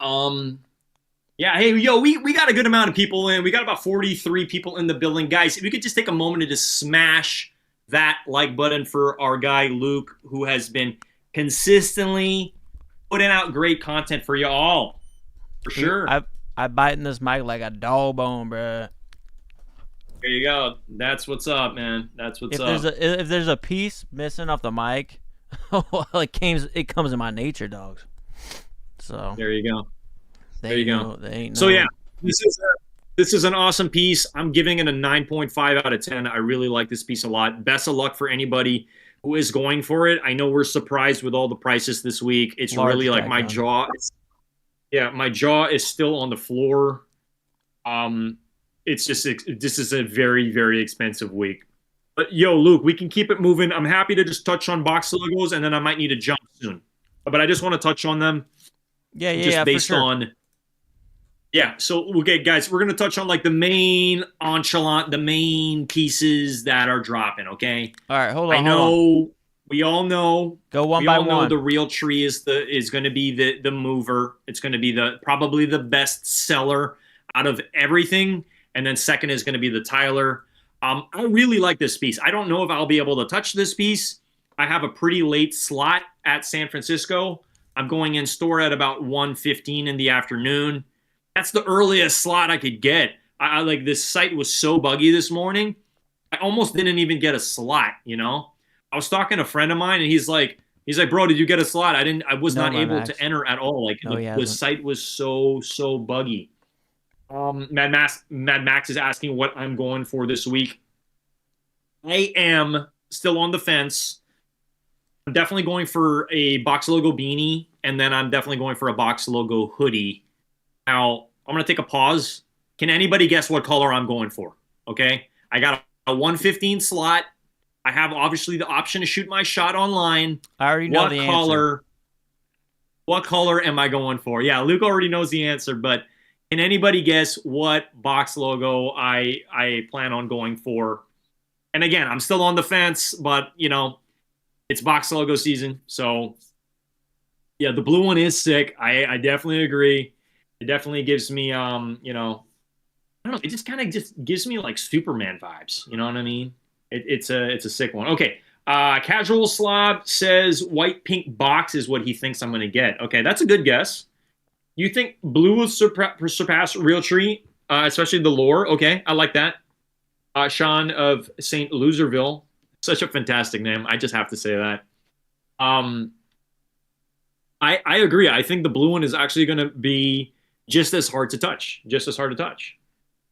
Yeah, hey, yo, we got a good amount of people in. We got about 43 people in the building. Guys, if we could just take a moment to just smash that like button for our guy Luke, who has been consistently putting out great content for you all. For sure. I biting this mic like a dog bone, bro. There you go. That's what's up, man. That's what's up. If there's a piece missing off the mic, it comes in my nature, dogs. So there you go. There you go. Ain't so yeah, this is an awesome piece. I'm giving it a 9.5 out of 10. I really like this piece a lot. Best of luck for anybody who is going for it. I know we're surprised with all the prices this week. It's really like my jaw. My jaw is still on the floor. It's just this is a very, very expensive week. But yo, Luke, we can keep it moving. I'm happy to just touch on box logos, and then I might need to jump soon. But I just want to touch on them. Yeah, based for sure. on. Yeah, so okay, guys, we're gonna touch on like the main enchilada, the main pieces that are dropping. Okay. All right, hold on. I know we all know. Go one we by all know one. the real tree is going to be the mover. It's going to be probably the best seller out of everything, and then second is going to be the Tyler. I really like this piece. I don't know if I'll be able to touch this piece. I have a pretty late slot at San Francisco. I'm going in store at about 1:15 in the afternoon. That's the earliest slot I could get. I like this site was so buggy this morning. I almost didn't even get a slot, you know? I was talking to a friend of mine and he's like, bro, did you get a slot? I was not able to enter at all. Like the site was so buggy. Mad Max is asking what I'm going for this week. I am still on the fence. I'm definitely going for a box logo beanie, and then I'm definitely going for a box logo hoodie. Now, I'm going to take a pause. Can anybody guess what color I'm going for? Okay. I got a 115 slot. I have obviously the option to shoot my shot online. I already know the answer. What color am I going for? Yeah, Luke already knows the answer, but can anybody guess what box logo I plan on going for? And again, I'm still on the fence, but you know, it's box logo season. So yeah, the blue one is sick. I definitely agree. It definitely gives me, you know, I don't know. It just kind of just gives me like Superman vibes. You know what I mean? It's a sick one. Okay. Casual Slob says white pink box is what he thinks I'm going to get. Okay. That's a good guess. You think blue will surpass Real Tree, especially the lore? Okay. I like that. Sean of St. Loserville. Such a fantastic name. I just have to say that. Um, I agree. I think the blue one is actually going to be just as hard to touch, just as hard to touch.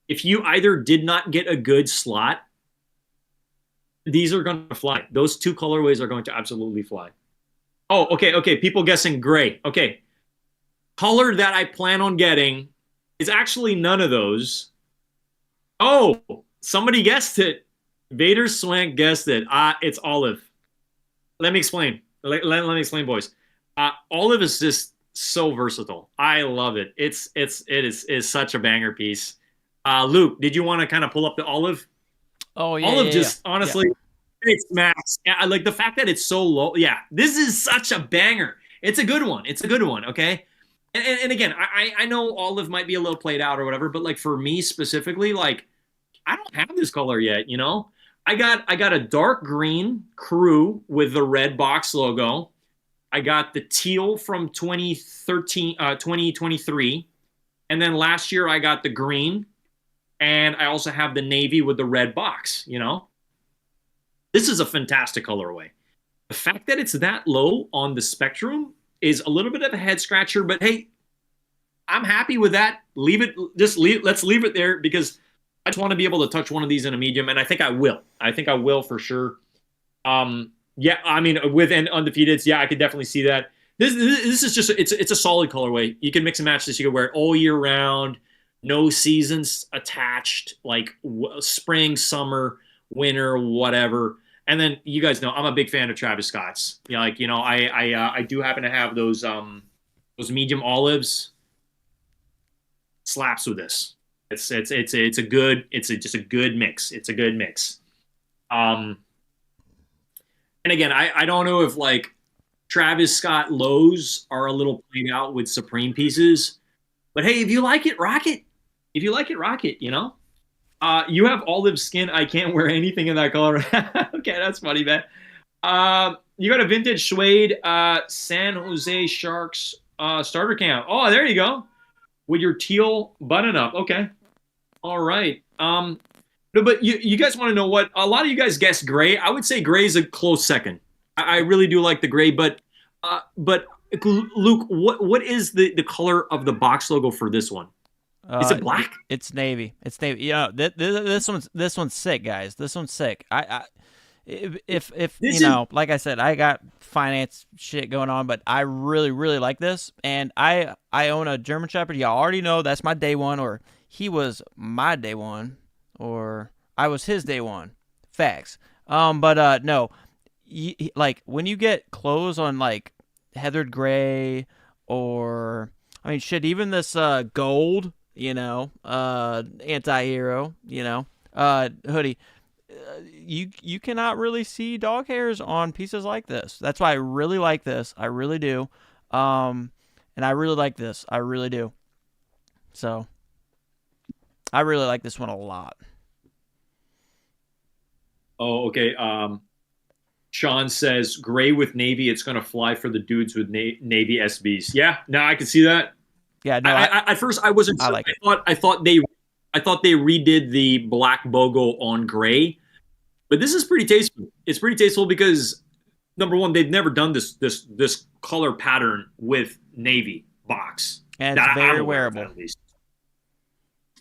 If you either did not get a good slot, these are going to fly. Those two colorways are going to absolutely fly. Oh, okay, okay. People guessing gray. Okay, color that I plan on getting is actually none of those. Oh, somebody guessed it. Vader Swank guessed it. It's olive. Let me explain. Let me explain, boys. Olive is just so versatile. I love it. It is such a banger piece. Luke, did you want to kind of pull up the olive? Oh yeah, Olive yeah, yeah, just yeah. honestly, it's max. Yeah, I like the fact that it's so low. Yeah, this is such a banger. It's a good one. It's a good one. Okay. And again, I know olive might be a little played out or whatever, but like for me specifically, like I don't have this color yet, you know? I got a dark green crew with the red box logo. I got the teal from 2013 2023, and then last year I got the green, and I also have the navy with the red box, you know? This is a fantastic colorway. The fact that it's that low on the spectrum is a little bit of a head scratcher, but hey, I'm happy with that. Leave it, just leave, let's leave it there because I just want to be able to touch one of these in a medium, and I think I will. I think I will for sure. Yeah, I mean, with an undefeated, yeah, I could definitely see that. This is just it's a solid colorway. You can mix and match this. You can wear it all year round. No seasons attached, like spring, summer, winter, whatever. And then you guys know I'm a big fan of Travis Scott's. Yeah, like I do happen to have those medium olives. Slaps with this. It's a good just a good mix. It's a good mix. Um, and again, I don't know if like Travis Scott lows are a little played out with Supreme pieces, but hey, if you like it, rock it. If you like it, rock it. You know. You have olive skin. I can't wear anything in that color. Okay, that's funny, man. You got a vintage suede San Jose Sharks starter camp. Oh, there you go. With your teal button up. Okay. All right. No, but you guys want to know what? A lot of you guys guessed gray. I would say gray is a close second. I really do like the gray, but Luke, what is the color of the box logo for this one? Is it black? It's navy. It's navy. You know, this one's sick, guys. This one's sick. If you This is know, like I said, I got finance shit going on, but I really really like this, and I own a German Shepherd. Y'all already know that's my day one, or he was my day one, or I was his day one. Facts. But no, like when you get clothes on like heathered gray, or I mean shit, even this gold, you know, anti-hero, you know, hoodie, you cannot really see dog hairs on pieces like this. That's why I really like this. I really do. And I really like this. I really do. So I really like this one a lot. oh okay. Sean says gray with navy. It's gonna fly for the dudes with navy SBs. Yeah, no, I can see that. Yeah, no, I At first I wasn't I sure. like it. I thought they redid the black BOGO on gray, but this is pretty tasteful. It's pretty tasteful because number one, they've never done this color pattern with navy box And it's that I'm very aware of wearable. at least.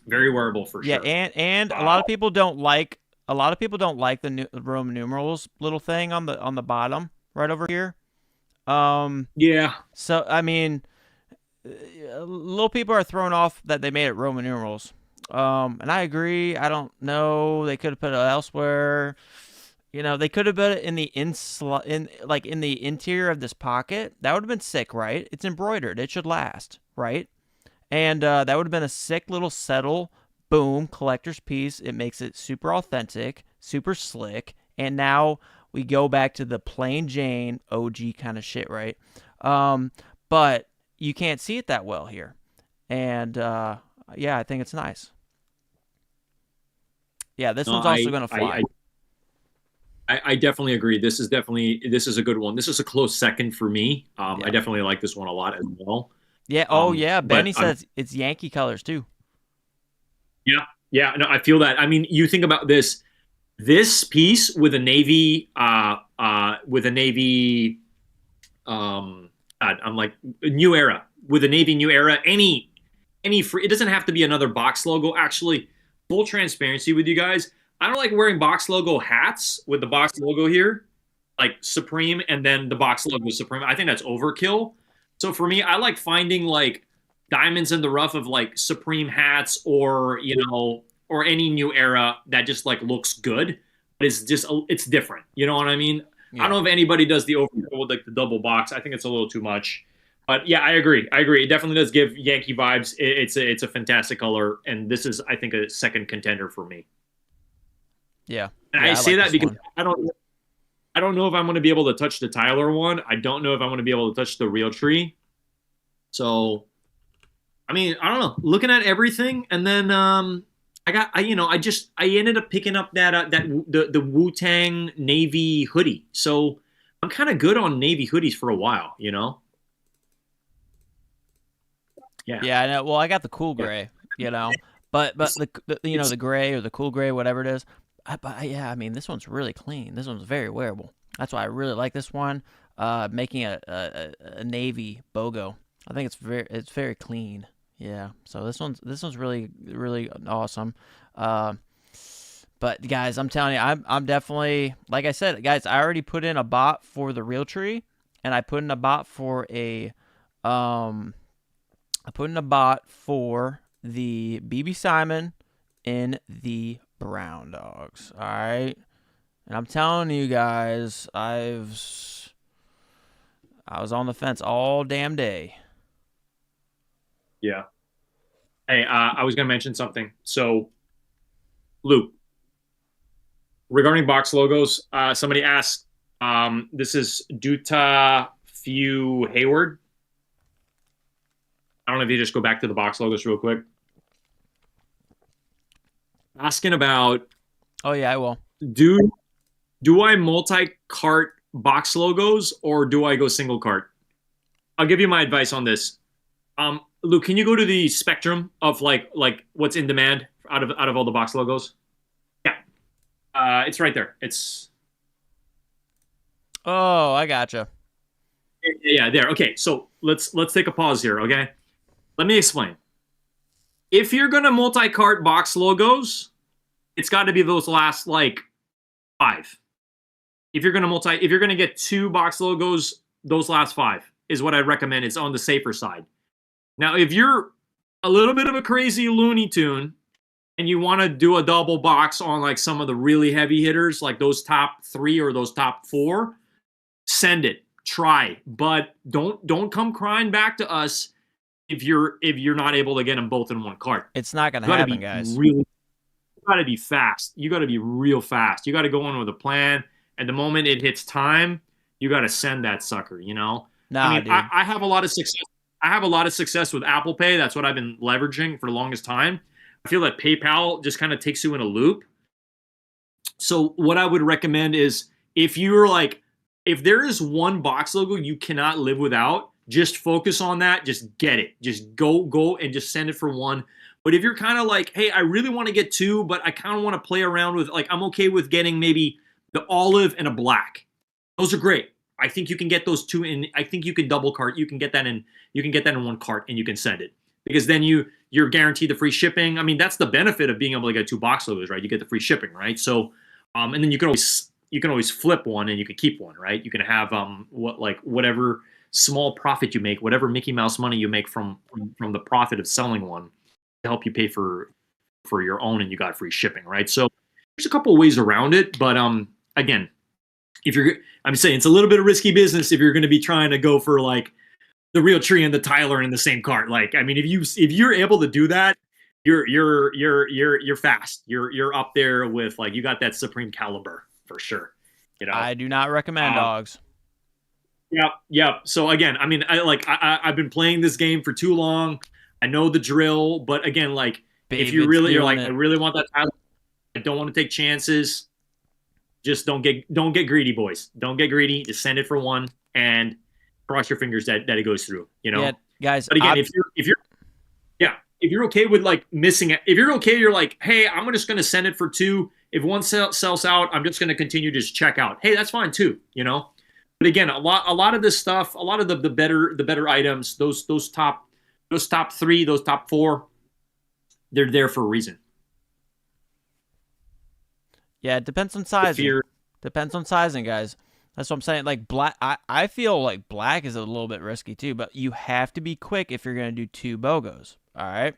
Very wearable for Yeah, sure. and Uh, a lot of people don't like the Roman numerals little thing on the bottom right over here. Um, yeah, so I mean, little people are thrown off that they made it Roman numerals. And I agree. I don't know. They could have put it elsewhere. You know, they could have put it in the in like in the interior of this pocket. That would have been sick, right? It's embroidered. It should last, right? And that would have been a sick little settle, boom, collector's piece. It makes it super authentic, super slick. And now we go back to the plain Jane OG kind of shit, right? But you can't see it that well here. And yeah, I think it's nice. Yeah, this no, one's also going to fly. I definitely agree. This is a good one. This is a close second for me. I Yeah. definitely like this one a lot as well. Yeah. Oh, yeah. But Benny says it's Yankee colors, too. yeah, yeah, no, I feel that. I mean, you think about this piece with a navy I'm like New Era with a Navy New Era. Any free. It doesn't have to be another box logo. Actually, full transparency with you guys. I don't like wearing box logo hats with the box logo here, like Supreme, and then the box logo Supreme. I think that's overkill. So for me, I like finding like diamonds in the rough of like Supreme hats or or any New Era that just like looks good, but it's different. You know what I mean? I don't Yeah. know if anybody does the overkill with like the double box. I think it's a little too much. But yeah, I agree. I agree. It definitely does give Yankee vibes. It's a fantastic color, and this is, I think, a second contender for me. Yeah. And I Yeah, I say like that this because one. I don't know if I'm going to be able to touch the Tyler one. I don't know if I'm going to be able to touch the Real Tree. So I mean, I don't know. Looking at everything, and then I ended up picking up the Wu Tang navy hoodie. So I'm kind of good on navy hoodies for a while. Yeah, Yeah, I know. Well, I got the cool yeah. gray, but It's the gray or the cool gray, whatever it is. Yeah, I mean, this one's really clean. This one's very wearable. That's why I really like this one. Making a navy BOGO. I think it's very clean. Yeah. So this one's really awesome. Uh, but guys, I'm telling you, I'm definitely, like I said, guys. I already put in a bot for the real tree, and um I put in a bot for the BB Simon in the Brown Dogs. All right. And I'm telling you guys, I was on the fence all damn day. Yeah. Hey, I was gonna mention something. So, Luke, regarding box logos, somebody asked. This is Duta Few Hayward. I don't know if you just go back to the box logos real quick. Asking about Oh yeah, I will. do do I multi-cart box logos or do I go single cart? I'll give you my advice on this. Luke, can you go to the spectrum of like what's in demand out of all the box logos? Yeah, it's right there. It's Oh, I gotcha. yeah, there. Okay, so let's take a pause here. Okay, let me explain. If you're gonna multi-cart box logos, it's got to be those last like five. If you're gonna get two box logos, those last five is what I recommend. It's on the safer side. Now, if you're a little bit of a crazy Looney Tune and you want to do a double box on like some of the really heavy hitters, like those top three or those top four, send it. Try, but don't come crying back to us if you're not able to get them both in one cart. It's not gonna You got to happen, be guys. really, you got to be fast. You got to be real fast. You got to go in with a plan. And the moment it hits time, you got to send that sucker. I Nah, mean, dude. I have a lot of success. I have a lot of success with Apple Pay. That's what I've been leveraging for the longest time. I feel that PayPal just kind of takes you in a loop. So what I would recommend is if there is one box logo you cannot live without, just focus on that. Just get it. Just go and just send it for one. But if you're kind of like, hey, I really want to get two, but I kind of want to play around with like I'm okay with getting maybe the olive and a black. Those are great. I think you can get those two in. I think you can double cart. You can get that in. You can get that in one cart and you can send it because then you're guaranteed the free shipping. I mean, that's the benefit of being able to get two box logos, right? You get the free shipping, right? So, and then you can always flip one and you can keep one, right? You can have whatever small profit you make, whatever Mickey Mouse money you make from the profit of selling one to help you pay for your own, and you got free shipping, right? So there's a couple of ways around it, but again, if you're I'm saying it's a little bit of risky business if you're going to be trying to go for like the real tree and the Tyler in the same cart. Like, I mean, if you're able to do that, you're fast. You're up there with like you got that supreme caliber for sure. You know. I do not recommend Um, dogs. yeah, yeah. So again, I mean, I've been playing this game for too long. I know the drill, but again, like if David's you're doing like, I it. really want that Tyler, I don't want to take chances. Just don't get greedy, boys. Don't get greedy. Just send it for one and cross your fingers that it goes through. Yeah, guys. But again, if you're okay with like missing it, if you're okay, you're like, hey, I'm just gonna send it for two. If one sells out, I'm just gonna continue to just check out. Hey, that's fine too. But again, a lot of this stuff, a lot of the better items, those top three, those top four, they're there for a reason. Yeah, it depends on If sizing. you're Depends on sizing, guys. That's what I'm saying. Like black, I feel like black is a little bit risky too, but you have to be quick if you're gonna do two BOGOs. All right.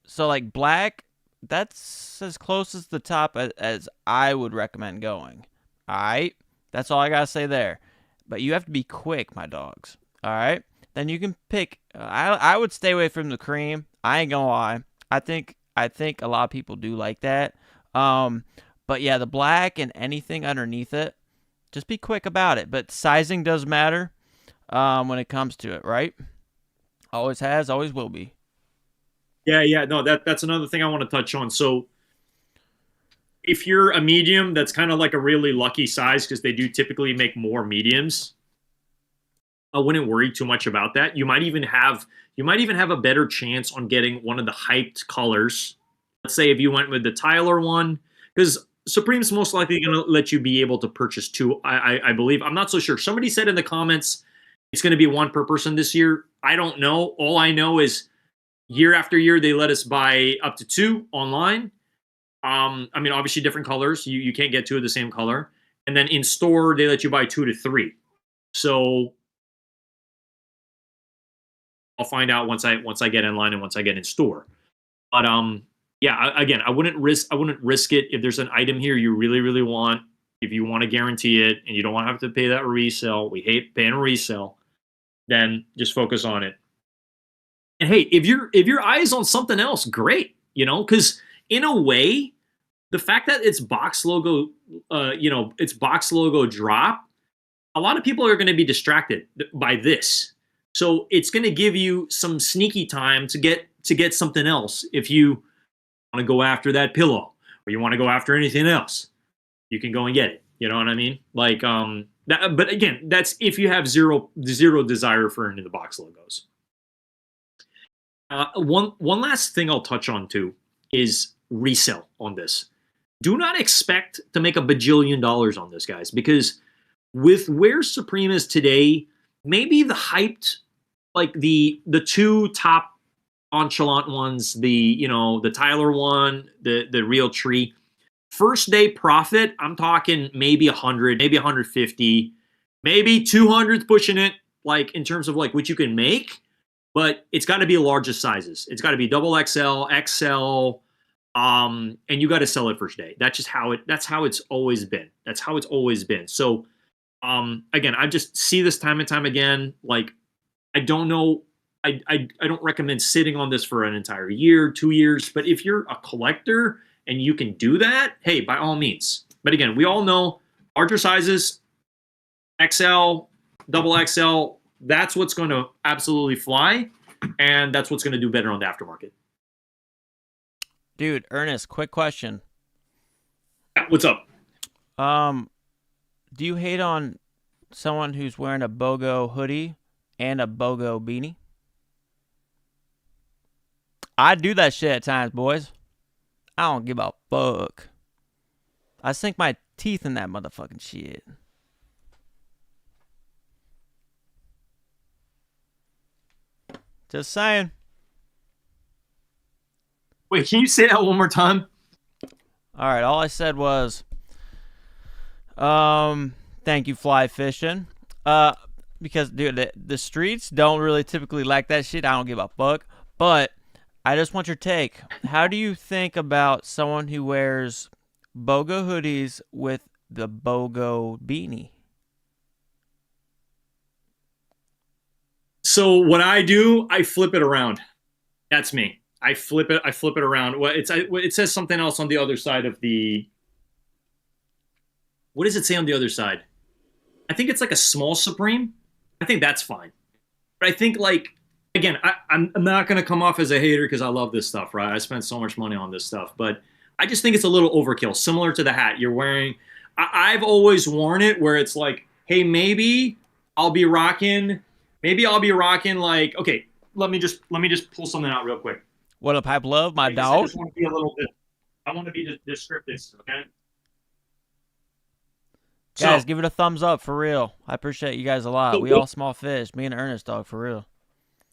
So like black, that's as close as the top as I would recommend going. All right. That's all I gotta say there. But you have to be quick, my dogs. All right. Then you can pick. I would stay away from the cream. I ain't gonna lie. I think a lot of people do like that. Um, but yeah, the black and anything underneath it, just be quick about it. But sizing does matter when it comes to it, right? Always has, always will be. Yeah, yeah, no, that's another thing I want to touch on. So if you're a medium, that's kind of like a really lucky size because they do typically make more mediums. I wouldn't worry too much about that. You might even have a better chance on getting one of the hyped colors. Let's say if you went with the Tyler one, because Supreme's most likely going to let you be able to purchase two. I believe. I'm not so sure. Somebody said in the comments it's going to be one per person this year. I don't know. All I know is year after year they let us buy up to two online. I mean, obviously different colors. You can't get two of the same color, and then in store they let you buy two to three. So I'll find out once I get in line and once I get in store. But yeah, again, I wouldn't risk it if there's an item here you really really want. If you want to guarantee it and you don't want to have to pay that resale, we hate paying a resale. Then just focus on it. And hey, if your eye is on something else, great. Because in a way, the fact that it's box logo, it's box logo drop, a lot of people are going to be distracted by this. So it's going to give you some sneaky time to get something else if you want to go after that pillow or you want to go after anything else. You can go and get it. You know what I mean? Like that, but again, that's if you have zero desire for any of the box logos. One last thing I'll touch on too is resell on this. Do not expect to make a bajillion dollars on this, guys, because with where Supreme is today, maybe the hyped, like the two top nonchalant ones, the Tyler one, the Real Tree. First day profit, I'm talking maybe 100, maybe 150, maybe 200 pushing it, like in terms of like what you can make. But it's got to be largest sizes. It's got to be double XL, XL, and you got to sell it first day. That's just how it. That's how it's always been. That's how it's always been. So, again, I just see this time and time again. Like, I don't know. I don't recommend sitting on this for an entire year, 2 years. But if you're a collector and you can do that, hey, by all means. But again, we all know larger sizes, XL, double XL. That's what's going to absolutely fly, and that's what's going to do better on the aftermarket. Dude, Ernest, quick question. Yeah, what's up? Um, do you hate on someone who's wearing a BOGO hoodie and a BOGO beanie? I do that shit at times, boys. I don't give a fuck. I sink my teeth in that motherfucking shit. Just saying. Wait, can you say that one more time? All right, all I said was, thank you, fly fishing. Because dude, the streets don't really typically like that shit. I don't give a fuck. But I just want your take. How do you think about someone who wears BOGO hoodies with the BOGO beanie? So what I do, I flip it around. That's me. I flip it. I flip it around. Well, it says something else on the other side of the. What does it say on the other side? I think it's like a small Supreme. I think that's fine. But I think like again, I'm not gonna come off as a hater because I love this stuff, right? I spent so much money on this stuff, but I just think it's a little overkill. Similar to the hat you're wearing. I've always worn it where it's like, hey, I'll be rocking. Maybe I'll be rocking like okay. Let me just pull something out real quick. What up, Hype Love, my I dog? just want to be a little bit. I want to be descriptive, okay? Guys, So, give it a thumbs up for real. I appreciate you guys a lot. so We all small fish. Me and Ernest, dog, for real.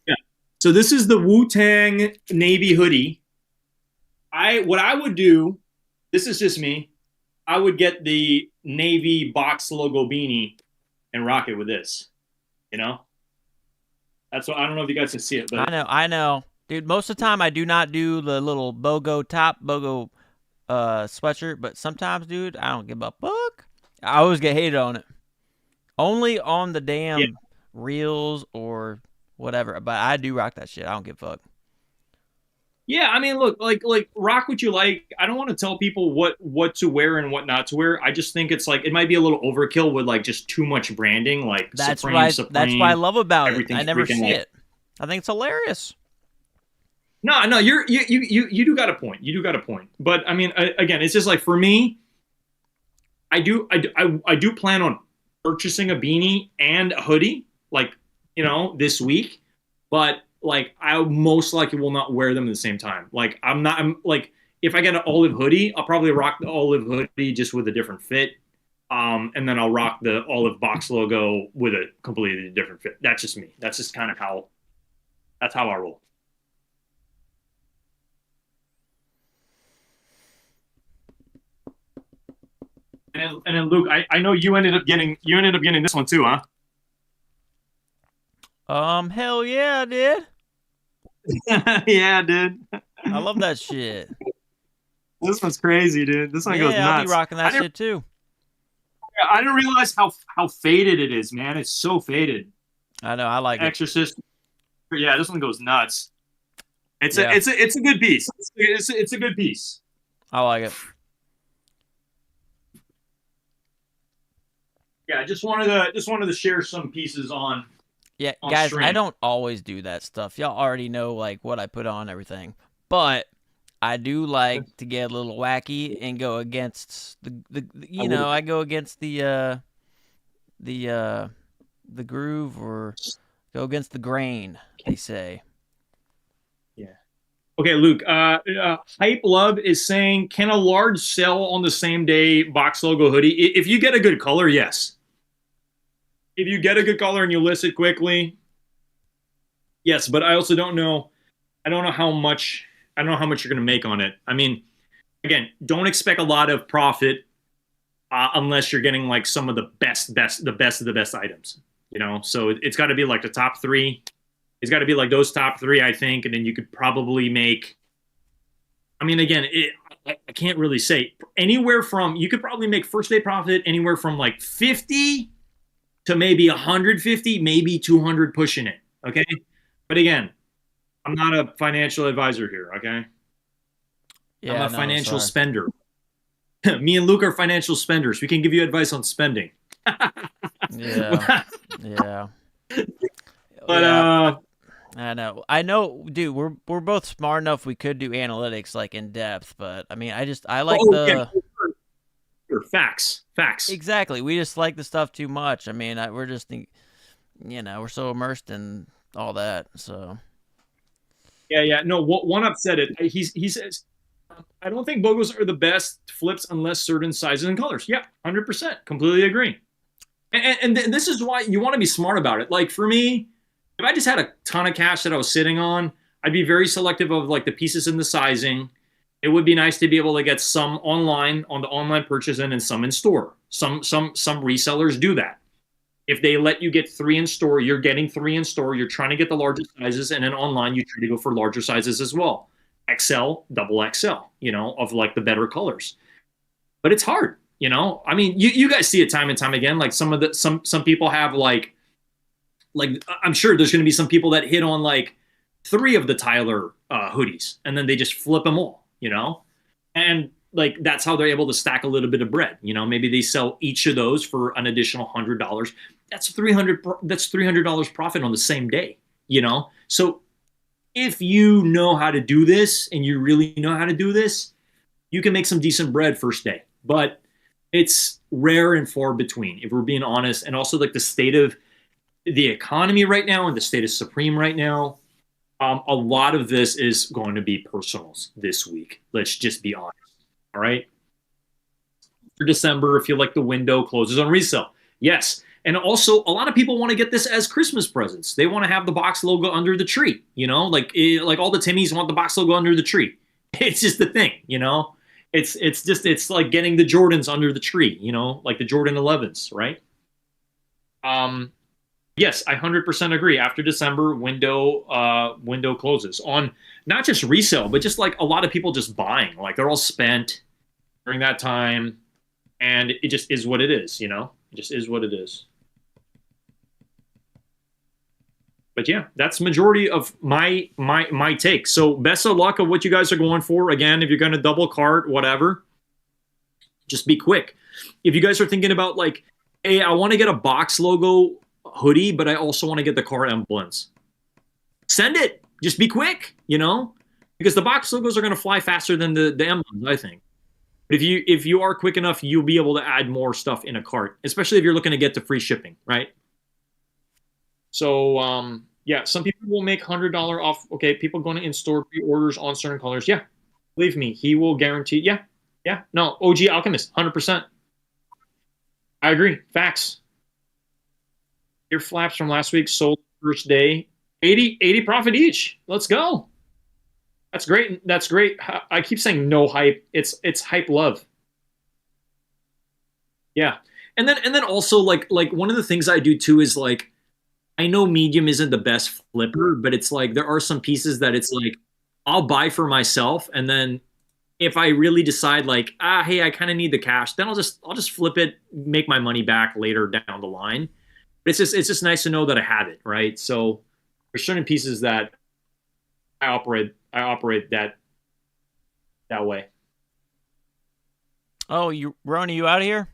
yeah. So this is the Wu Tang Navy hoodie. What I would do, this is just me. I would get the Navy box logo beanie and rock it with this. You know, that's what I don't know if you guys can see it, but I know. Dude, most of the time I do not do the little BOGO top, BOGO sweatshirt, but sometimes, dude, I don't give a fuck. I always get hated on it. Only on the yeah, damn reels or whatever, but I do rock that shit. I don't give a fuck. yeah. I mean, look, like rock what you like. I don't want to tell people what to wear and what not to wear. I just think it's like it might be a little overkill with like just too much branding, like Supreme, That's what I Supreme, love about it. I everything's never freaking see like. it. I think it's hilarious. No, no, you do got a point. You do got a point. But I mean, again, it's just like for me, I do plan on purchasing a beanie and a hoodie, like this week. But like, I most likely will not wear them at the same time. Like, I'm like, if I get an olive hoodie, I'll probably rock the olive hoodie just with a different fit. And then I'll rock the olive box logo with a completely different fit. That's just me. That's just kind of how. That's how I roll. And then Luke, I know you ended up getting this one too, huh? Hell yeah, I did. Yeah, dude. I love that shit. This one's crazy, dude. This one goes Yeah, I'll be nuts. rocking I that didn't shit too. I didn't realize how faded it is, man. It's so faded. I know, I like it. Exorcist. Yeah, this one goes nuts. It's a Yeah, it's a it's a good piece. It's a good piece. I like it. Yeah, just wanted to share some pieces Yeah, on guys, I stream. don't always do that stuff. Y'all already know like what I put on and everything. But I do like to get a little wacky and go against I would I go against the the groove or go against the grain, they say. Yeah. Okay, Luke. Hype Love is saying, can a large sell on the same day box logo hoodie? If you get a good color, yes. If you get a good color and you list it quickly, yes. But I also don't know. I don't know how much. I don't know how much you're going to make on it. I mean, again, don't expect a lot of profit unless you're getting like some of the best of the best items. So it's got to be like the top three. It's got to be like those top three, I think, and then you could probably make. I mean, again, I can't really say anywhere from you could probably make first day profit anywhere from like 50 to maybe 150, maybe 200 pushing it. Okay, but again, I'm not a financial advisor here. Okay, I'm Yeah, a no, financial sorry. spender. Me and Luke are financial spenders. We can give you advice on spending. Yeah. but Yeah. Yeah. uh, I know, dude. We're both smart enough. We could do analytics like in depth, but I mean, I like oh yeah, the facts. exactly. We just like the stuff too much. I mean, we're just we're so immersed in all that. So Yeah. No, one up said it. He says, I don't think bogos are the best flips unless certain sizes and colors. Yeah, 100%. Completely agree. And this is why you want to be smart about it. Like for me, if I just had a ton of cash that I was sitting on, I'd be very selective of like the pieces and the sizing. It would be nice to be able to get some online on the online purchase and some in store. Some resellers do that. If they let you get three in store, you're getting three in store. You're trying to get the largest sizes, and then online you try to go for larger sizes as well. XL, double XL, of like the better colors. But it's hard, I mean, you guys see it time and time again. Like some people have like I'm sure there's going to be some people that hit on like three of the Tyler hoodies, and then they just flip them all. And like that's how they're able to stack a little bit of bread. Maybe they sell each of those for an additional $100. That's $300 profit on the same day. So if you know how to do this and you really know how to do this, you can make some decent bread first day. But it's rare and far between, if we're being honest. And also like the state of the economy right now and the state of Supreme right now, a lot of this is going to be personals this week. Let's just be honest. All right. for December if you like the window closes on resale. Yes. And also, a lot of people want to get this as Christmas presents. They want to have the box logo under the tree, like all the Timmies want the box logo under the tree. It's just the thing, it's like getting the Jordans under the tree, like the Jordan 11s, right? Um, yes, I 100% agree. After December, window closes on not just resale, but just like a lot of people just buying, like they're all spent during that time, and it just is what it is, It just is what it is. But yeah, that's majority of my take. So best of luck of what you guys are going for. Again, if you're going to double cart, whatever, just be quick. If you guys are thinking about like, hey, I want to get a box logo hoodie, but I also want to get the car emblems, send it. Just be quick, because the box logos are going to fly faster than the emblems, I think. But if you are quick enough, you'll be able to add more stuff in a cart, especially if you're looking to get to free shipping, right? So yeah, some people will make $100 off. Okay, people going to in-store pre-orders on certain colors. Yeah, believe me, he will guarantee. Yeah. No, OG Alchemist, 100%. I agree. Facts. Your flaps from last week sold first day, 80 profit each. Let's go. That's great. That's great. I keep saying no hype. It's hype love. Yeah, and then also like one of the things I do too is like, I know medium isn't the best flipper, but it's like there are some pieces that it's like I'll buy for myself, and then if I really decide like, hey, I kind of need the cash, then I'll just flip it, make my money back later down the line. But it's just nice to know that I have it, right? So there's certain pieces that I operate that way. Oh, Ronnie, you out of here?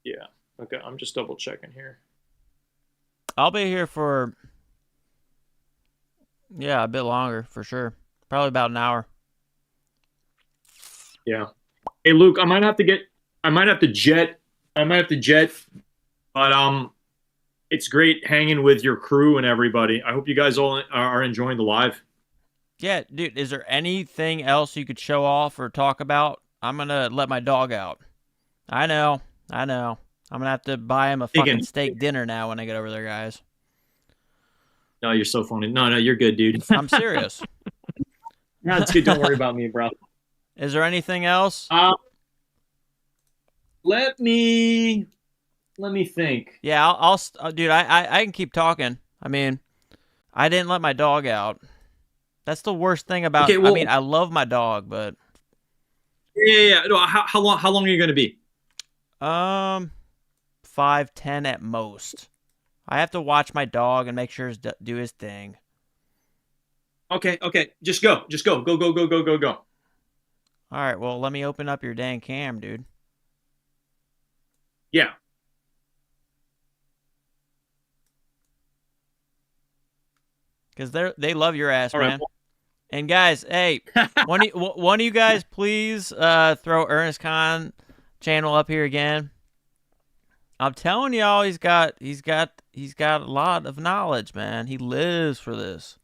Yeah. Okay, I'm just double checking here. I'll be here for a bit longer for sure. Probably about an hour. Yeah. Hey Luke, I might have to jet. But it's great hanging with your crew and everybody. I hope you guys all are enjoying the live. Yeah, dude, is there anything else you could show off or talk about? I'm going to let my dog out. I know. I'm going to have to buy him a fucking steak dinner now when I get over there, guys. No, you're so funny. No, you're good, dude. I'm serious. No, it's good. Don't worry about me, bro. Is there anything else? Let me think. Yeah, I'll dude, I can keep talking. I mean, I didn't let my dog out. That's the worst thing about I mean, I love my dog, but yeah. No, how long are you going to be? 5, 10 at most. I have to watch my dog and make sure he do his thing. Okay. Just go. Go. All right, well, let me open up your dang cam, dude. Yeah. Because they love your ass, all man. Right. And guys, hey, one of you guys please throw Ernest Khan channel up here again. I'm telling y'all, he's got a lot of knowledge, man. He lives for this.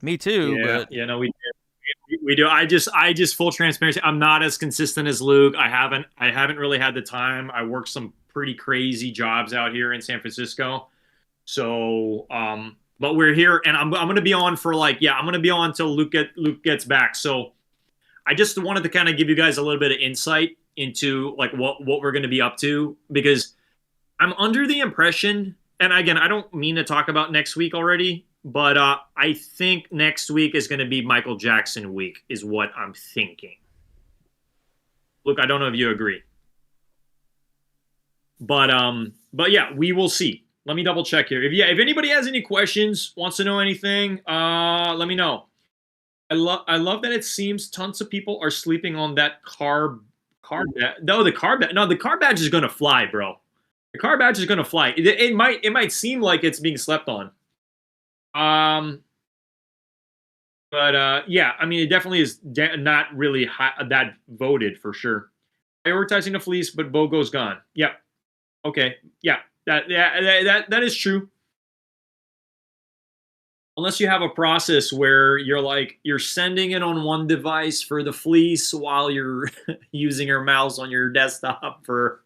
Me too. Yeah, but yeah, no, we do. I just full transparency. I'm not as consistent as Luke. I haven't really had the time. I work some pretty crazy jobs out here in San Francisco. So, but we're here, and I'm gonna be on for I'm gonna be on until Luke gets back. So, I just wanted to kind of give you guys a little bit of insight into like what we're gonna be up to, because I'm under the impression, and again, I don't mean to talk about next week already, but I think next week is going to be Michael Jackson week, is what I'm thinking. Look, I don't know if you agree, but yeah, we will see. Let me double check here. If anybody has any questions, wants to know anything, let me know. I love that it seems tons of people are sleeping on that car badge. No, the car badge is going to fly, bro. The car badge is going to fly. It might seem like it's being slept on. But yeah, I mean, it definitely is not really that voted for sure. Prioritizing the fleece, but BOGO's gone. Yep. Okay. Yeah. That is true. unless you have a process where you're sending it on one device for the fleece while you're using your mouse on your desktop for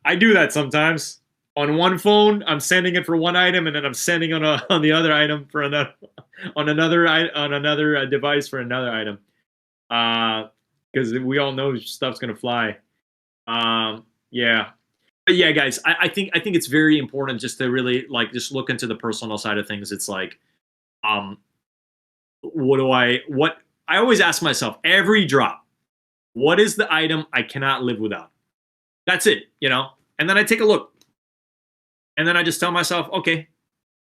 I do that sometimes. On one phone, I'm sending it for one item, and then I'm sending on the other item for another on another device for another item. Because we all know stuff's gonna fly. Yeah, but yeah, guys, I think it's very important just to really like just look into the personal side of things. It's like, um, what I always ask myself every drop, what is the item I cannot live without? That's it. And then I take a look, and then I just tell myself, okay,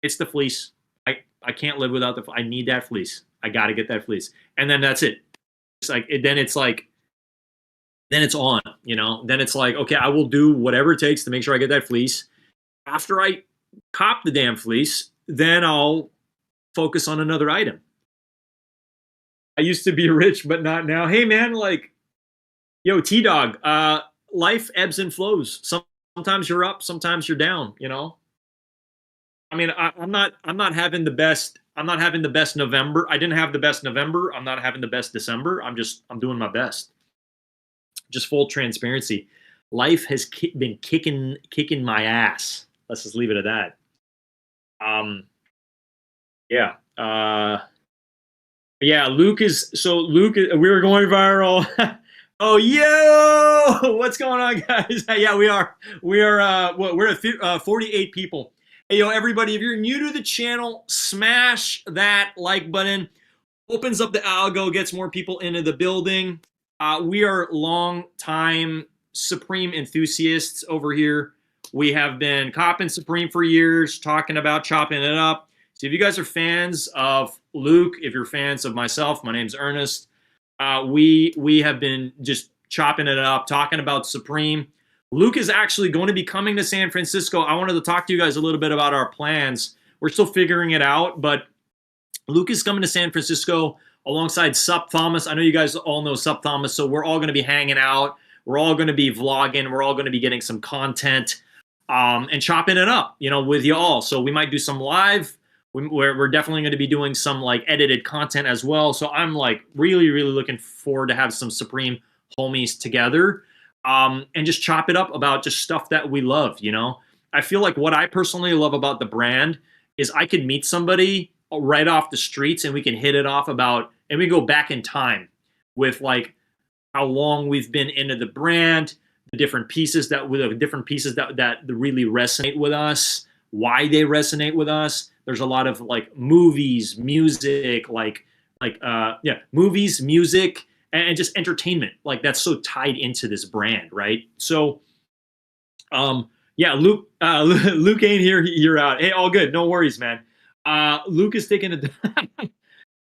it's the fleece. I can't live without I need that fleece. I got to get that fleece, and then that's it. It's like then it's like then it's on. Then it's like, okay, I will do whatever it takes to make sure I get that fleece. After I cop the damn fleece, then I'll focus on another item. I used to be rich, but not now. Hey man, like, yo, T Dog, life ebbs and flows. Sometimes you're up, sometimes you're down. I mean, I'm not having the best. I'm not having the best November. I didn't have the best November. I'm not having the best December. I'm doing my best. Just full transparency. Life has been kicking my ass. Let's just leave it at that. Yeah. Yeah. Luke. We were going viral. Oh, yo! What's going on, guys? Yeah, we are. We're at 48 people. Hey, yo, everybody! If you're new to the channel, smash that like button. Opens up the algo, gets more people into the building. We are long time Supreme enthusiasts over here. We have been copping Supreme for years, talking about chopping it up. So if you guys are fans of Luke, if you're fans of myself, my name's Ernest. We have been just chopping it up, talking about Supreme. Luke is actually going to be coming to San Francisco. I wanted to talk to you guys a little bit about our plans. We're still figuring it out, but Luke is coming to San Francisco alongside Sup Thomas. I know you guys all know Sup Thomas, so we're all going to be hanging out. We're all going to be vlogging. We're all going to be getting some content and chopping it up, with you all. So we might do some live. We're definitely going to be doing some like edited content as well. So I'm like really, really looking forward to have some Supreme homies together and just chop it up about just stuff that we love. I feel like what I personally love about the brand is I could meet somebody right off the streets and we can hit it off and we go back in time with like how long we've been into the brand, the different pieces that really resonate with us, why they resonate with us. There's a lot of like movies, music, movies, music, and just entertainment. Like that's so tied into this brand, right? So, yeah, Luke, Luke ain't here. You're out. Hey, all good. No worries, man. Luke is taking a.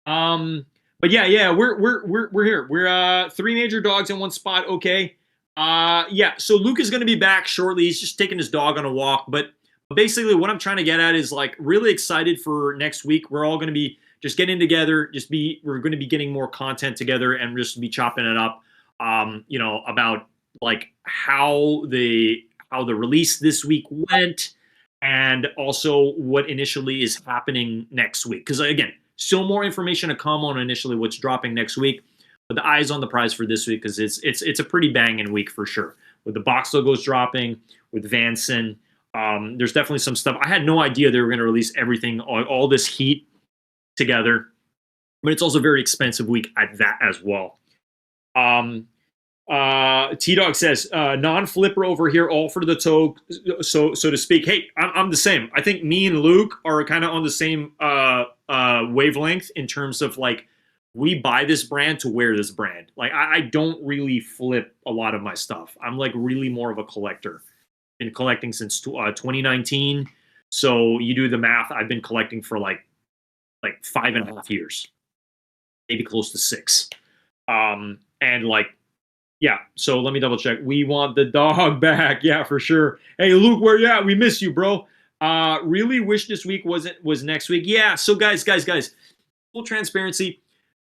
But yeah, we're here. We're three major dogs in one spot. Okay. Yeah. So Luke is going to be back shortly. He's just taking his dog on a walk, but basically what I'm trying to get at is like really excited for next week. We're all going to be just getting together, we're going to be getting more content together and just be chopping it up, about like how the release this week went and also what initially is happening next week. Because again, still more information to come on initially what's dropping next week, but the eyes on the prize for this week because it's a pretty banging week for sure. With the box logos dropping, with Vanson, there's definitely some stuff. I had no idea they were going to release everything, all this heat together, but it's also a very expensive week at that as well. T-Dog says, non-flipper over here, all for the toe, so to speak. Hey, I'm the same. I think me and Luke are kind of on the same wavelength in terms of like, we buy this brand to wear this brand. Like, I don't really flip a lot of my stuff. I'm like really more of a collector. Been collecting since 2019. So you do the math. I've been collecting for like 5.5 years, maybe close to 6. And like, yeah. So let me double check. We want the dog back. Yeah, for sure. Hey, Luke, where you at? We miss you, bro. Really wish this week was next week. Yeah. So guys, full transparency.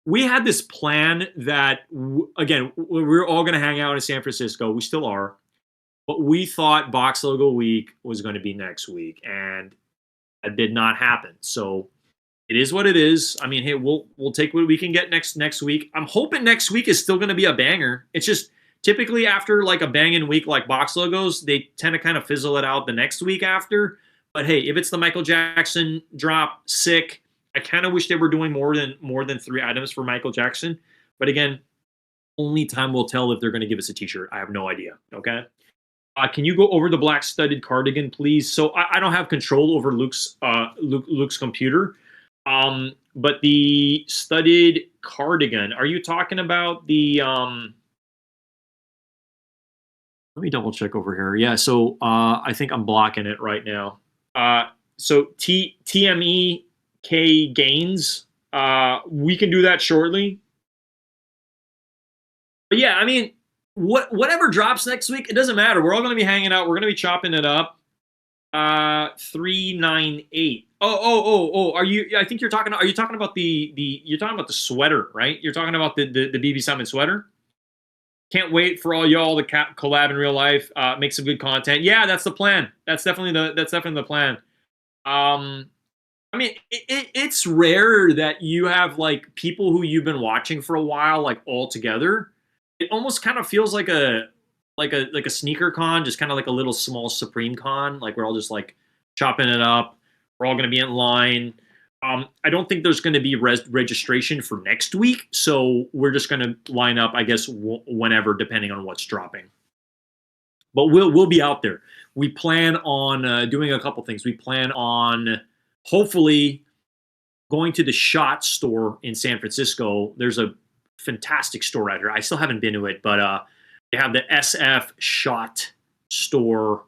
We had this plan that, again, we were all going to hang out in San Francisco. We still are. But we thought Box Logo Week was going to be next week. And it did not happen. So It is what it is. I mean, hey, we'll take what we can get next week. I'm hoping next week is still going to be a banger. It's just typically after like a banging week like box logos, they tend to kind of fizzle it out the next week after. But hey, if it's the Michael Jackson drop, sick. I kind of wish they were doing more than 3 items for Michael Jackson. But again, only time will tell if they're going to give us a T-shirt. I have no idea. Okay. Can you go over the black studded cardigan, please? So I don't have control over Luke's computer, but the studded cardigan. Are you talking about the? Let me double check over here. Yeah. So I think I'm blocking it right now. So TME K gains. We can do that shortly. But yeah, I mean, whatever drops next week, it doesn't matter. We're all going to be hanging out. We're going to be chopping it up. 398. Oh. Are you? I think you're talking. Are you talking about the? You're talking about the sweater, right? You're talking about the BB Simon sweater. Can't wait for all y'all to collab in real life. Make some good content. Yeah, that's the plan. That's definitely the plan. I mean, it's rare that you have like people who you've been watching for a while, like all together. It almost kind of feels like a sneaker con, just kind of like a little small Supreme con. Like we're all just like chopping it up. We're all going to be in line. I don't think there's going to be registration for next week, so we're just going to line up, I guess, whenever, depending on what's dropping. But we'll be out there. We plan on doing a couple things. We plan on hopefully going to the Shot store in San Francisco. There's a fantastic store out here. I still haven't been to it, but they have the SF Shot store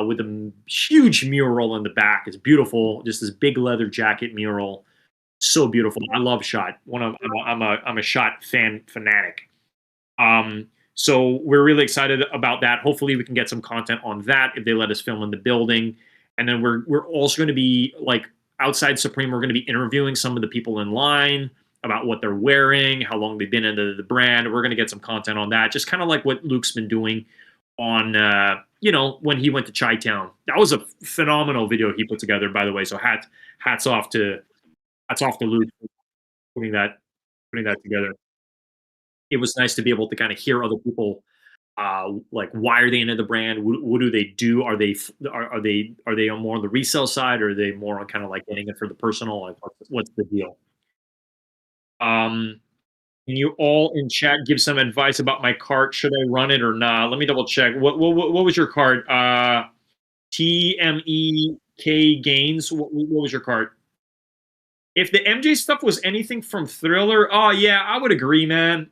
with a huge mural in the back. It's beautiful. Just this big leather jacket mural. So beautiful. I love Shot. I'm a Shot fanatic. So we're really excited about that. Hopefully we can get some content on that if they let us film in the building. And then we're also going to be like outside Supreme. We're going to be interviewing some of the people in line about what they're wearing, how long they've been into the brand. We're going to get some content on that. Just kind of like what Luke's been doing on, when he went to Chi-Town. That was a phenomenal video he put together, by the way. So hats off to Luke for putting that together. It was nice to be able to kind of hear other people, like why are they into the brand? What do they do? Are they on more on the resale side, or are they more on kind of like getting it for the personal? Like what's the deal? Can you all in chat give some advice about my cart? Should I run it or not? Let me double check. What was your cart? TMEK Gains. What was your cart? If the MJ stuff was anything from Thriller, oh yeah, I would agree, man.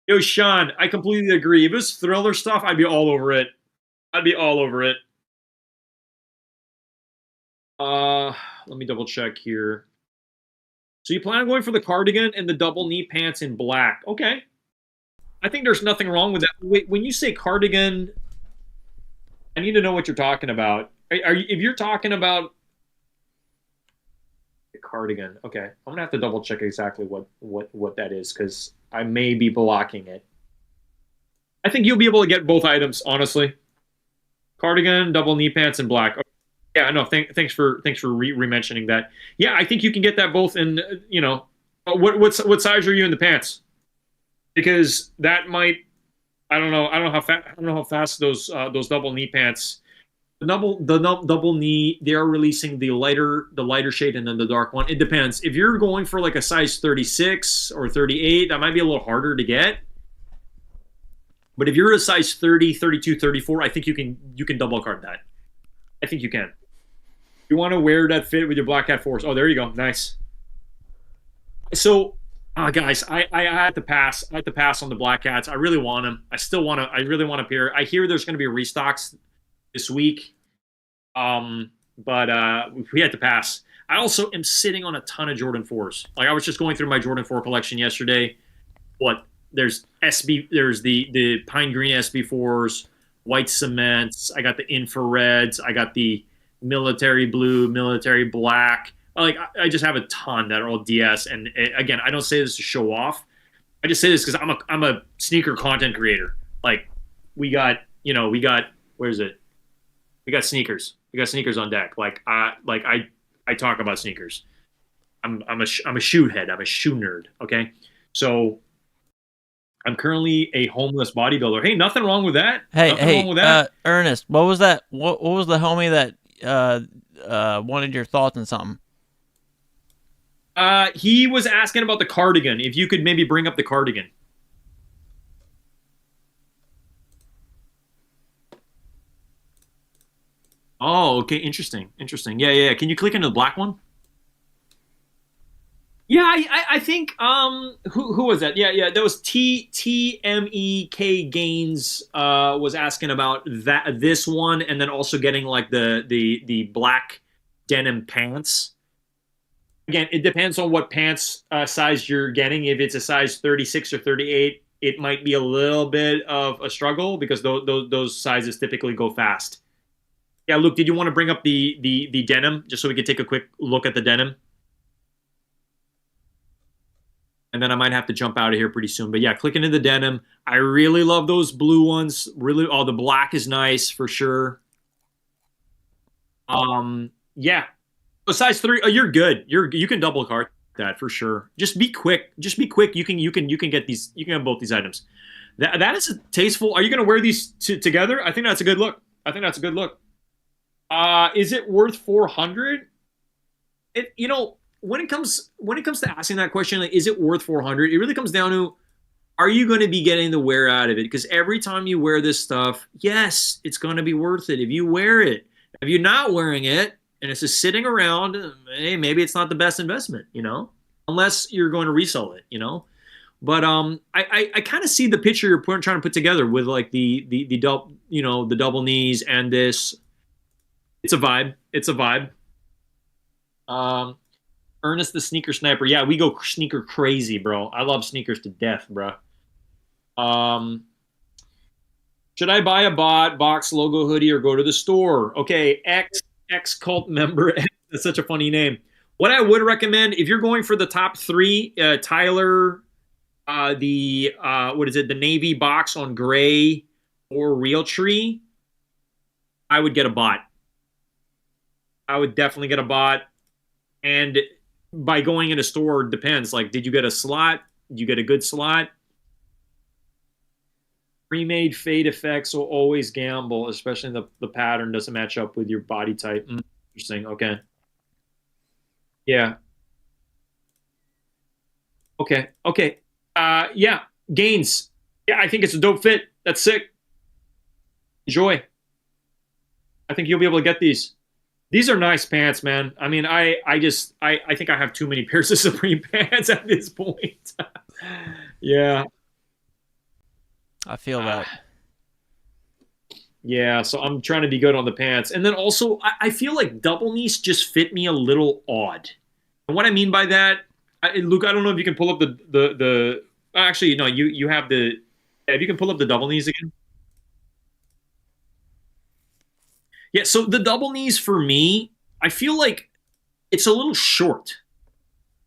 Yo, Sean, I completely agree. If it was Thriller stuff, I'd be all over it. I'd be all over it. Let me double check here. So you plan on going for the cardigan and the double knee pants in black. Okay. I think there's nothing wrong with that. Wait, when you say cardigan, I need to know what you're talking about. If you're talking about the cardigan, okay. I'm going to have to double check exactly what that is, because I may be blocking it. I think you'll be able to get both items, honestly. Cardigan, double knee pants, and black. Yeah, no. Thanks for re-mentioning that. Yeah, I think you can get that both in. What size are you in the pants? Because that might. I don't know. I don't know how fast those double knee pants. The double knee. They are releasing the lighter shade and then the dark one. It depends. If you're going for like a size 36 or 38, that might be a little harder to get. But if you're a size 30, 32, 34, I think you can double card that. I think you can. You want to wear that fit with your Black Cat Force. Oh, there you go. Nice. So, guys, I had to pass. I had to pass on the Black Cats. I really want them. I really want a pair. I hear there's going to be restocks this week. But we had to pass. I also am sitting on a ton of Jordan 4s. Like I was just going through my Jordan 4 collection yesterday. There's the pine green SB4s, white cements. I got the infrareds. I got the military blue, military black. Like I just have a ton that are all DS. And again, I don't say this to show off. I just say this because I'm a sneaker content creator. Like we got where is it? We got sneakers. We got sneakers on deck. I talk about sneakers. I'm a shoe head. I'm a shoe nerd. Okay, so I'm currently a homeless bodybuilder. Hey, nothing wrong with that. Hey, Nothing wrong hey, with that. Ernest, what was that? What was the homie that wanted your thoughts on something? He was asking about the cardigan. If you could maybe bring up the cardigan. Oh, okay, interesting, interesting. Yeah, yeah. Can you click into the black one? Yeah, I think who was that? Yeah, yeah, that was TMEK Gaines was asking about that this one, and then also getting like the black denim pants. Again, it depends on what pants size you're getting. If it's a size 36 or 38, it might be a little bit of a struggle because those sizes typically go fast. Yeah, Luke, did you want to bring up the denim just so we could take a quick look at the denim? And then I might have to jump out of here pretty soon. But yeah, click into the denim. I really love those blue ones. Really, oh, the black is nice for sure. Yeah. Oh, size three. Oh, you're good. You can double cart that for sure. Just be quick. Just be quick. You can get these. You can have both these items. That is a tasteful. Are you going to wear these together? I think that's a good look. I think that's a good look. Is it worth 400? It when it comes to asking that question, like, is it worth 400? It really comes down to, are you going to be getting the wear out of it? Because every time you wear this stuff, yes, it's going to be worth it if you wear it. If you're not wearing it and it's just sitting around, hey, maybe it's not the best investment, unless you're going to resell it. But I kind of see the picture you're trying to put together with like the double, the double knees and this. It's a vibe. It's a vibe. Um, Ernest the sneaker sniper. Yeah, we go sneaker crazy, bro. I love sneakers to death, bro. Um, should I buy a box logo hoodie or go to the store? Okay, X cult member. That's such a funny name. What I would recommend if you're going for the top three, Tyler, the what is it? The navy box on gray or real tree. I would get a bot. I would definitely get a bot. And by going in a store, depends. Like, did you get a slot? Did you get a good slot? Pre-made fade effects will always gamble, especially the pattern doesn't match up with your body type. Interesting. Okay. Yeah. Okay. Okay. Yeah. Gains. Yeah, I think it's a dope fit. That's sick. Enjoy. I think you'll be able to get these. These are nice pants, man. I mean, I think I have too many pairs of Supreme pants at this point. Yeah. I feel Uh, that. yeah, so I'm trying to be good on the pants. And then also, I feel like double knees just fit me a little odd. And what I mean by that, Luke, I don't know if you can pull up the actually, no, you have the, if you can pull up the double knees again. Yeah, so the double knees for me, I feel like it's a little short.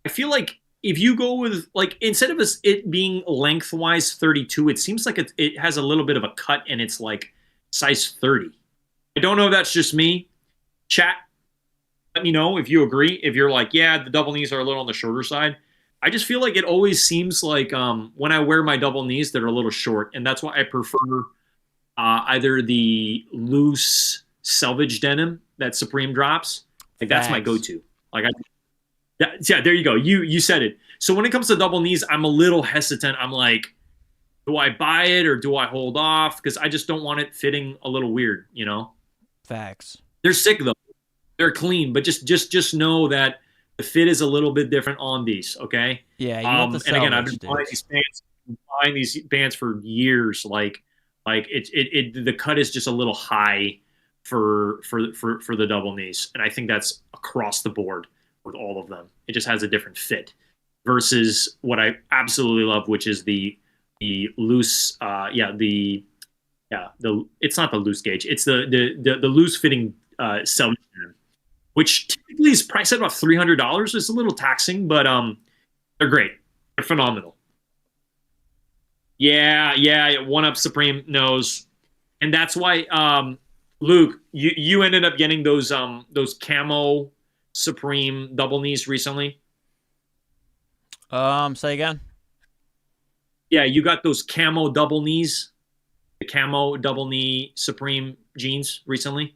I feel like if you go with like instead of it being lengthwise 32, it seems like it has a little bit of a cut and it's like size 30. I don't know if that's just me. Chat, let me know if you agree. If you're like, yeah, the double knees are a little on the shorter side. I just feel like it always seems like when I wear my double knees, they're a little short, and that's why I prefer either the loose selvage denim that Supreme drops. Like that's my Facts. go-to. Like yeah, there you go. You said it. So when it comes to double knees, I'm a little hesitant. I'm like, do I buy it or do I hold off? Because I just don't want it fitting a little weird. Facts. They're sick though. They're clean, but just know that the fit is a little bit different on these. Okay. Yeah, you want the And again, I've salvage, been buying dude. these pants, buying these pants for years. Like the cut is just a little high for the double knees, and I think that's across the board with all of them. It just has a different fit versus what I absolutely love, which is the loose, the it's not the loose gauge, it's the loose fitting cell, which typically is priced at about $300. It's a little taxing, but they're great. They're phenomenal. Yeah, yeah. One Up Supreme knows, and that's why Luke, you ended up getting those camo Supreme double knees recently. Say again. Yeah, you got those camo double knees, the camo double knee Supreme jeans recently,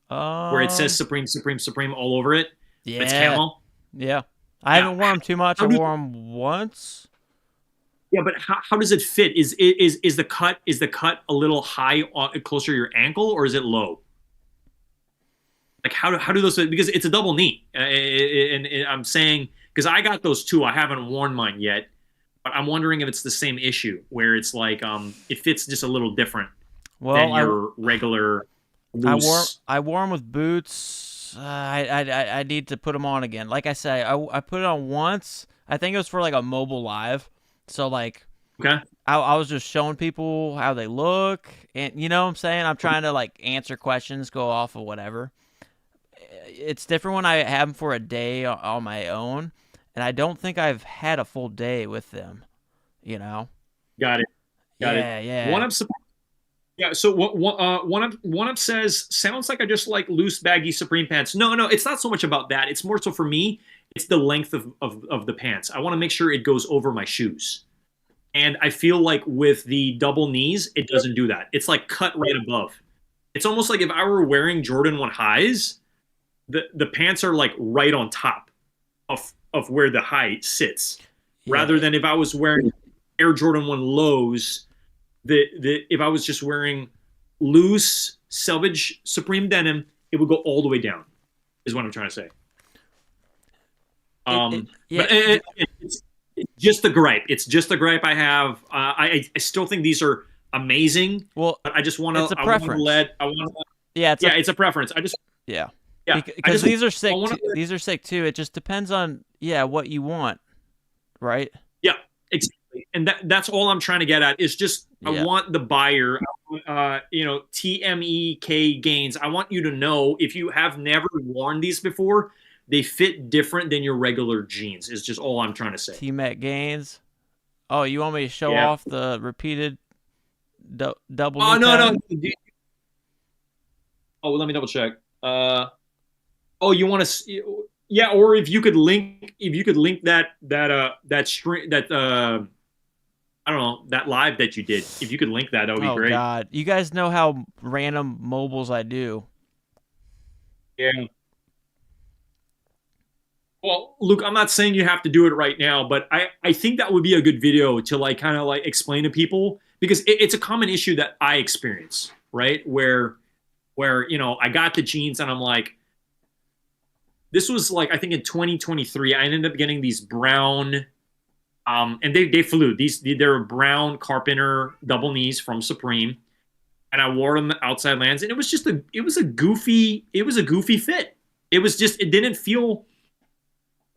where it says Um, Supreme, Supreme, Supreme all over it. But it's yeah, camo. yeah. I Yeah. haven't worn them too much. I How do wore them once. yeah, but how does it fit? Is the cut a little high closer to your ankle or is it low? Like how do those fit? Because it's a double knee, and I'm saying because I got those too. I haven't worn mine yet, but I'm wondering if it's the same issue where it's like it fits just a little different than Well, your regular I wore loose. I wore them with boots. I need to put them on again. Like I say, I put it on once. I think it was for like a mobile live. So like Okay, I was just showing people how they look, and you know what I'm saying. I'm trying to like answer questions, go off of whatever. It's different when I have them for a day on my own, and I don't think I've had a full day with them. You know? got it, got it. Yeah, One yeah. up, yeah. So one up says sounds like I just like loose baggy Supreme pants. No, no, it's not so much about that. It's more so for me. It's the length of the pants. I want to make sure it goes over my shoes. And I feel like with the double knees, it doesn't do that. It's like cut right above. It's almost like if I were wearing Jordan 1 highs, the pants are like right on top of where the high sits. Rather Yeah. than if I was wearing Air Jordan 1 lows, the if I was just wearing loose selvage Supreme denim, it would go all the way down, is what I'm trying to say. Yeah. But it's just the gripe. It's just the gripe I have. I still think these are amazing, Well, but I just want it's to. a I want to preference. let. I want to. Yeah, it's a Yeah, it's a preference. I just. yeah. Yeah, I Because just. these are I sick. want to. These are sick too. It just depends on what you want, right? Yeah, exactly. And that's all I'm trying to get at is just I Yeah. want the buyer, TMEK gains. I want you to know if you have never worn these before, they fit different than your regular jeans. Is just all I'm trying to say. T Mac Gaines. Oh, you want me to show Yeah. off the repeated double Oh knee no pad? no. Oh, let me double check. Oh, you want to? Yeah, or if you could link that string I don't know that live that you did. If you could link that, that would be Oh great. God, you guys know how random mobiles I do. Yeah. Well, Luke, I'm not saying you have to do it right now, but I think that would be a good video to like kind of like explain to people because it's a common issue that I experience, right? Where I got the jeans and I'm like, this was like I think in 2023, I ended up getting these brown, and they flew they're brown carpenter double knees from Supreme, and I wore them outside lands, and it was a goofy fit. It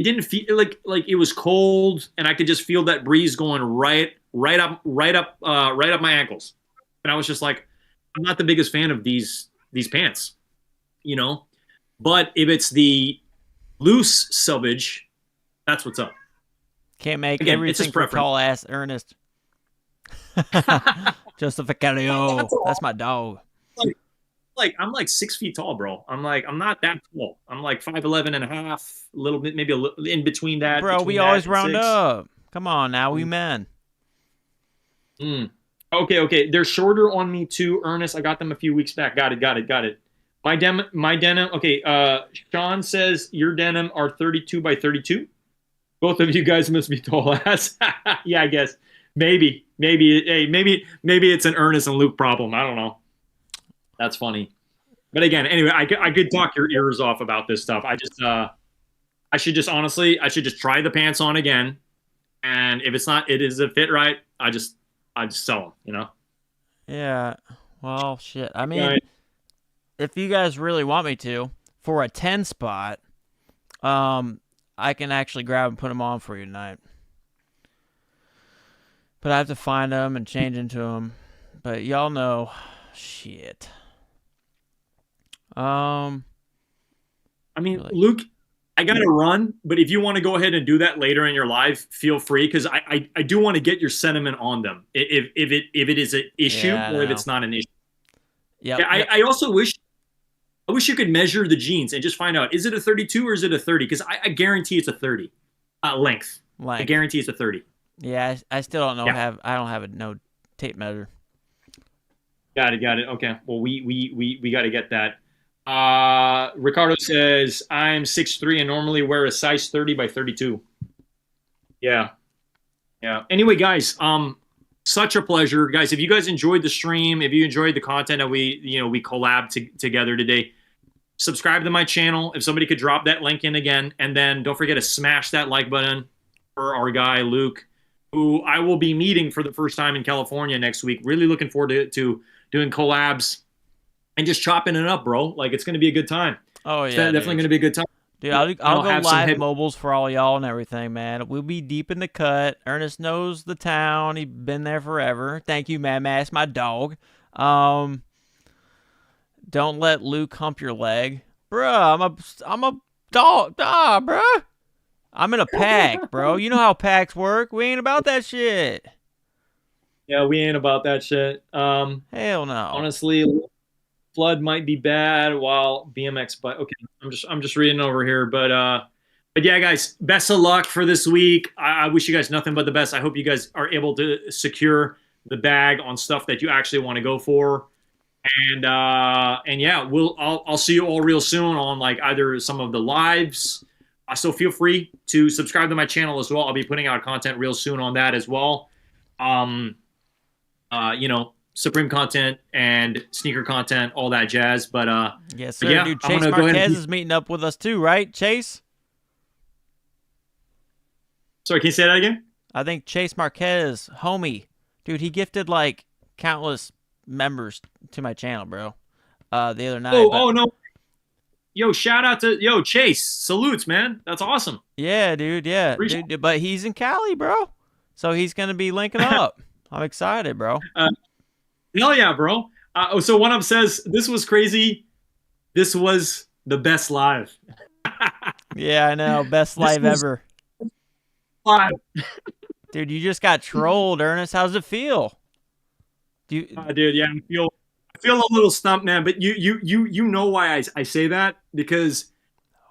didn't feel like it was cold, and I could just feel that breeze going right up my ankles, and I was just like, I'm not the biggest fan of these pants, you know. But if it's the loose selvage, that's what's up. Can't make Again, it's everything just for preference. tall ass Ernest. Justificario. That's my dog. like I'm like 6 feet tall, bro. I'm not that tall. I'm like 5'11 and a half, a little bit, maybe a little in between that, Bro, between we that always and round six. up. Come on now, we Mm. men. Mm. Okay. They're shorter on me too, Ernest. I got them a few weeks back. Got it. My denim. Okay. Sean says your denim are 32 by 32. Both of you guys must be tall ass. Yeah, I guess. Maybe. Hey, maybe it's an Ernest and Luke problem. I don't know. That's funny. But again, anyway, I could talk your ears off about this stuff. I should just try the pants on again, and if it is a fit right, I just sell them. Yeah. Well, shit. I mean, Okay. if you guys really want me to, for a 10 spot, I can actually grab and put them on for you tonight. But I have to find them and change into them. But y'all know, shit. Um, I mean, like, Luke, I got to run, but if you want to go ahead and do that later in your live, feel free because I do want to get your sentiment on them if it is an issue yeah, I or if know. it's not an issue. Yep, Yeah, I, yep. I also wish you could measure the jeans and just find out is it a 32 or is it a 30? Because I guarantee it's a 30 length. I Length. guarantee it's a 30. Yeah, I still don't know. Yeah. I don't have a no tape measure. Got it. Got it. Okay. Well, we got to get that. Ricardo says I'm 6'3" and normally wear a size 30 by 32. Yeah. Yeah. Anyway, guys, such a pleasure, guys. If you guys enjoyed the stream, if you enjoyed the content that we collabed together today, subscribe to my channel. If somebody could drop that link in again, and then don't forget to smash that like button for our guy Luke, who I will be meeting for the first time in California next week. Really looking forward to doing collabs and just chopping it up, bro. Like, it's going to be a good time. Oh It's yeah, definitely going to be a good time. dude. I'll go have some live heavy- mobiles for all y'all and everything, man. We'll be deep in the cut. Ernest knows the town. He's been there forever. Thank you, man. That's my dog. Don't let Luke hump your leg, bruh. I'm a dog, bruh. I'm in a pack, bro. You know how packs work. We ain't about that shit. Yeah, we ain't about that shit. Hell no. Honestly, flood might be bad while BMX, but okay, I'm just reading over here, but yeah, guys, best of luck for this week. I wish you guys nothing but the best. I hope you guys are able to secure the bag on stuff that you actually want to go for. And yeah, I'll see you all real soon on like either some of the lives. So feel free to subscribe to my channel as well. I'll be putting out content real soon on that as well. Supreme content and sneaker content, all that jazz. But yes, sir, yeah, dude. I'm Chase gonna go ahead Marquez and- is meeting up with us too, right? Chase? Sorry, can you say that again? I think Chase Marquez, homie, dude, he gifted like countless members to my channel, bro. The other night. Oh no. Yo, shout out to Chase. Salutes, man. That's awesome. Yeah, dude. Yeah, dude. But he's in Cali, bro. So he's gonna be linking up. I'm excited, bro. Hell yeah, bro. So one of them says, this was crazy. This was the best live. Yeah, I know. Best live ever. Live. Dude, you just got trolled, Ernest. How's it feel? Dude, yeah, I feel a little stumped, man. But you know why I say that? Because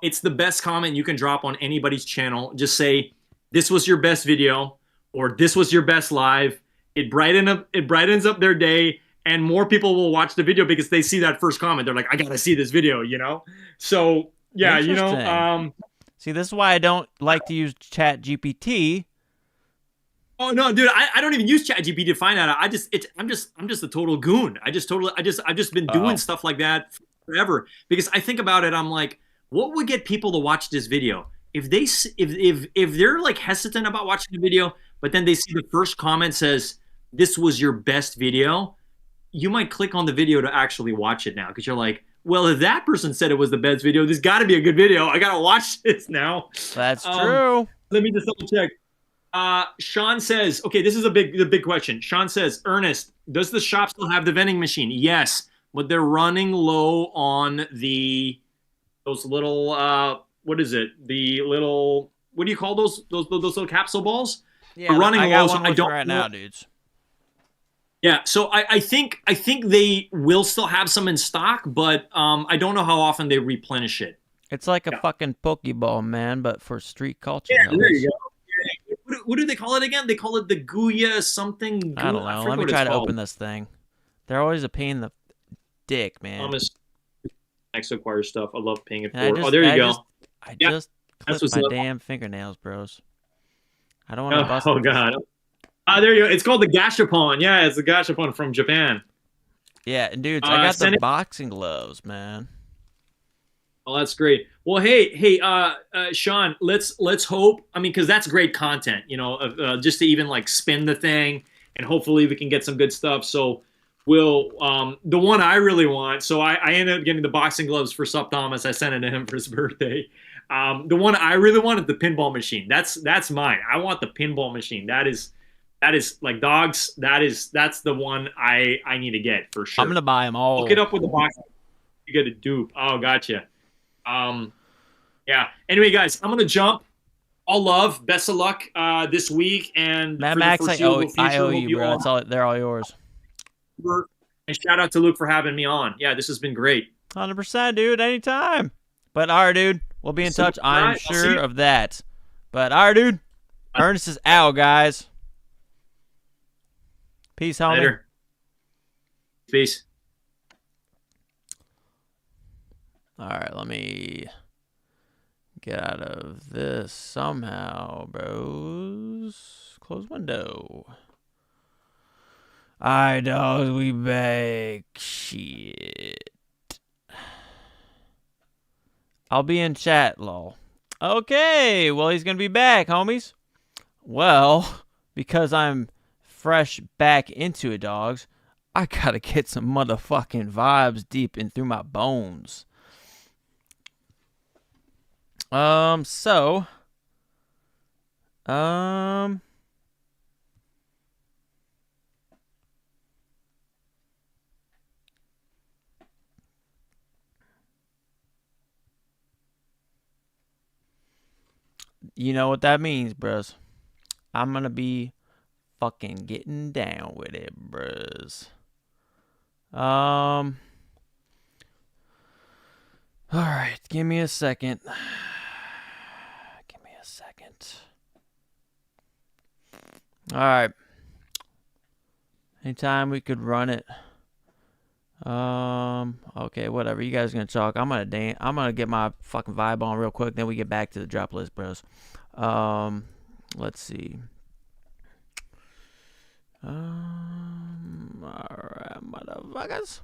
it's the best comment you can drop on anybody's channel. Just say, this was your best video, or this was your best live. It brightens up their day, and more people will watch the video because they see that first comment. They're like, I gotta see this video, So yeah, See, this is why I don't like to use Chat GPT. Oh no, dude! I don't even use ChatGPT to find out. I'm just a total goon. I've just been doing stuff like that forever because I think about it. I'm like, what would get people to watch this video if they're like hesitant about watching the video, but then they see the first comment says this was your best video. You might click on the video to actually watch it now because you're like, well, if that person said it was the best video, this got to be a good video. I gotta watch this now. That's true. Let me just double check. Sean says, okay, this is the big question. Sean says, Ernest, does the shop still have the vending machine? Yes, but they're running low on those little what is it? The little, what do you call those little capsule balls? Yeah, they're running I got low. one So I don't right know. now, dudes. Yeah, so I think they will still have some in stock, but I don't know how often they replenish it. It's like a fucking Pokeball, man, but for street culture. Yeah, there you go. What do they call it again? They call it the Guya something. I don't know. Let me try to open this thing. They're always a pain in the dick, man. Thomas X acquire stuff. I love paying it for. And There you go. I Yeah, just that's clipped what's my up. damn fingernails, bros. I don't want to bust. Oh god. There you go. It's called the Gashapon. Yeah, it's the Gashapon from Japan. Yeah, and dudes, I got send the it- boxing gloves, man. Oh, that's great. Well, hey, Sean, let's hope. I mean, because that's great content, just to even like spin the thing, and hopefully we can get some good stuff. So we'll the one I really want. So I ended up getting the boxing gloves for Sup Thomas. I sent it to him for his birthday. The one I really wanted, the pinball machine. That's mine. I want the pinball machine. That is like dogs. That's the one I need to get for sure. I'm gonna buy them all. Hook it up with the box. You get a dupe. Oh, gotcha. Yeah. Anyway, guys, I'm gonna jump. All love, best of luck this week and Mad for Max, the I foreseeable owe future. Hope you, bro. all It's all, they're all yours. and shout out to Luke for having me on. Yeah, this has been great. 100%, dude. Anytime. But all right, dude. We'll be in touch. I'm I'll see sure you. of that. But all right, dude. Ernest is out, guys. Peace, homie. Later. Peace. All right, let me get out of this somehow, bros. Close window. Alright, dogs, we back. Shit. I'll be in chat, lol. Okay, well, he's gonna be back, homies. Well, because I'm fresh back into it, dogs, I gotta get some motherfucking vibes deep in through my bones. So, um, you know what that means, bros. I'm gonna be fucking getting down with it, bros. Um, all right, give me a second. Give me a second. All right. Anytime we could run it. Okay, whatever. You guys are gonna talk. I'm gonna get my fucking vibe on real quick. Then we get back to the drop list, bros. Let's see. Alright, motherfuckers.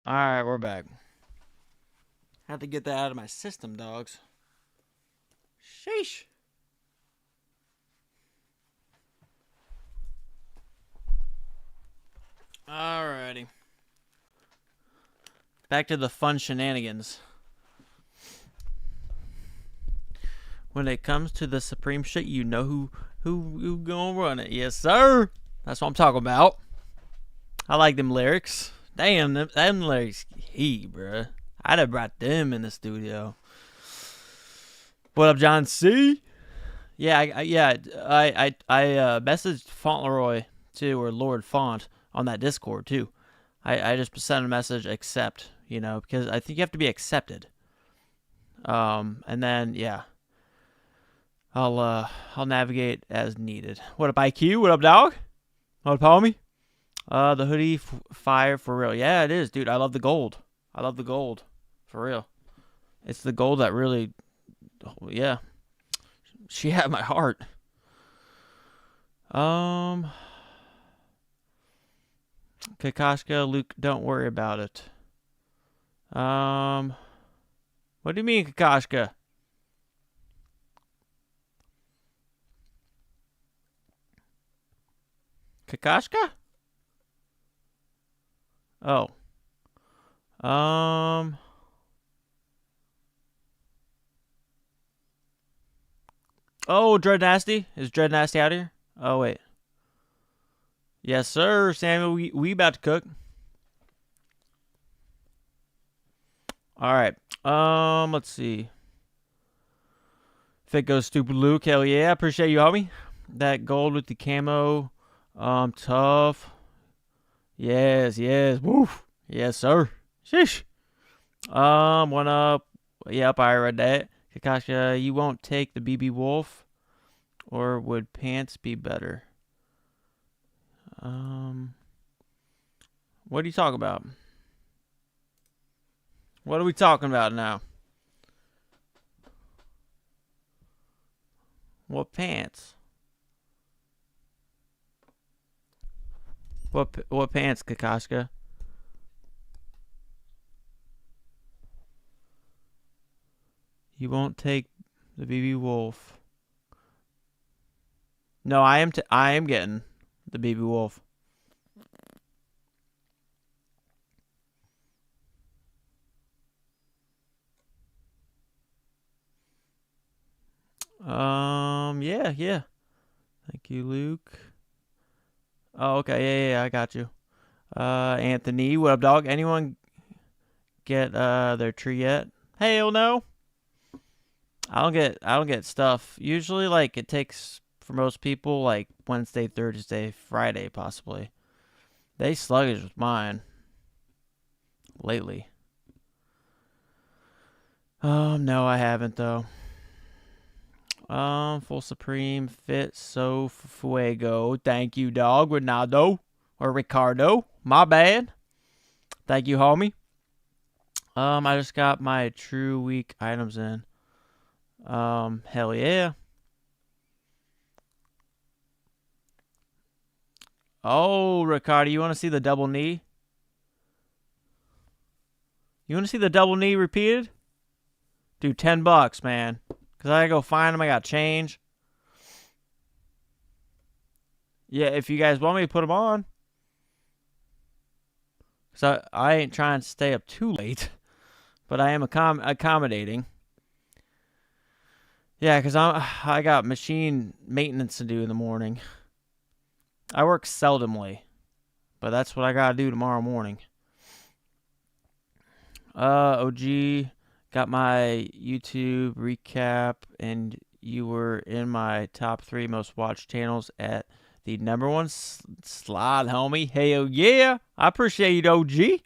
Alright, we're back. Had to get that out of my system, dogs. Sheesh. Alrighty. Back to the fun shenanigans. When it comes to the supreme shit, you know who gonna run it. Yes, sir. That's what I'm talking about. I like them lyrics. Damn, them lyrics bruh. I'd have brought them in the studio. What up, John C? Yeah, I messaged Fauntleroy too, or Lord Font on that Discord too. I just sent a message, accept, because I think you have to be accepted. And then yeah, I'll navigate as needed. What up, IQ? What up, dog? What up, homie? The hoodie fire for real. Yeah, it is, dude. I love the gold. I love the gold, for real. It's the gold that really, yeah. She had my heart. Kakashka, Luke, don't worry about it. What do you mean, Kakashka? Kakashka? Oh. Oh, Dread Nasty? Is Dread Nasty out here? Oh, wait. Yes, sir, Samuel. We about to cook. Alright. Let's see. If it goes stupid Luke, hell yeah. Appreciate you, homie. That gold with the camo. Tough. Yes. Woof. Yes, sir. Sheesh. One up. Yep, I read that. Kakasha, you won't take the BB Wolf? Or would pants be better? What are you talking about? What are we talking about now? What pants? What pants, Kakashka? You won't take the BB Wolf. No, I am getting the BB Wolf. Yeah. Thank you, Luke. Oh, okay, yeah, I got you. Anthony, what up, dog? Anyone get their tree yet? Hell no. I don't get stuff. Usually, like, it takes for most people like Wednesday, Thursday, Friday, possibly. They sluggish with mine lately. No, I haven't though. Full Supreme fit so fuego. Thank you, dog. Ronaldo or Ricardo. My bad. Thank you, homie. I just got my true week items in. Hell yeah. Oh, Ricardo, you want to see the double knee? You want to see the double knee repeated? Dude, $10, man. Because I gotta go find them. I got change. Yeah, if you guys want me to put them on. Because I ain't trying to stay up too late. But I am accommodating. Yeah, because I got machine maintenance to do in the morning. I work seldomly. But that's what I gotta do tomorrow morning. OG, got my YouTube recap, and you were in my top 3 most watched channels at the #1 slot, homie. Hell yeah. I appreciate you, OG.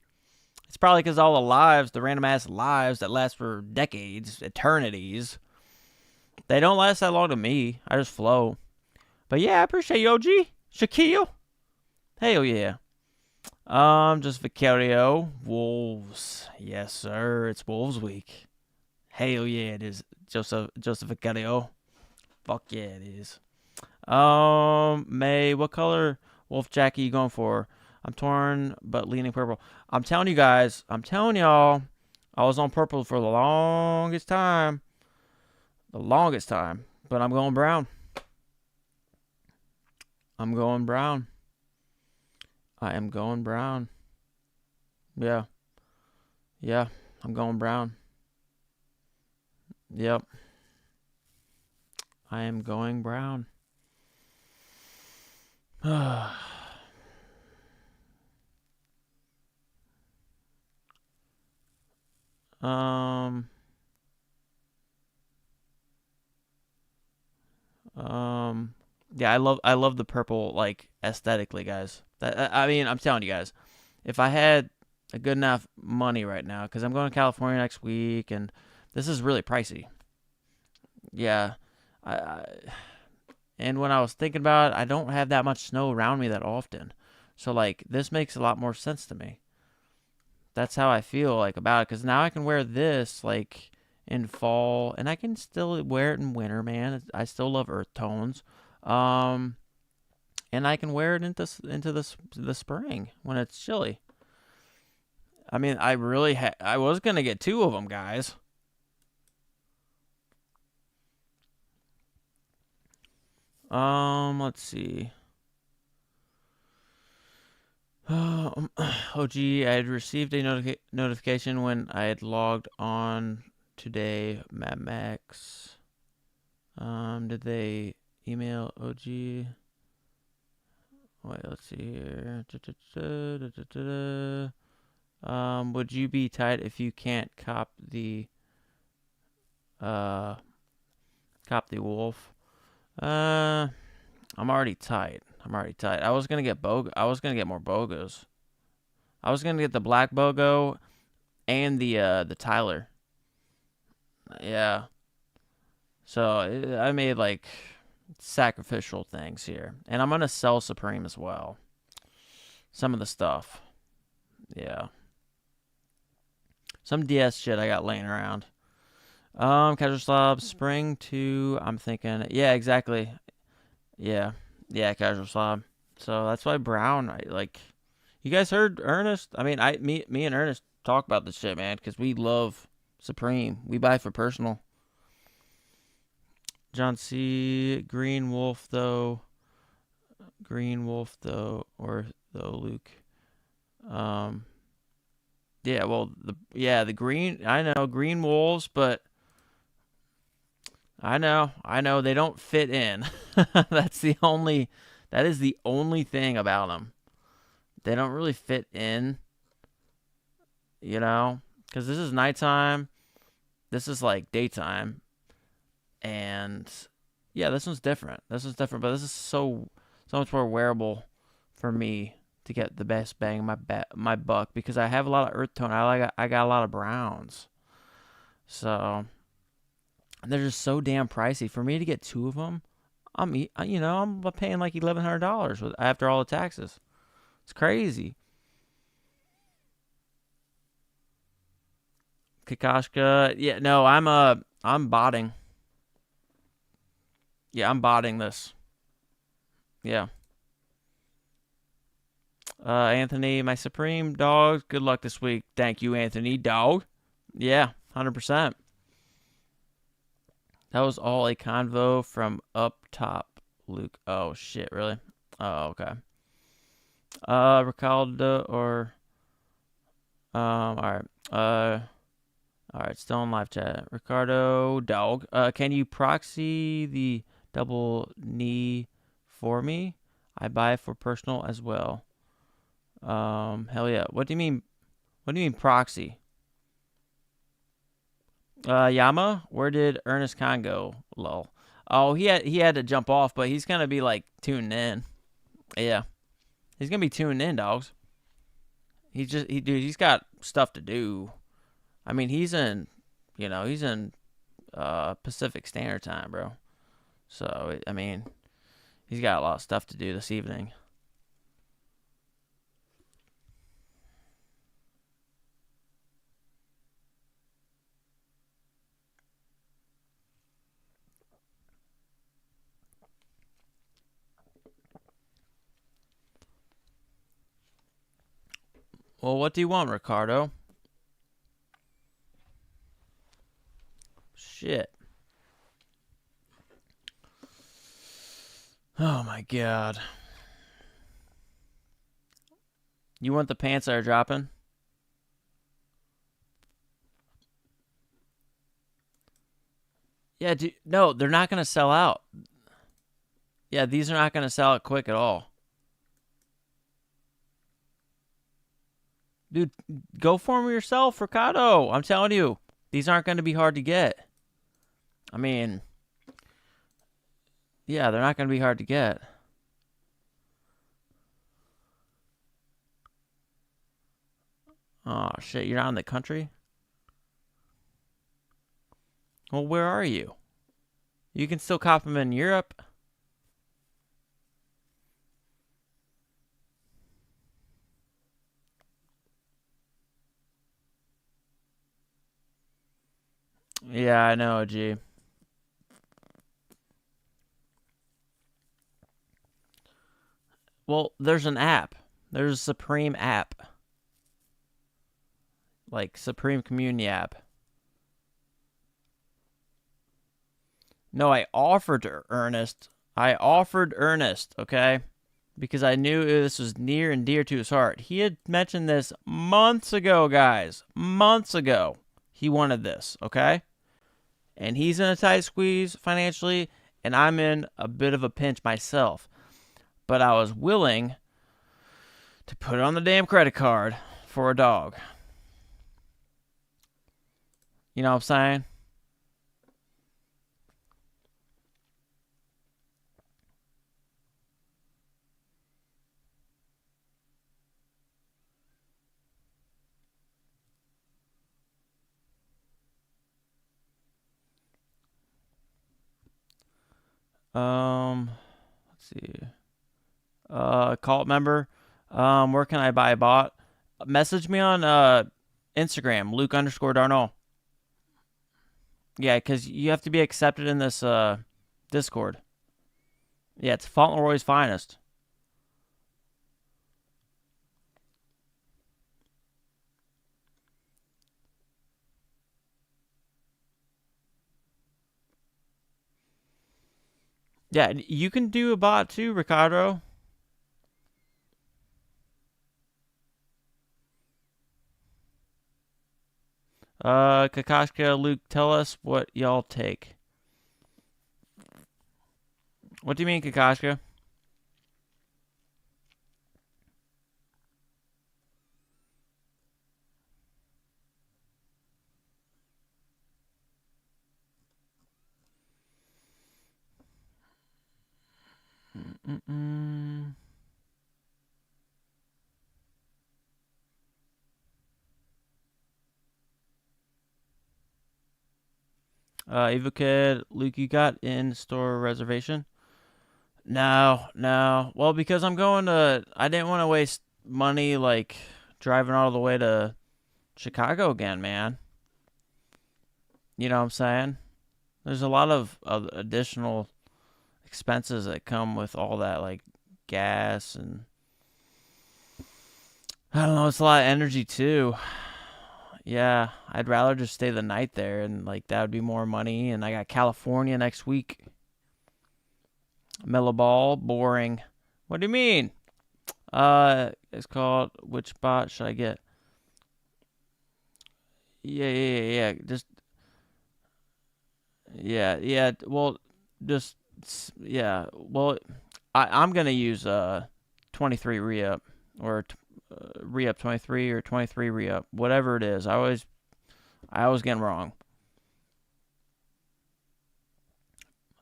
It's probably because all the lives, the random ass lives that last for decades, eternities, they don't last that long to me. I just flow. But yeah, I appreciate you, OG. Shaquille. Hell yeah. Just Vicario. Wolves. Yes, sir. It's Wolves week. Hell yeah, it is. Joseph Vicario. Fuck yeah, it is. May, what color wolf jacket you going for? I'm torn, but leaning purple. I'm telling you guys. I'm telling y'all. I was on purple for the longest time. The longest time. But I'm going brown. I'm going brown. I am going brown. Yeah. Yeah. I'm going brown. Yep. I am going brown. um. Yeah, I love the purple like aesthetically, guys. I mean, I'm telling you guys, if I had a good enough money right now, because I'm going to California next week, and this is really pricey. Yeah, I and when I was thinking about it, I don't have that much snow around me that often, so like this makes a lot more sense to me. That's how I feel like about it, because now I can wear this like in fall, and I can still wear it in winter, man. I still love earth tones. Um, and I can wear it into the spring when it's chilly. I mean, I was gonna get two of them, guys. Let's see. Oh, gee, I had received a notification when I had logged on today. Mad Max. Did they email OG? Wait, let's see here. Would you be tight if you can't uh cop the wolf? Uh, I'm already tight. I'm already tight. I was gonna get I was gonna get more bogos. I was gonna get the black bogo and the Tyler. Yeah. So I made like sacrificial things here, and I'm gonna sell Supreme as well. Some of the stuff. Yeah. Some DS shit I got laying around. Casual slob, spring two. I'm thinking, yeah, exactly. Yeah, yeah, casual slob. So that's why brown. I like. You guys heard Ernest? I mean, me and Ernest talk about this shit, man, because we love Supreme. We buy for personal. John C. Green Wolf though. Green Wolf though, or though Luke. Um. Yeah, well, the green. I know green wolves, but I know they don't fit in. That's the only that is the only thing about them. They don't really fit in, you know, cuz this is nighttime, this is like daytime, and yeah, this one's different. This one's different, but this is so much more wearable for me to get the best bang my buck because I have a lot of earth tone. I got a lot of browns. So, and they're just so damn pricey. For me to get two of them, I'm paying like $1,100 after all the taxes. It's crazy. Kakashka, yeah, no, I'm botting. Yeah, I'm botting this. Yeah. Anthony, my supreme dog. Good luck this week. Thank you, Anthony, dog. Yeah, 100%. That was all a convo from up top, Luke. Oh shit, really? Oh, okay. Ricardo or all right. All right, still in live chat. Ricardo, dog. Can you proxy the double knee for me? I buy for personal as well. Hell yeah. What do you mean? What do you mean proxy? Yama, where did Ernest Khan go? Lol. Oh, he had to jump off, but he's gonna be like tuning in. Yeah, he's gonna be tuning in, dogs. Dude, he's got stuff to do. I mean, he's in Pacific Standard Time, bro. So I mean, he's got a lot of stuff to do this evening. Well, what do you want, Ricardo? Shit. Oh my god. You want the pants that are dropping? Yeah, no, they're not going to sell out. Yeah, these are not going to sell out quick at all. Dude, go for them yourself, Ricardo. I'm telling you, these aren't going to be hard to get. I mean, yeah, they're not going to be hard to get. Oh, shit, you're not in the country? Well, where are you? You can still cop them in Europe. Yeah, I know, G. Well, there's an app. There's a Supreme app. Like, Supreme Community app. No, I offered Ernest. I offered Ernest, okay? Because I knew this was near and dear to his heart. He had mentioned this months ago, guys. Months ago. He wanted this, okay? And he's in a tight squeeze financially, and I'm in a bit of a pinch myself. But I was willing to put it on the damn credit card for a dog. You know what I'm saying? Let's see. Cult member. Where can I buy a bot? Message me on Instagram, Luke underscore Darnell. Yeah, because you have to be accepted in this Discord. Yeah, it's Fauntleroy's finest. Yeah, you can do a bot too, Ricardo. Kakashka, Luke, tell us what y'all take. What do you mean, Kakashka? Mm-mm. EvoKid, Luke, you got in-store reservation? No, no. Well, because I didn't want to waste money, like, driving all the way to Chicago again, man. You know what I'm saying? There's a lot of additional expenses that come with all that, like gas and I don't know. It's a lot of energy too. Yeah, I'd rather just stay the night there, and like that would be more money. And I got California next week. Mellow ball, boring. What do you mean? It's called. Which bot should I get? Yeah. Just yeah. Well, just yeah. Well, I'm gonna use 23 re-up or re-up 23 or 23 re-up, whatever it is. I always get them wrong.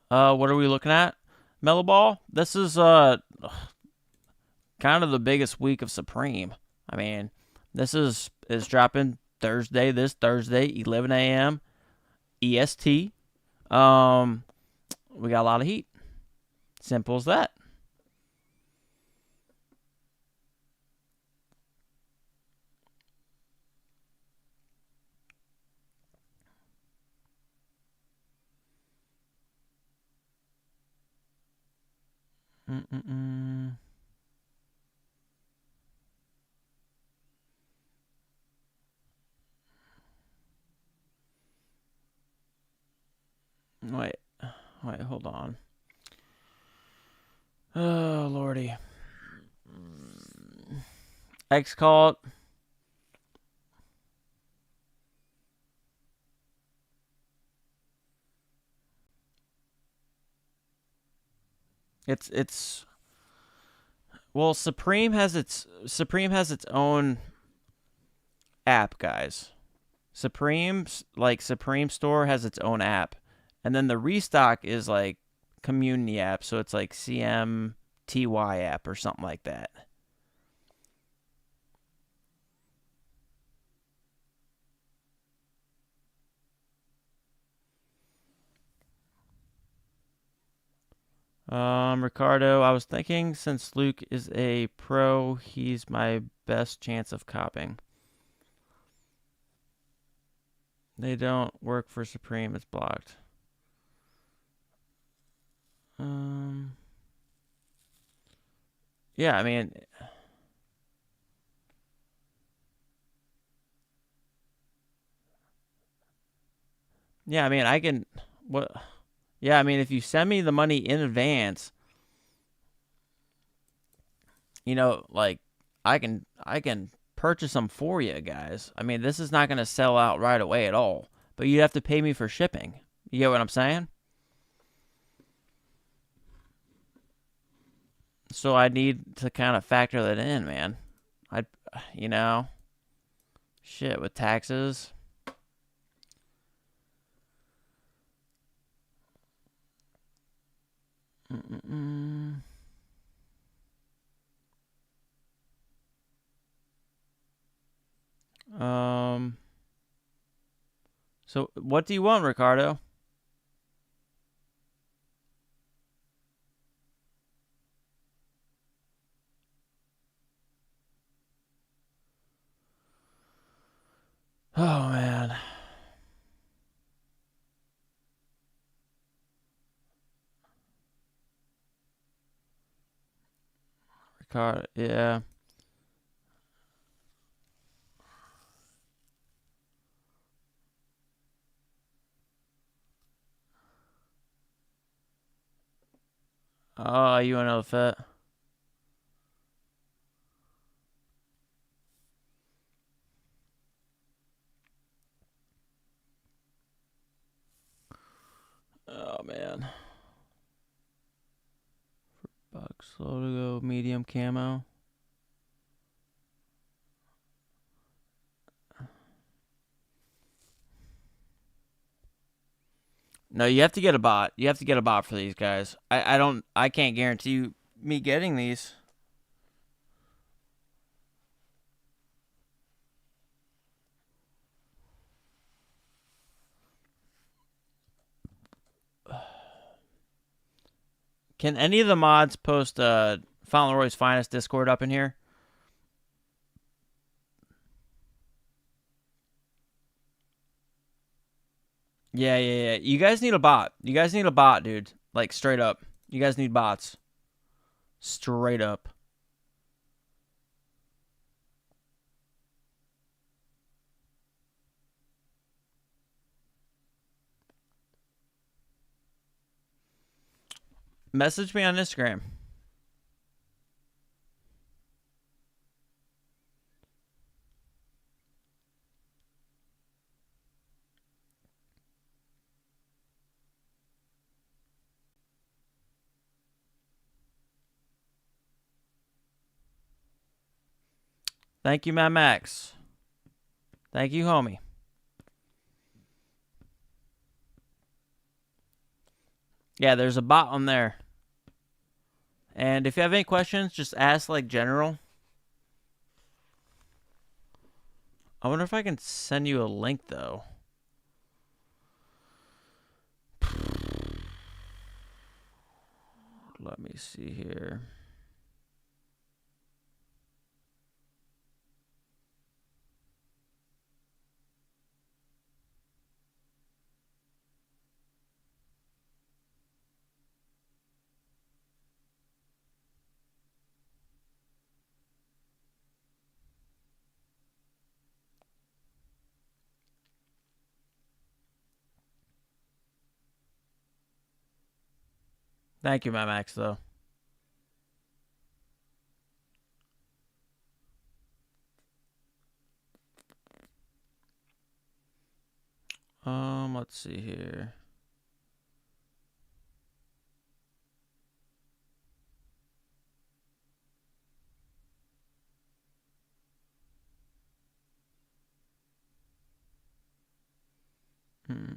What are we looking at? Mellow ball. This is kind of the biggest week of Supreme. I mean, this is dropping this Thursday, 11 a.m. EST. Um, we got a lot of heat. Simple as that. Mm-mm-mm. Wait, hold on. Oh lordy. X call it. It's well, Supreme has its own app, guys. Supreme Store has its own app, and then the Restock is like community app, so it's like CMTY app or something like that. Ricardo, I was thinking since Luke is a pro, he's my best chance of copying. They don't work for Supreme, it's blocked. Um, yeah, I mean, yeah, I mean, I can. What? Yeah, I mean, if you send me the money in advance, like I can purchase them for you guys. I mean, this is not going to sell out right away at all, but you have to pay me for shipping. You get what I'm saying? So I need to kind of factor that in, man. I, you know, shit with taxes. Mm-mm-mm. Um. So what do you want, Ricardo? Oh man, Ricardo. Yeah. Oh, you want to know the fit? Oh man. Buck slow to go medium camo. No, you have to get a bot. You have to get a bot for these guys. I can't guarantee you me getting these. Can any of the mods post Fauntleroy's Finest Discord up in here? Yeah, yeah, yeah. You guys need a bot. You guys need a bot, dude. Like straight up. You guys need bots. Straight up. Message me on Instagram. Thank you, Matt Max. Thank you, homie. Yeah, there's a bot on there. And if you have any questions, just ask like general. I wonder if I can send you a link though. Let me see here. Thank you, my Max, though. Let's see here. Let's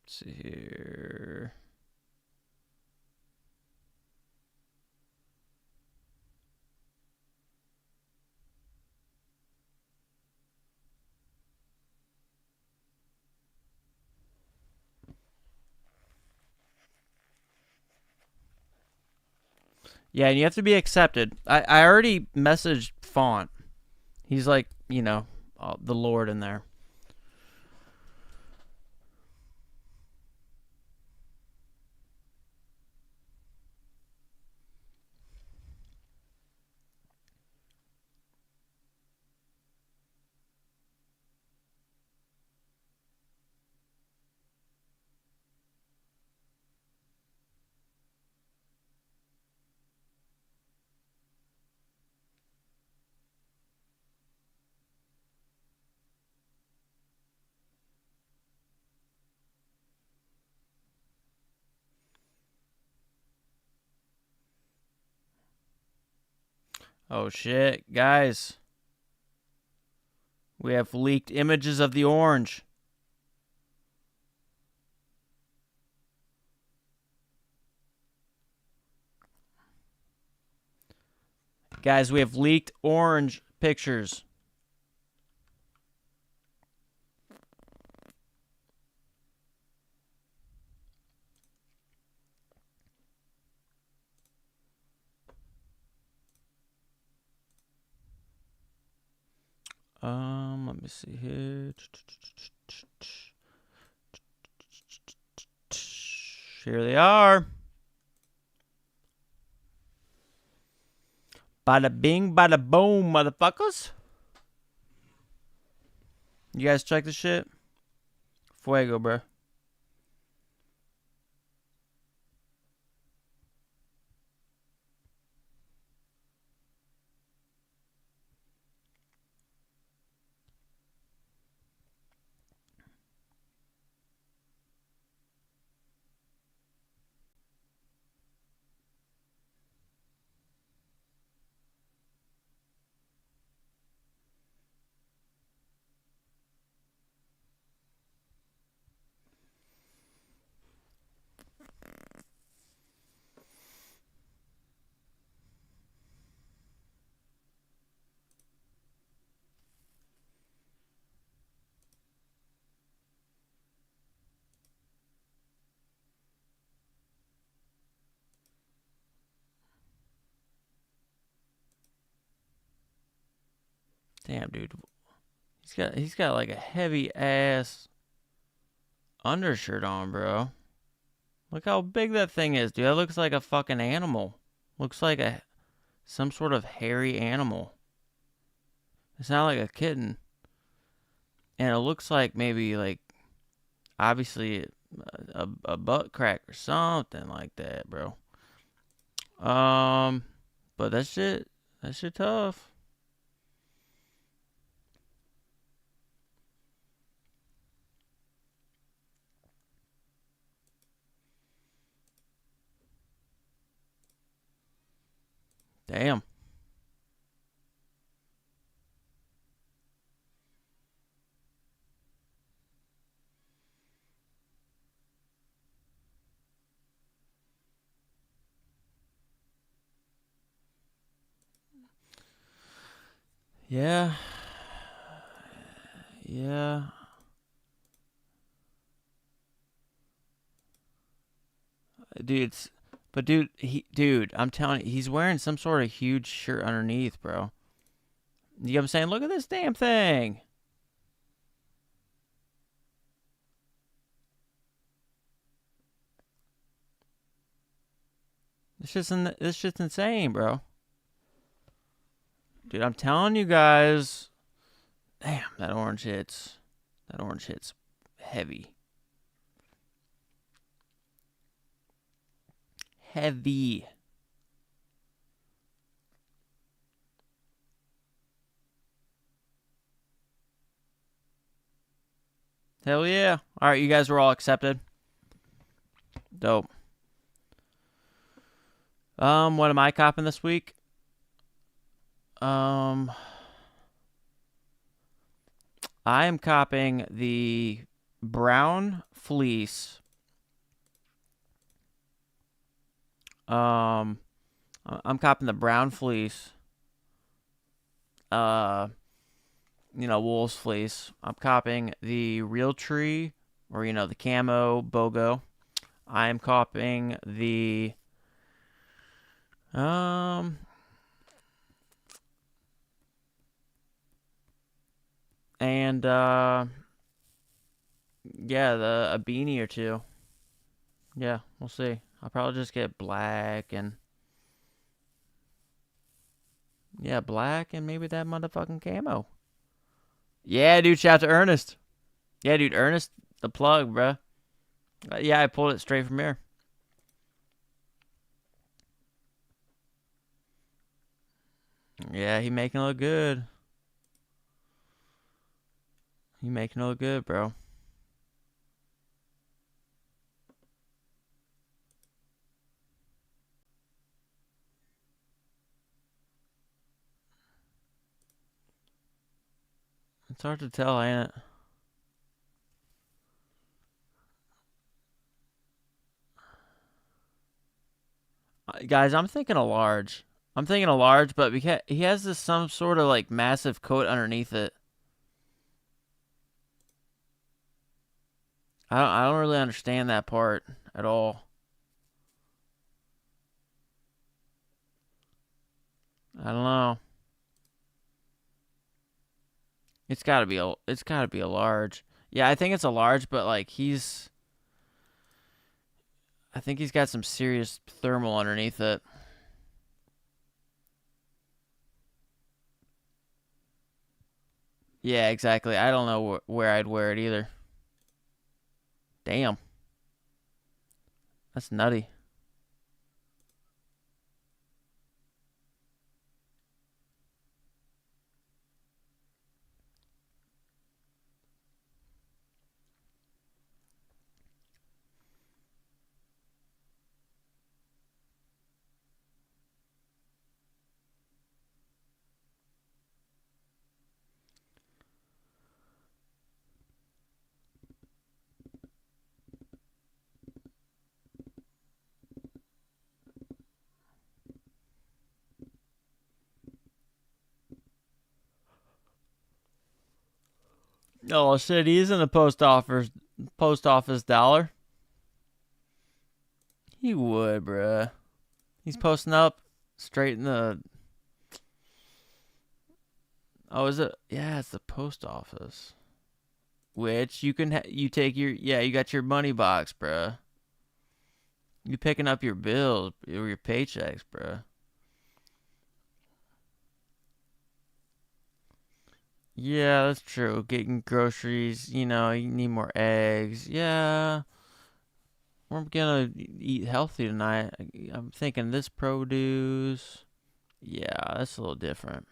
see here. Yeah, and you have to be accepted. I already messaged Font. He's like, the Lord in there. Oh shit, guys. We have leaked images of the orange. Guys, we have leaked orange pictures. Let me see here. Here they are. Bada bing, bada boom, motherfuckers. You guys check this shit? Fuego, bro. Damn, dude. He's got like a heavy ass undershirt on, bro. Look how big that thing is, dude. That looks like a fucking animal. Looks like some sort of hairy animal. It's not like a kitten. And it looks like maybe like obviously a butt crack or something like that, bro. But that shit tough. Damn. Yeah. Yeah. Dude, dude, I'm telling you, he's wearing some sort of huge shirt underneath, bro. You know what I'm saying? Look at this damn thing. This shit's insane, bro. Dude, I'm telling you guys. Damn, that orange hits. That orange hits heavy. heavy. Hell yeah. All right, you guys were all accepted. Dope. What am I copping this week? I am copping the brown fleece. I'm copping the brown fleece. Uh, wool's fleece. I'm copping the real tree, or the camo BOGO. I am copping the um and yeah, a beanie or two. Yeah, we'll see. I'll probably just get black and yeah, black and maybe that motherfucking camo. Yeah, dude, shout out to Ernest. Yeah, dude, Ernest, the plug, bruh. Yeah, I pulled it straight from here. Yeah, he making it look good. He making it look good, bro. It's hard to tell, ain't it? Guys, I'm thinking a large. I'm thinking a large, but because he has this some sort of like massive coat underneath it. I don't really understand that part at all. I don't know. It's gotta be a large. Yeah, I think it's a large, but like I think he's got some serious thermal underneath it. Yeah, exactly. I don't know where I'd wear it either. Damn, that's nutty. Oh shit, he's in the post office dollar. He would, bruh. He's posting up straight in the. Oh, is it? Yeah, it's the post office. Which you can you take your you got your money box, bruh. You picking up your bills or your paychecks, bruh. Yeah, that's true. Getting groceries, you need more eggs. Yeah, we're gonna eat healthy tonight. I'm thinking this produce. Yeah, that's a little different.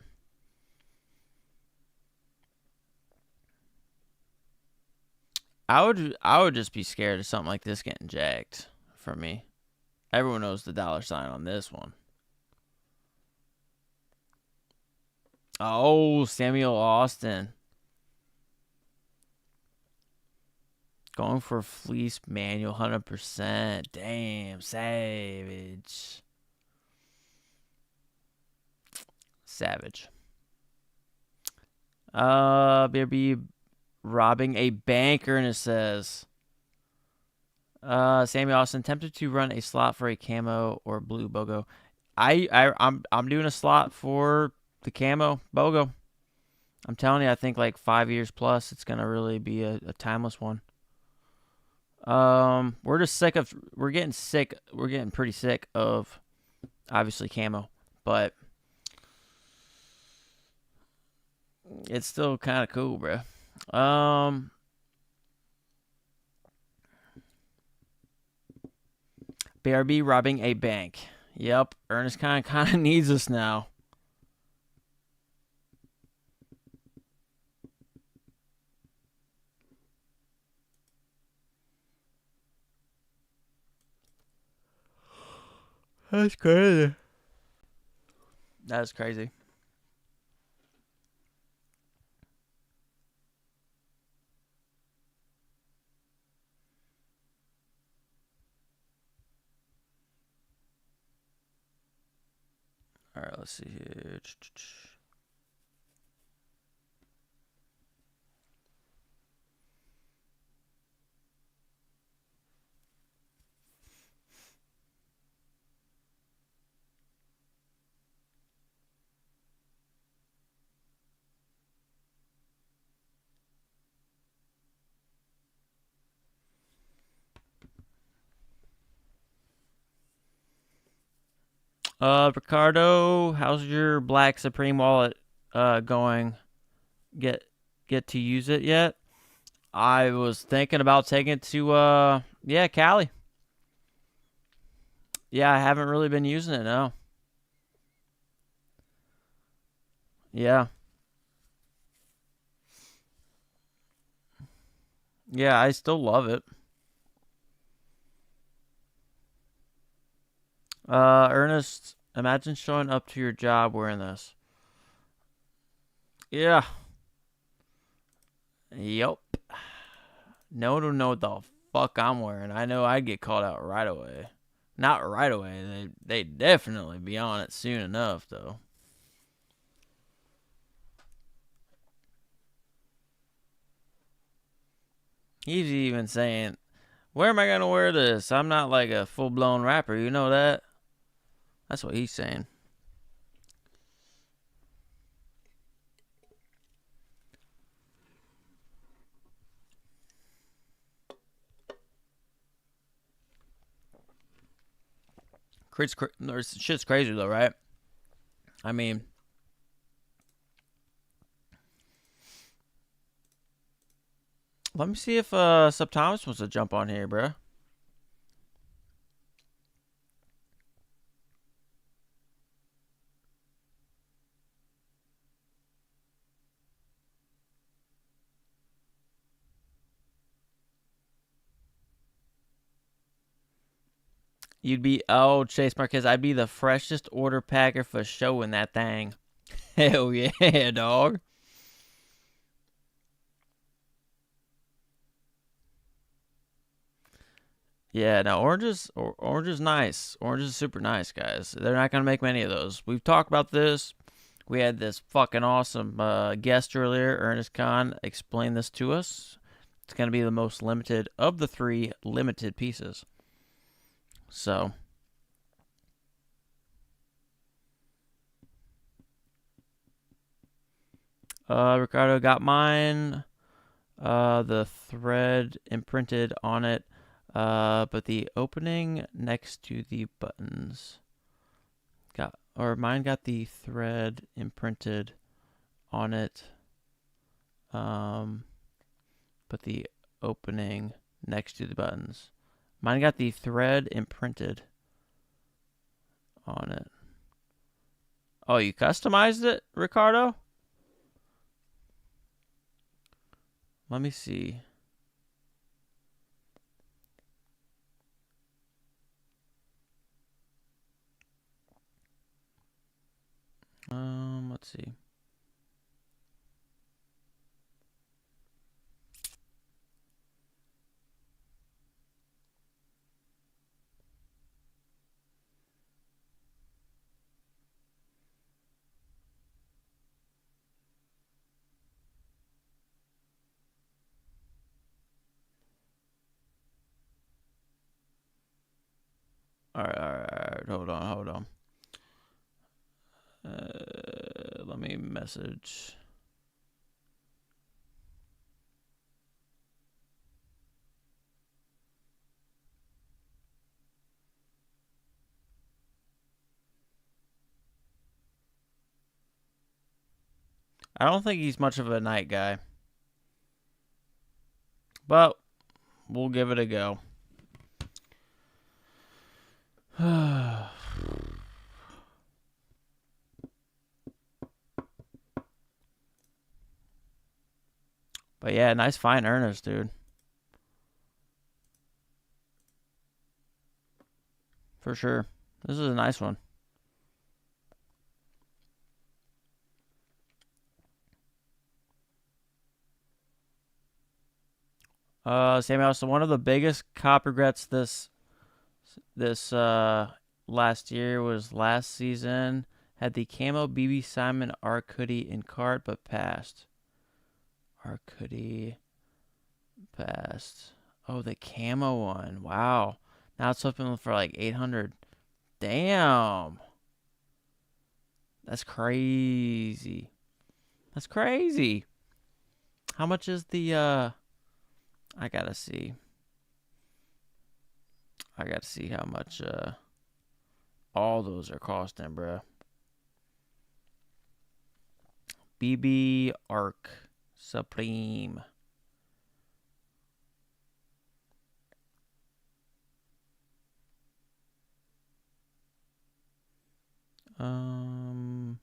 I would just be scared of something like this getting jacked for me. Everyone knows the dollar sign on this one. Oh, Samuel Austin going for fleece manual 100%. Damn, savage. Savage. BRB robbing a banker, and it says Samuel Austin tempted to run a slot for a camo or blue BOGO. I'm doing a slot for the camo BOGO. I'm telling you, I think like 5 years plus, it's gonna really be a timeless one. We're just sick of. We're getting sick. We're getting pretty sick of obviously camo, but it's still kind of cool, bro. BRB robbing a bank. Yep, Ernest kind of needs us now. That's crazy. That's crazy. All right, let's see here. Ricardo, how's your Black Supreme wallet going? Get get to use it yet? I was thinking about taking it to yeah, Cali. Yeah, I haven't really been using it, no. Yeah. Yeah, I still love it. Ernest, imagine showing up to your job wearing this. Yeah. Yup. No one would know what the fuck I'm wearing. I know I'd get called out right away. Not right away. They'd definitely be on it soon enough, though. He's even saying, where am I going to wear this? I'm not like a full blown rapper. You know that? That's what he's saying. Shit's crazy, though, right? I mean, let me see if Sub Thomas wants to jump on here, bro. You'd be, oh, Chase Marquez, I'd be the freshest order packer for showing that thing. Hell yeah, dog. Yeah, no, orange is nice. Orange is super nice, guys. They're not gonna make many of those. We've talked about this. We had this fucking awesome guest earlier, Ernest Khan, explain this to us. It's gonna be the most limited of the three limited pieces. So, Ricardo got mine. The thread imprinted on it, but the opening next to the buttons mine got the thread imprinted on it, but the opening next to the buttons. Mine got the thread imprinted on it. Oh, you customized it, Ricardo? Let me see. Let's see. All right, all right, all right. Hold on. Let me message. I don't think he's much of a night guy, but we'll give it a go. But yeah, nice fine earners, dude. For sure. This is a nice one. Samuel, so one of the biggest cop regrets this last year was last season had the camo BB Simon Arc hoodie in cart but passed. Arc hoodie passed. Oh, the camo one. Wow. Now it's flipping for like 800. Damn. That's crazy. That's crazy. How much is the I gotta see. I gotta see how much all those are costing, bro. BB Arc Supreme. Um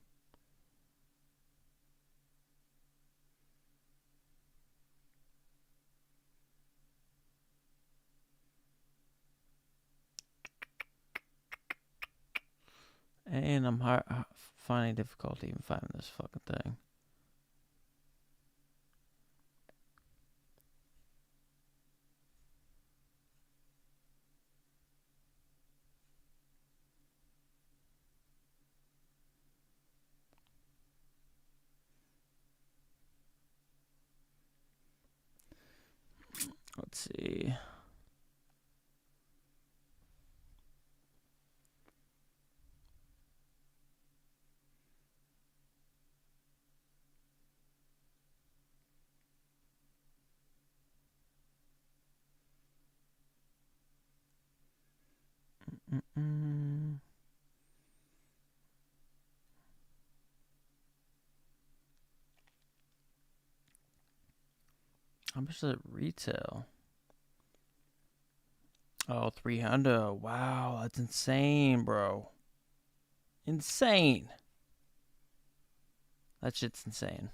and I'm finding difficulty even finding this fucking thing. Let's see. Mm-mm. How much does it retail? Oh, 300. Wow, that's insane, bro. Insane. That shit's insane.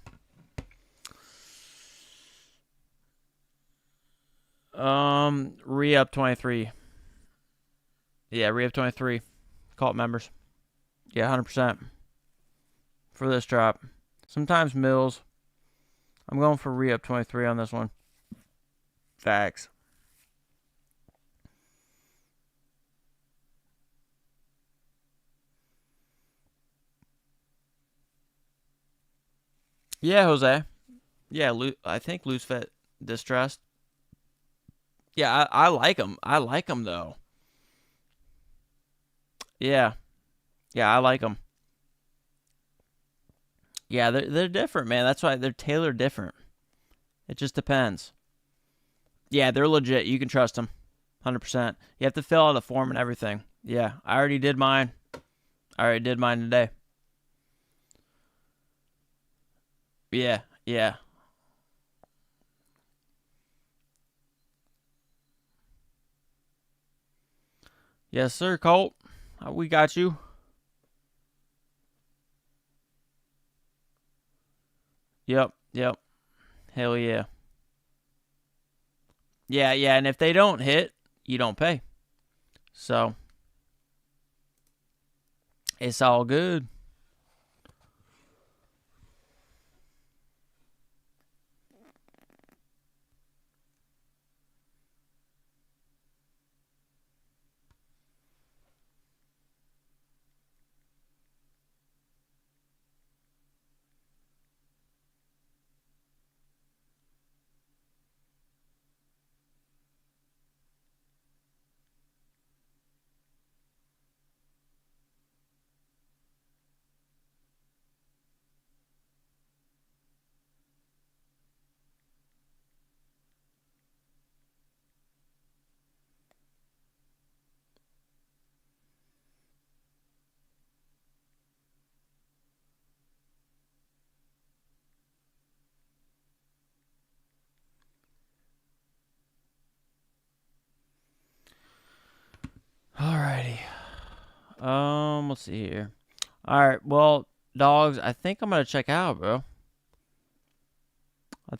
Re-up 23. Yeah, re-up 23. Cult members. Yeah, 100% for this drop. Sometimes Mills. I'm going for re-up 23 on this one. Facts. Yeah, Jose. Yeah, I think loose fit distressed. Yeah, I like them. I like them though. Yeah, yeah, I like them. Yeah, they're different, man. That's why they're tailored different. It just depends. Yeah, they're legit. You can trust them, 100%. You have to fill out a form and everything. Yeah, I already did mine. I already did mine today. Yeah, yeah. Yes, sir, Colt. We got you. Yep, yep. Hell yeah. Yeah, yeah. And if they don't hit, you don't pay. So it's all good. Let's see here. All right, well, dogs, I think I'm gonna check out, bro. I'm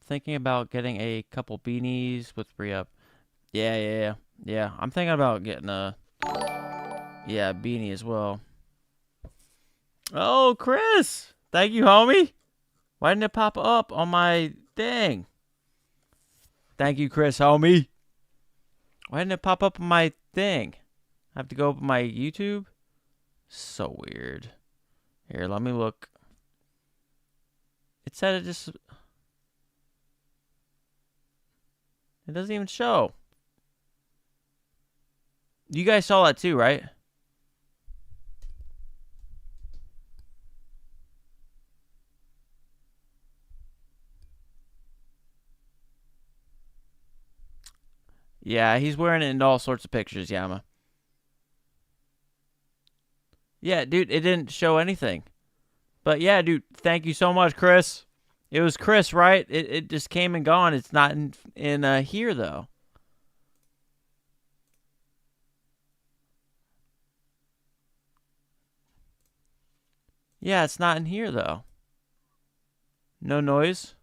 thinking about getting a couple beanies with re-up. Yeah. I'm thinking about getting a beanie as well. Oh, Chris, thank you, homie. Why didn't it pop up on my thing? Thank you, Chris, homie. Why didn't it pop up on my thing? I have to go open my YouTube. So weird. Here, let me look. It said it just. It doesn't even show. You guys saw that too, right? Yeah, he's wearing it in all sorts of pictures, Yama. Yeah, dude, it didn't show anything. But yeah, dude, thank you so much, Chris. It was Chris, right? It just came and gone. It's not in here though. Yeah, it's not in here though. No noise.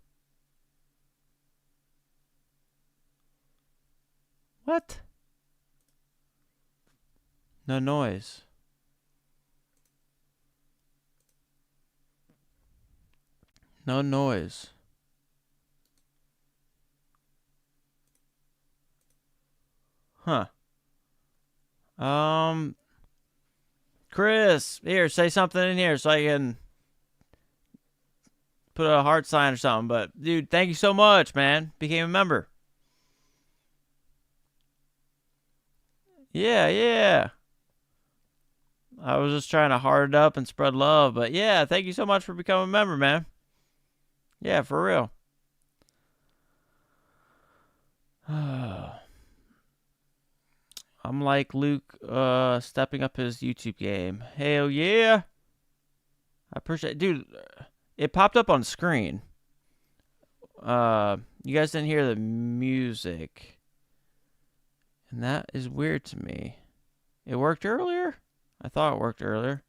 What? No noise. No noise. Huh. Um, Chris, here, say something in here so I can put a heart sign or something. But dude, thank you so much, man. Became a member. Yeah. I was just trying to heart it up and spread love, but yeah, thank you so much for becoming a member, man. Yeah, for real. I'm like Luke stepping up his YouTube game. Hell yeah. I appreciate it. Dude, it popped up on screen. You guys didn't hear the music. And that is weird to me. It worked earlier? I thought it worked earlier.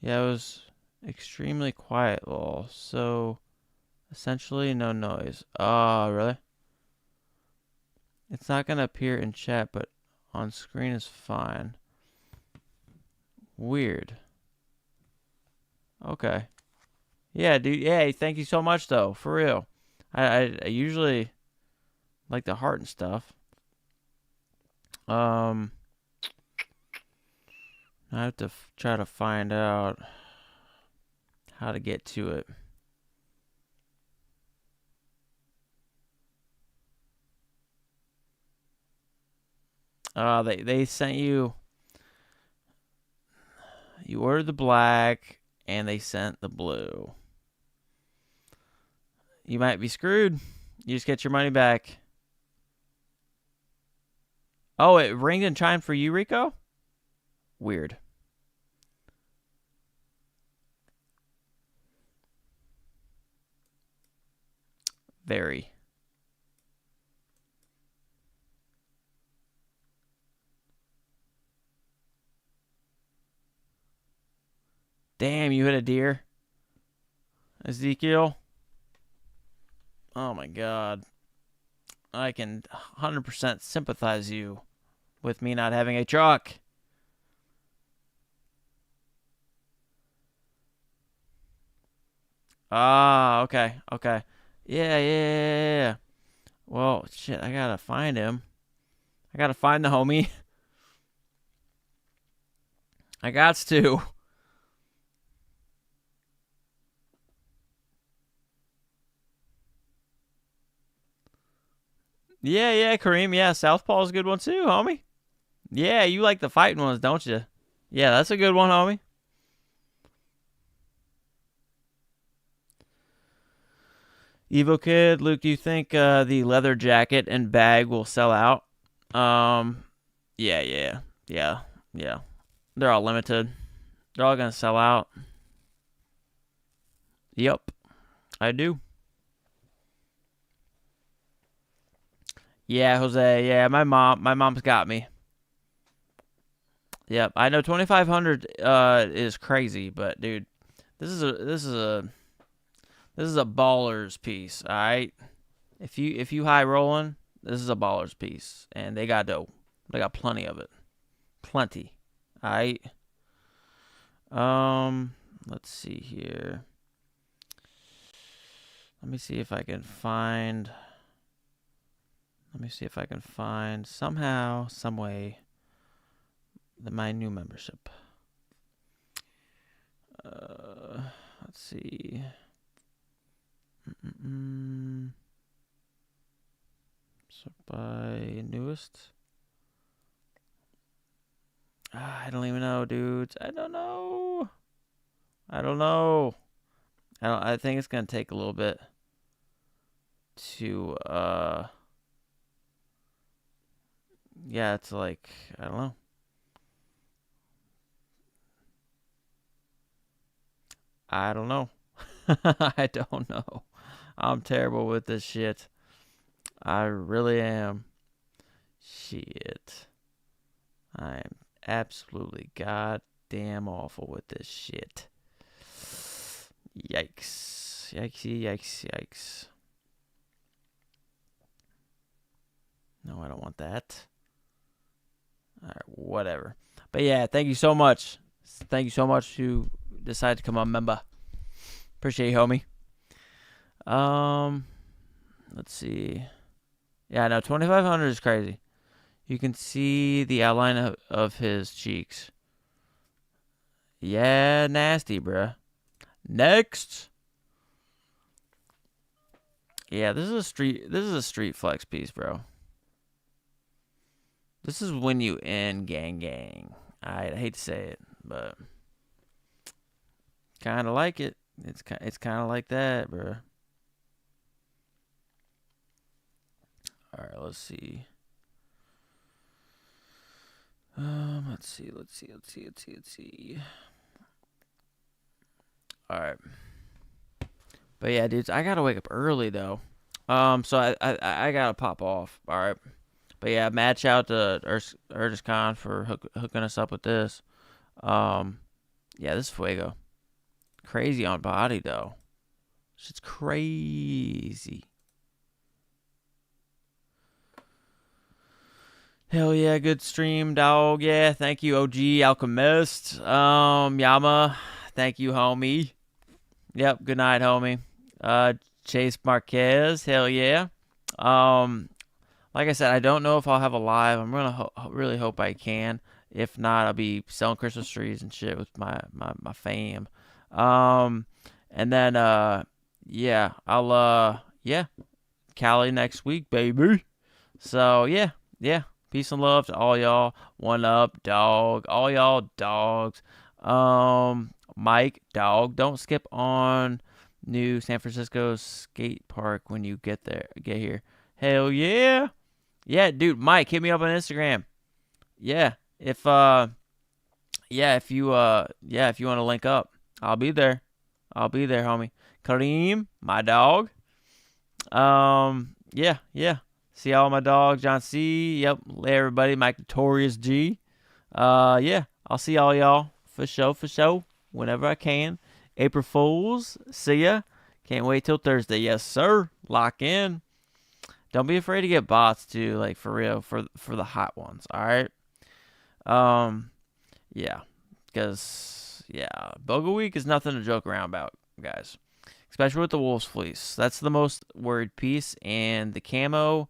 Yeah, it was extremely quiet, lol. So, essentially no noise. Oh, really? It's not going to appear in chat, but on screen is fine. Weird. Okay. Yeah, dude. Yeah, thank you so much, though. For real. I usually like the heart and stuff. I have to try to find out how to get to it. They sent you. You ordered the black, and they sent the blue. You might be screwed. You just get your money back. Oh, it ringed and chimed for you, Rico? Weird. Very. Damn, you hit a deer. Ezekiel. Oh my god. I can 100% sympathize you with me not having a truck. Ah, okay. Yeah. Well, shit, I gotta find him. I gotta find the homie. I gots to. Yeah, Kareem. Yeah, Southpaw's a good one too, homie. Yeah, you like the fighting ones, don't you? Yeah, that's a good one, homie. Evo Kid, Luke, do you think the leather jacket and bag will sell out? Um, yeah. They're all limited. They're all gonna sell out. Yep, I do. Yeah, Jose. Yeah, my mom's got me. Yep, I know 2,500 is crazy, but dude, this is a baller's piece. All right, if you high rolling, this is a baller's piece, and they got dough. They got plenty of it, plenty. All right. Um, let's see here. Let me see if I can find. Let me see if I can find somehow, some way, my new membership. Let's see. So by newest. I don't even know, dudes. I don't know. I don't know. I think it's gonna take a little bit to yeah, it's like I don't know. I don't know. I don't know. I'm terrible with this shit. I really am. Shit. I am absolutely goddamn awful with this shit. Yikes. Yikesy, yikes, yikes. No, I don't want that. Alright, whatever. But yeah, thank you so much. Thank you so much to decide to come on, member. Appreciate you, homie. Let's see. Yeah, no, 2,500 is crazy. You can see the outline of his cheeks. Yeah, nasty, bruh. Next. Yeah, this is a street flex piece, bro. This is when you end gang. I hate to say it, but kind of like it. It's kind of like that, bro. All right, let's see. Let's see. All right. But yeah, dudes, I gotta wake up early though. So I gotta pop off. All right. But yeah, match out to Urges Khan for hooking us up with this. Yeah, this is Fuego. Crazy on body though. Shit's crazy. Hell yeah, good stream, dog. Yeah, thank you, OG Alchemist. Yama, thank you, homie. Yep, good night, homie. Chase Marquez, hell yeah. Like I said, I don't know if I'll have a live. I'm gonna really hope I can. If not, I'll be selling Christmas trees and shit with my fam. And then yeah, I'll yeah, Cali next week, baby. So yeah. Peace and love to all y'all. One up, dog. All y'all dogs. Mike, dog. Don't skip on new San Francisco skate park when you get here. Hell yeah. Yeah, dude, Mike, hit me up on Instagram. Yeah. If if you want to link up, I'll be there. Homie. Kareem, my dog. Yeah. See all my dogs, John C. Yep, everybody, Mike Notorious G. Yeah, I'll see all y'all for sure, whenever I can. April Fools, see ya. Can't wait till Thursday. Yes, sir. Lock in. Don't be afraid to get bots too, like for real, for the hot ones. All right. Yeah, because BOGO week is nothing to joke around about, guys. Especially with the Wolves Fleece. That's the most worried piece, and the camo,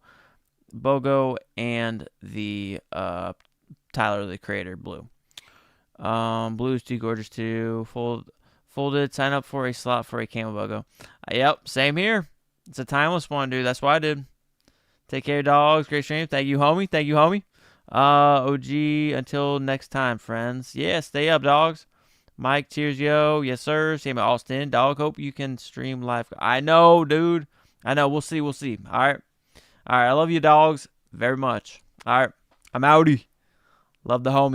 BOGO, and the Tyler the Creator blue. Blue's too gorgeous too. Folded. Sign up for a slot for a camo BOGO. Yep, same here. It's a timeless one, dude. That's what I did. Take care, dogs. Great stream. Thank you, homie. OG, until next time, friends. Yeah, stay up, dogs. Mike, cheers, yo. Yes, sir. Same at Austin. Dog, hope you can stream live. I know, dude. I know. We'll see. All right. I love you, dogs, very much. All right. I'm outie. Love the homies.